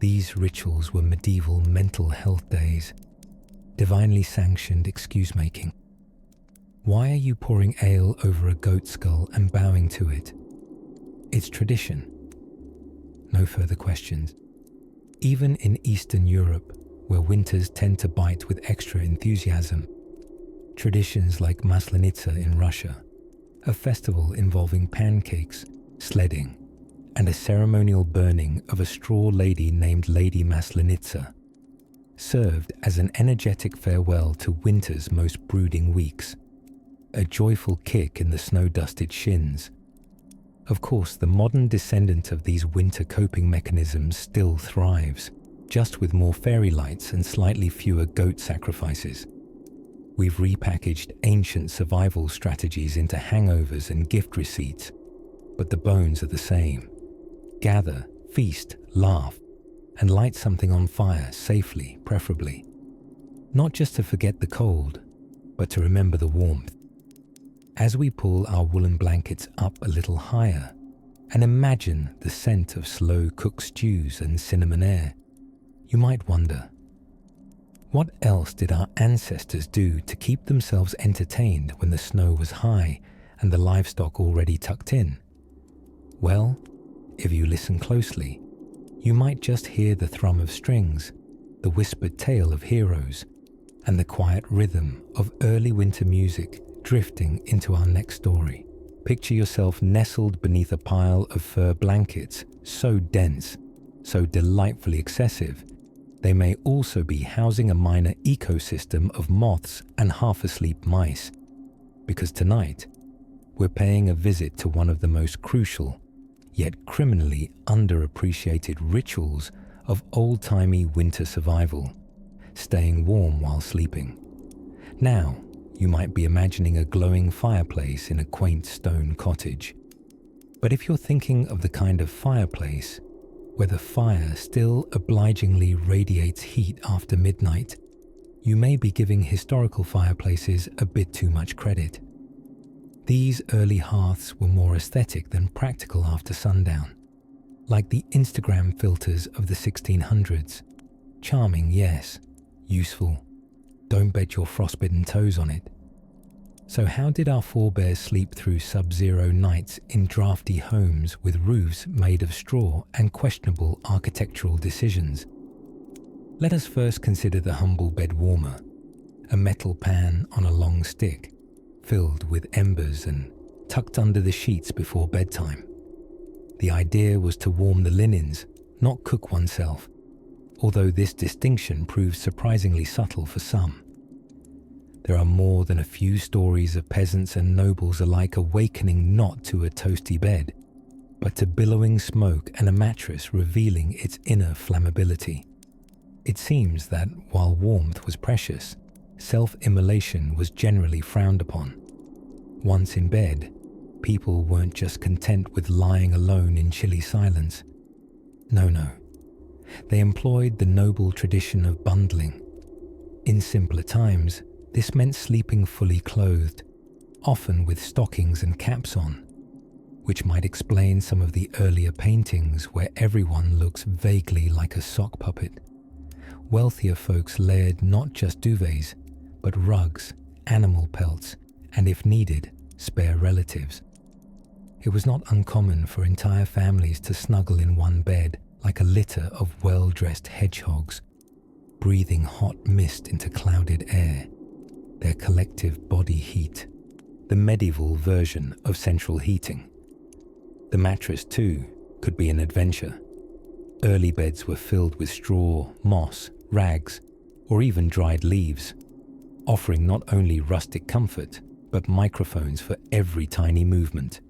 These rituals were medieval mental health days, divinely sanctioned excuse-making. Why are you pouring ale over a goat skull and bowing to it? It's tradition. No further questions. Even in Eastern Europe, where winters tend to bite with extra enthusiasm, traditions like Maslenitsa in Russia, a festival involving pancakes, sledding, and a ceremonial burning of a straw lady named Lady Maslenitsa, served as an energetic farewell to winter's most brooding weeks, a joyful kick in the snow-dusted shins. Of course, the modern descendant of these winter coping mechanisms still thrives, just with more fairy lights and slightly fewer goat sacrifices. We've repackaged ancient survival strategies into hangovers and gift receipts, but the bones are the same. Gather, feast, laugh, and light something on fire safely, preferably. Not just to forget the cold, but to remember the warmth. As we pull our woolen blankets up a little higher and imagine the scent of slow-cooked stews and cinnamon air, you might wonder, what else did our ancestors do to keep themselves entertained when the snow was high and the livestock already tucked in? Well, if you listen closely, you might just hear the thrum of strings, the whispered tale of heroes, and the quiet rhythm of early winter music drifting into our next story. Picture yourself nestled beneath a pile of fur blankets so dense, so delightfully excessive, they may also be housing a minor ecosystem of moths and half-asleep mice. Because tonight, we're paying a visit to one of the most crucial, yet criminally underappreciated rituals of old-timey winter survival, staying warm while sleeping. Now, you might be imagining a glowing fireplace in a quaint stone cottage. But if you're thinking of the kind of fireplace where the fire still obligingly radiates heat after midnight, you may be giving historical fireplaces a bit too much credit. These early hearths were more aesthetic than practical after sundown, like the Instagram filters of the 1600s. Charming, yes. Useful. Don't bet your frostbitten toes on it. So how did our forebears sleep through sub-zero nights in drafty homes with roofs made of straw and questionable architectural decisions? Let us first consider the humble bed warmer, a metal pan on a long stick, filled with embers and tucked under the sheets before bedtime. The idea was to warm the linens, not cook oneself, although this distinction proves surprisingly subtle for some. There are more than a few stories of peasants and nobles alike awakening not to a toasty bed, but to billowing smoke and a mattress revealing its inner flammability. It seems that while warmth was precious, self-immolation was generally frowned upon. Once in bed, people weren't just content with lying alone in chilly silence. No. They employed the noble tradition of bundling. In simpler times, This meant sleeping fully clothed, often with stockings and caps on, which might explain some of the earlier paintings where everyone looks vaguely like a sock puppet. Wealthier folks layered not just duvets, but rugs, animal pelts, and if needed, spare relatives. It was not uncommon for entire families to snuggle in one bed like a litter of well-dressed hedgehogs, breathing hot mist into clouded air, their collective body heat, the medieval version of central heating. The mattress, too, could be an adventure. Early beds were filled with straw, moss, rags, or even dried leaves, offering not only rustic comfort, but microphones for every tiny movement.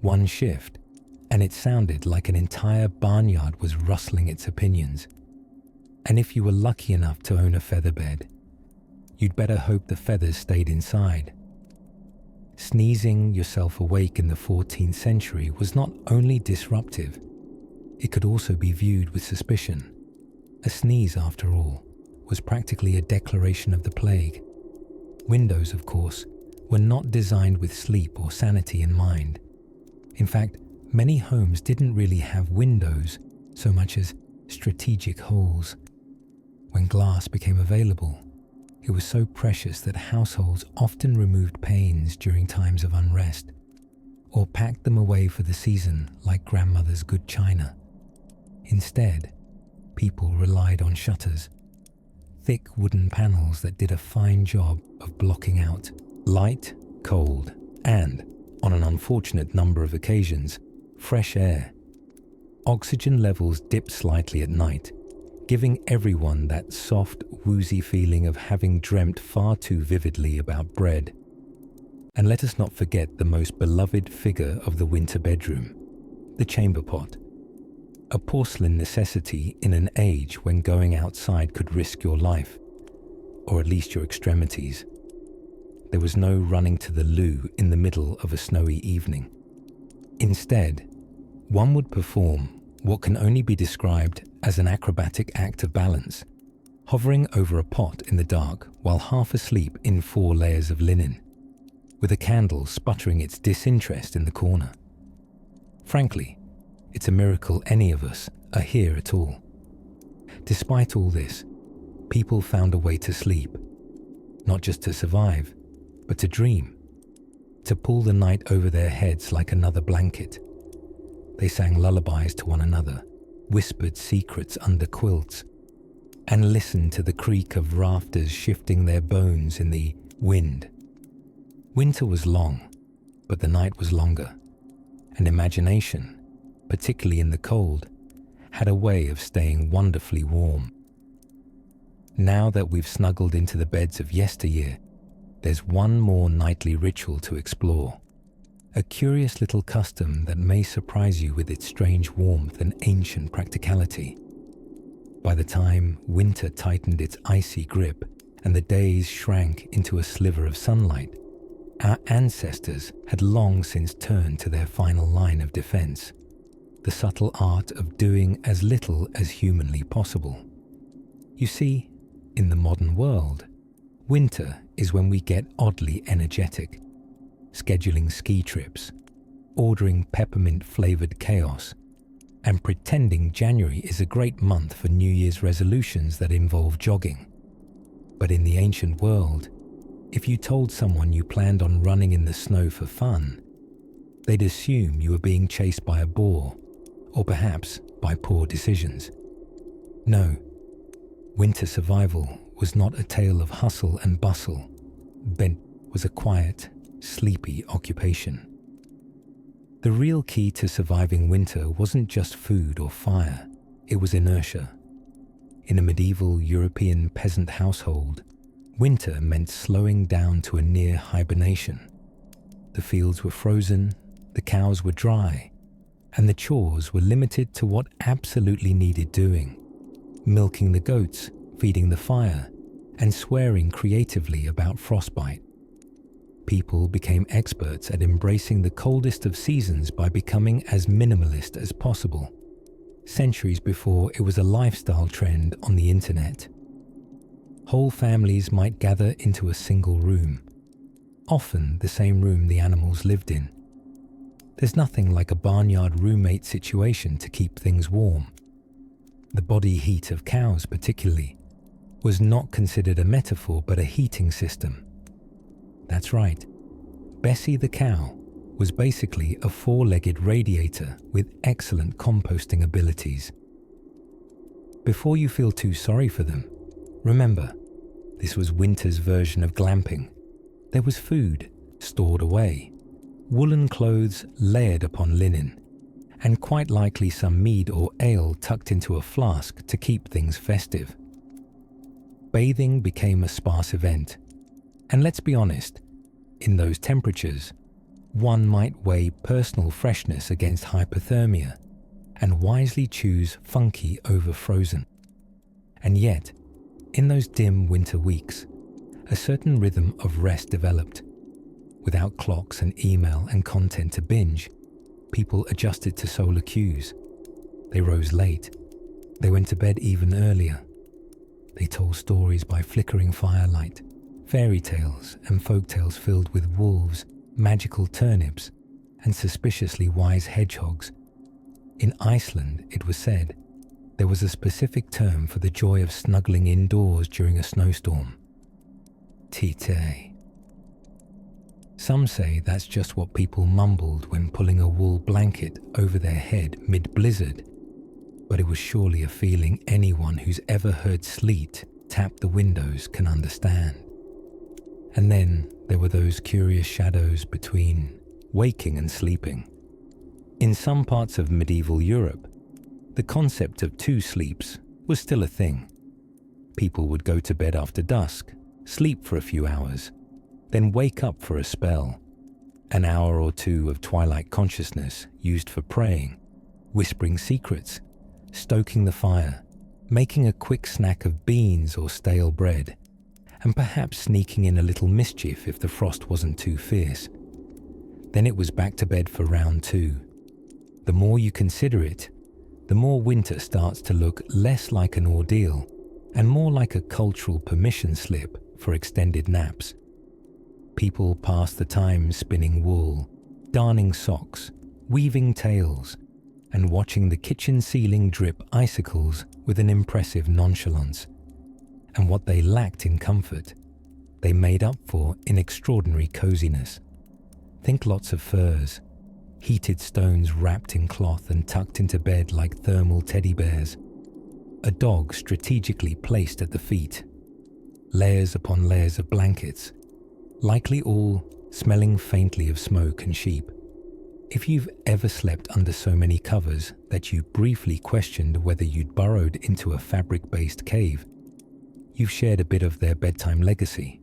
One shift, and it sounded like an entire barnyard was rustling its opinions. And if you were lucky enough to own a feather bed, you'd better hope the feathers stayed inside. Sneezing yourself awake in the 14th century was not only disruptive, it could also be viewed with suspicion. A sneeze, after all, was practically a declaration of the plague. Windows, of course, were not designed with sleep or sanity in mind. In fact, many homes didn't really have windows so much as strategic holes. When glass became available, it was so precious that households often removed panes during times of unrest, or packed them away for the season like grandmother's good china. Instead, people relied on shutters, thick wooden panels that did a fine job of blocking out light, cold, and, on an unfortunate number of occasions, fresh air. Oxygen levels dipped slightly at night, giving everyone that soft, woozy feeling of having dreamt far too vividly about bread. And let us not forget the most beloved figure of the winter bedroom, the chamber pot. A porcelain necessity in an age when going outside could risk your life, or at least your extremities. There was no running to the loo in the middle of a snowy evening. Instead, one would perform what can only be described as an acrobatic act of balance, hovering over a pot in the dark while half asleep in 4 layers of linen, with a candle sputtering its disinterest in the corner. Frankly, it's a miracle any of us are here at all. Despite all this, people found a way to sleep, not just to survive, but to dream, to pull the night over their heads like another blanket. They sang lullabies to one another, whispered secrets under quilts, and listened to the creak of rafters shifting their bones in the wind. Winter was long, but the night was longer, and imagination, particularly in the cold, had a way of staying wonderfully warm. Now that we've snuggled into the beds of yesteryear, there's one more nightly ritual to explore. A curious little custom that may surprise you with its strange warmth and ancient practicality. By the time winter tightened its icy grip and the days shrank into a sliver of sunlight, our ancestors had long since turned to their final line of defense, the subtle art of doing as little as humanly possible. You see, in the modern world, winter is when we get oddly energetic, scheduling ski trips, ordering peppermint-flavored chaos, and pretending January is a great month for New Year's resolutions that involve jogging. But in the ancient world, if you told someone you planned on running in the snow for fun, they'd assume you were being chased by a boar, or perhaps by poor decisions. No, winter survival was not a tale of hustle and bustle. Bed was a quiet, sleepy occupation. The real key to surviving winter wasn't just food or fire, it was inertia. In a medieval European peasant household, winter meant slowing down to a near hibernation. The fields were frozen, the cows were dry, and the chores were limited to what absolutely needed doing: milking the goats, feeding the fire, and swearing creatively about frostbite. People became experts at embracing the coldest of seasons by becoming as minimalist as possible, centuries before it was a lifestyle trend on the internet. Whole families might gather into a single room, often the same room the animals lived in. There's nothing like a barnyard roommate situation to keep things warm. The body heat of cows, particularly, was not considered a metaphor but a heating system. That's right. Bessie the cow was basically a four-legged radiator with excellent composting abilities. Before you feel too sorry for them, remember, this was winter's version of glamping. There was food stored away, woolen clothes layered upon linen, and quite likely some mead or ale tucked into a flask to keep things festive. Bathing became a sparse event, and let's be honest, in those temperatures, one might weigh personal freshness against hypothermia and wisely choose funky over frozen. And yet, in those dim winter weeks, a certain rhythm of rest developed. Without clocks and email and content to binge, people adjusted to solar cues. They rose late. They went to bed even earlier. They told stories by flickering firelight, fairy tales and folk tales filled with wolves, magical turnips, and suspiciously wise hedgehogs. In Iceland, it was said, there was a specific term for the joy of snuggling indoors during a snowstorm. Tite. Some say that's just what people mumbled when pulling a wool blanket over their head mid-blizzard, but it was surely a feeling anyone who's ever heard sleet tap the windows can understand. And then there were those curious shadows between waking and sleeping. In some parts of medieval Europe, the concept of two sleeps was still a thing. People would go to bed after dusk, sleep for a few hours, then wake up for a spell. An hour or two of twilight consciousness used for praying, whispering secrets, stoking the fire, making a quick snack of beans or stale bread, and perhaps sneaking in a little mischief if the frost wasn't too fierce. Then it was back to bed for round two. The more you consider it, the more winter starts to look less like an ordeal and more like a cultural permission slip for extended naps. People pass the time spinning wool, darning socks, weaving tails, and watching the kitchen ceiling drip icicles with an impressive nonchalance. And what they lacked in comfort, they made up for in extraordinary coziness. Think lots of furs, heated stones wrapped in cloth and tucked into bed like thermal teddy bears, a dog strategically placed at the feet, layers upon layers of blankets, likely all smelling faintly of smoke and sheep. If you've ever slept under so many covers that you briefly questioned whether you'd burrowed into a fabric-based cave, you've shared a bit of their bedtime legacy.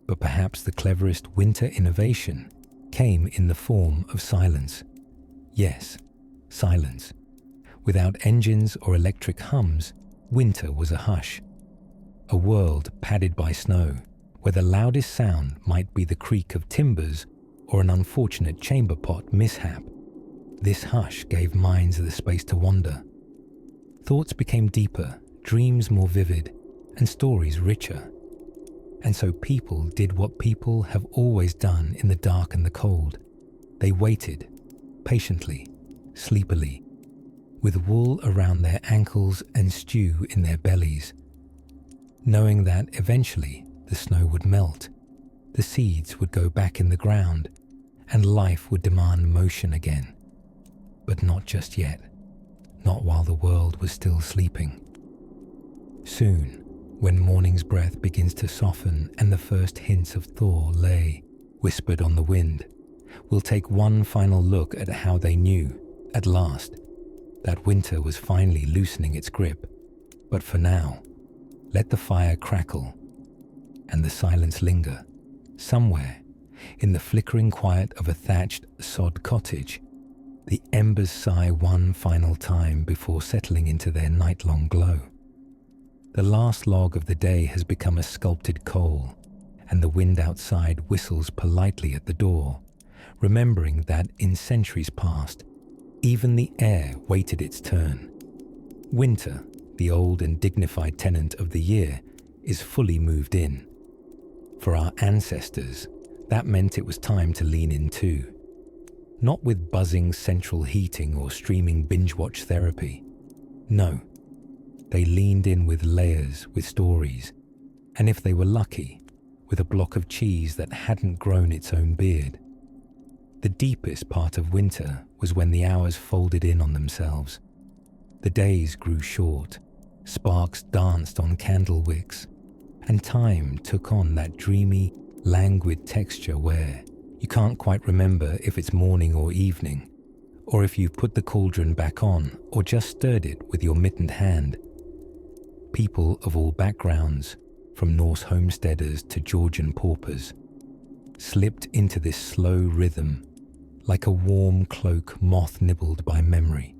But perhaps the cleverest winter innovation came in the form of silence. Yes, silence. Without engines or electric hums, winter was a hush. A world padded by snow, where the loudest sound might be the creak of timbers or an unfortunate chamber pot mishap. This hush gave minds the space to wander. Thoughts became deeper, dreams more vivid, and stories richer. And so people did what people have always done in the dark and the cold. They waited, patiently, sleepily, with wool around their ankles and stew in their bellies, knowing that eventually the snow would melt, the seeds would go back in the ground, and life would demand motion again. But not just yet, not while the world was still sleeping. Soon, when morning's breath begins to soften and the first hints of thaw lay whispered on the wind, we'll take one final look at how they knew, at last, that winter was finally loosening its grip. But for now, let the fire crackle and the silence linger. Somewhere, in the flickering quiet of a thatched sod cottage, the embers sigh one final time before settling into their night-long glow. The last log of the day has become a sculpted coal, and the wind outside whistles politely at the door, remembering that in centuries past, even the air waited its turn. Winter, the old and dignified tenant of the year, is fully moved in. For our ancestors, that meant it was time to lean in too. Not with buzzing central heating or streaming binge-watch therapy. No, they leaned in with layers, with stories, and if they were lucky, with a block of cheese that hadn't grown its own beard. The deepest part of winter was when the hours folded in on themselves. The days grew short, sparks danced on candle wicks, and time took on that dreamy, languid texture where you can't quite remember if it's morning or evening, or if you've put the cauldron back on or just stirred it with your mittened hand. People of all backgrounds, from Norse homesteaders to Georgian paupers, slipped into this slow rhythm like a warm cloak moth-nibbled by memory.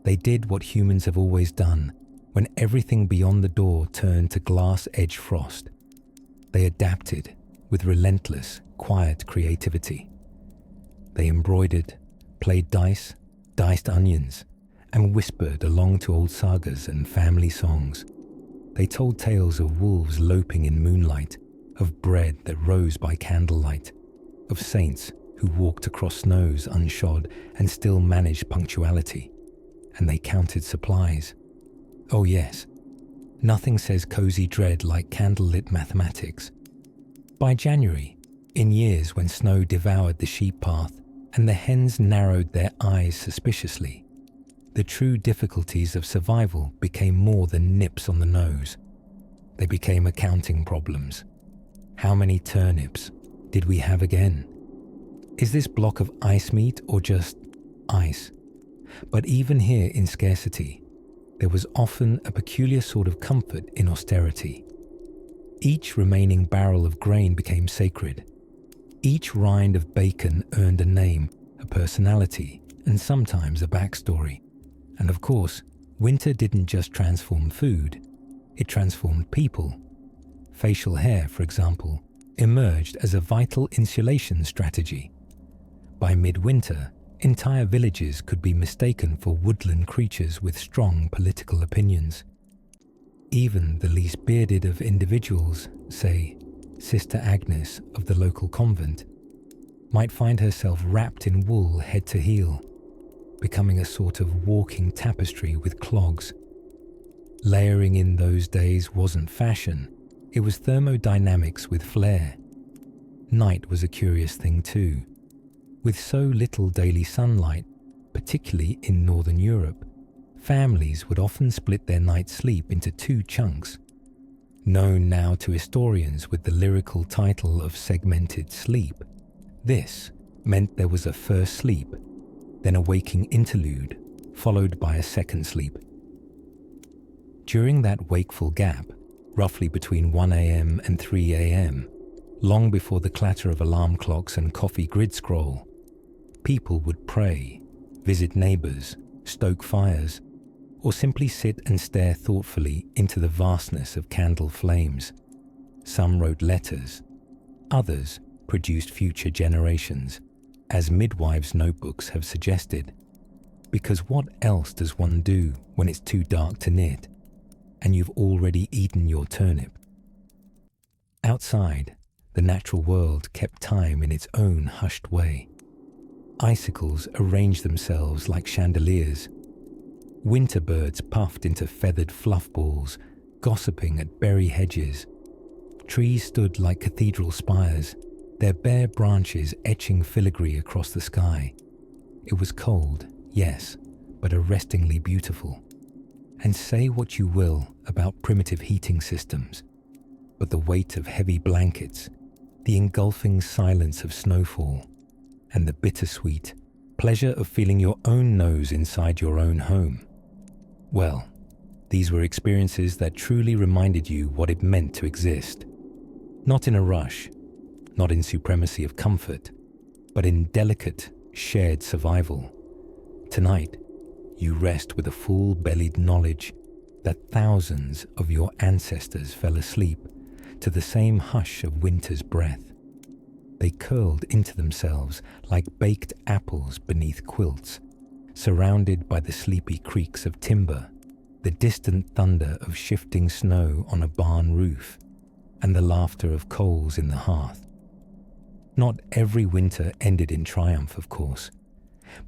They did what humans have always done when everything beyond the door turned to glass-edge frost. They adapted with relentless, quiet creativity. They embroidered, played dice, diced onions, and whispered along to old sagas and family songs. They told tales of wolves loping in moonlight, of bread that rose by candlelight, of saints who walked across snows unshod and still managed punctuality. And they counted supplies. Oh yes, nothing says cozy dread like candlelit mathematics. By January, in years when snow devoured the sheep path and the hens narrowed their eyes suspiciously, the true difficulties of survival became more than nips on the nose. They became accounting problems. How many turnips did we have again? Is this block of ice meat or just ice? But even here in scarcity, there was often a peculiar sort of comfort in austerity. Each remaining barrel of grain became sacred. Each rind of bacon earned a name, a personality, and sometimes a backstory. And of course, winter didn't just transform food, it transformed people. Facial hair, for example, emerged as a vital insulation strategy. By midwinter, entire villages could be mistaken for woodland creatures with strong political opinions. Even the least bearded of individuals, say, Sister Agnes of the local convent, might find herself wrapped in wool head to heel, becoming a sort of walking tapestry with clogs. Layering in those days wasn't fashion, it was thermodynamics with flair. Night was a curious thing too. With so little daily sunlight, particularly in Northern Europe, families would often split their night's sleep into two chunks. Known now to historians with the lyrical title of segmented sleep, this meant there was a first sleep, then a waking interlude, followed by a second sleep. During that wakeful gap, roughly between 1 a.m. and 3 a.m., long before the clatter of alarm clocks and coffee grid scroll, people would pray, visit neighbors, stoke fires, or simply sit and stare thoughtfully into the vastness of candle flames. Some wrote letters, others produced future generations, as midwives' notebooks have suggested. Because what else does one do when it's too dark to knit, and you've already eaten your turnip? Outside, the natural world kept time in its own hushed way. Icicles arranged themselves like chandeliers. Winter birds puffed into feathered fluff balls, gossiping at berry hedges. Trees stood like cathedral spires, their bare branches etching filigree across the sky. It was cold, yes, but arrestingly beautiful. And say what you will about primitive heating systems, but the weight of heavy blankets, the engulfing silence of snowfall, and the bittersweet pleasure of feeling your own nose inside your own home. Well, these were experiences that truly reminded you what it meant to exist. Not in a rush, not in supremacy of comfort, but in delicate, shared survival. Tonight, you rest with a full-bellied knowledge that thousands of your ancestors fell asleep to the same hush of winter's breath. They curled into themselves like baked apples beneath quilts, surrounded by the sleepy creaks of timber, the distant thunder of shifting snow on a barn roof, and the laughter of coals in the hearth. Not every winter ended in triumph, of course,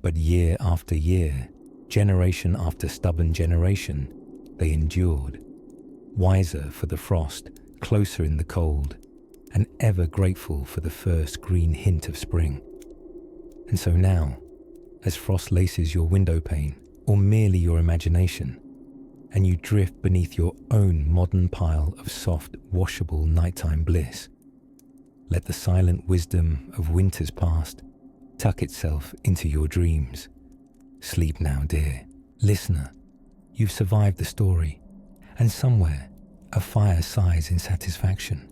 but year after year, generation after stubborn generation, they endured, wiser for the frost, closer in the cold, and ever grateful for the first green hint of spring. And so now, as frost laces your window pane, or merely your imagination, and you drift beneath your own modern pile of soft, washable nighttime bliss, let the silent wisdom of winters past tuck itself into your dreams. Sleep now, dear. Listener, you've survived the story, and somewhere a fire sighs in satisfaction.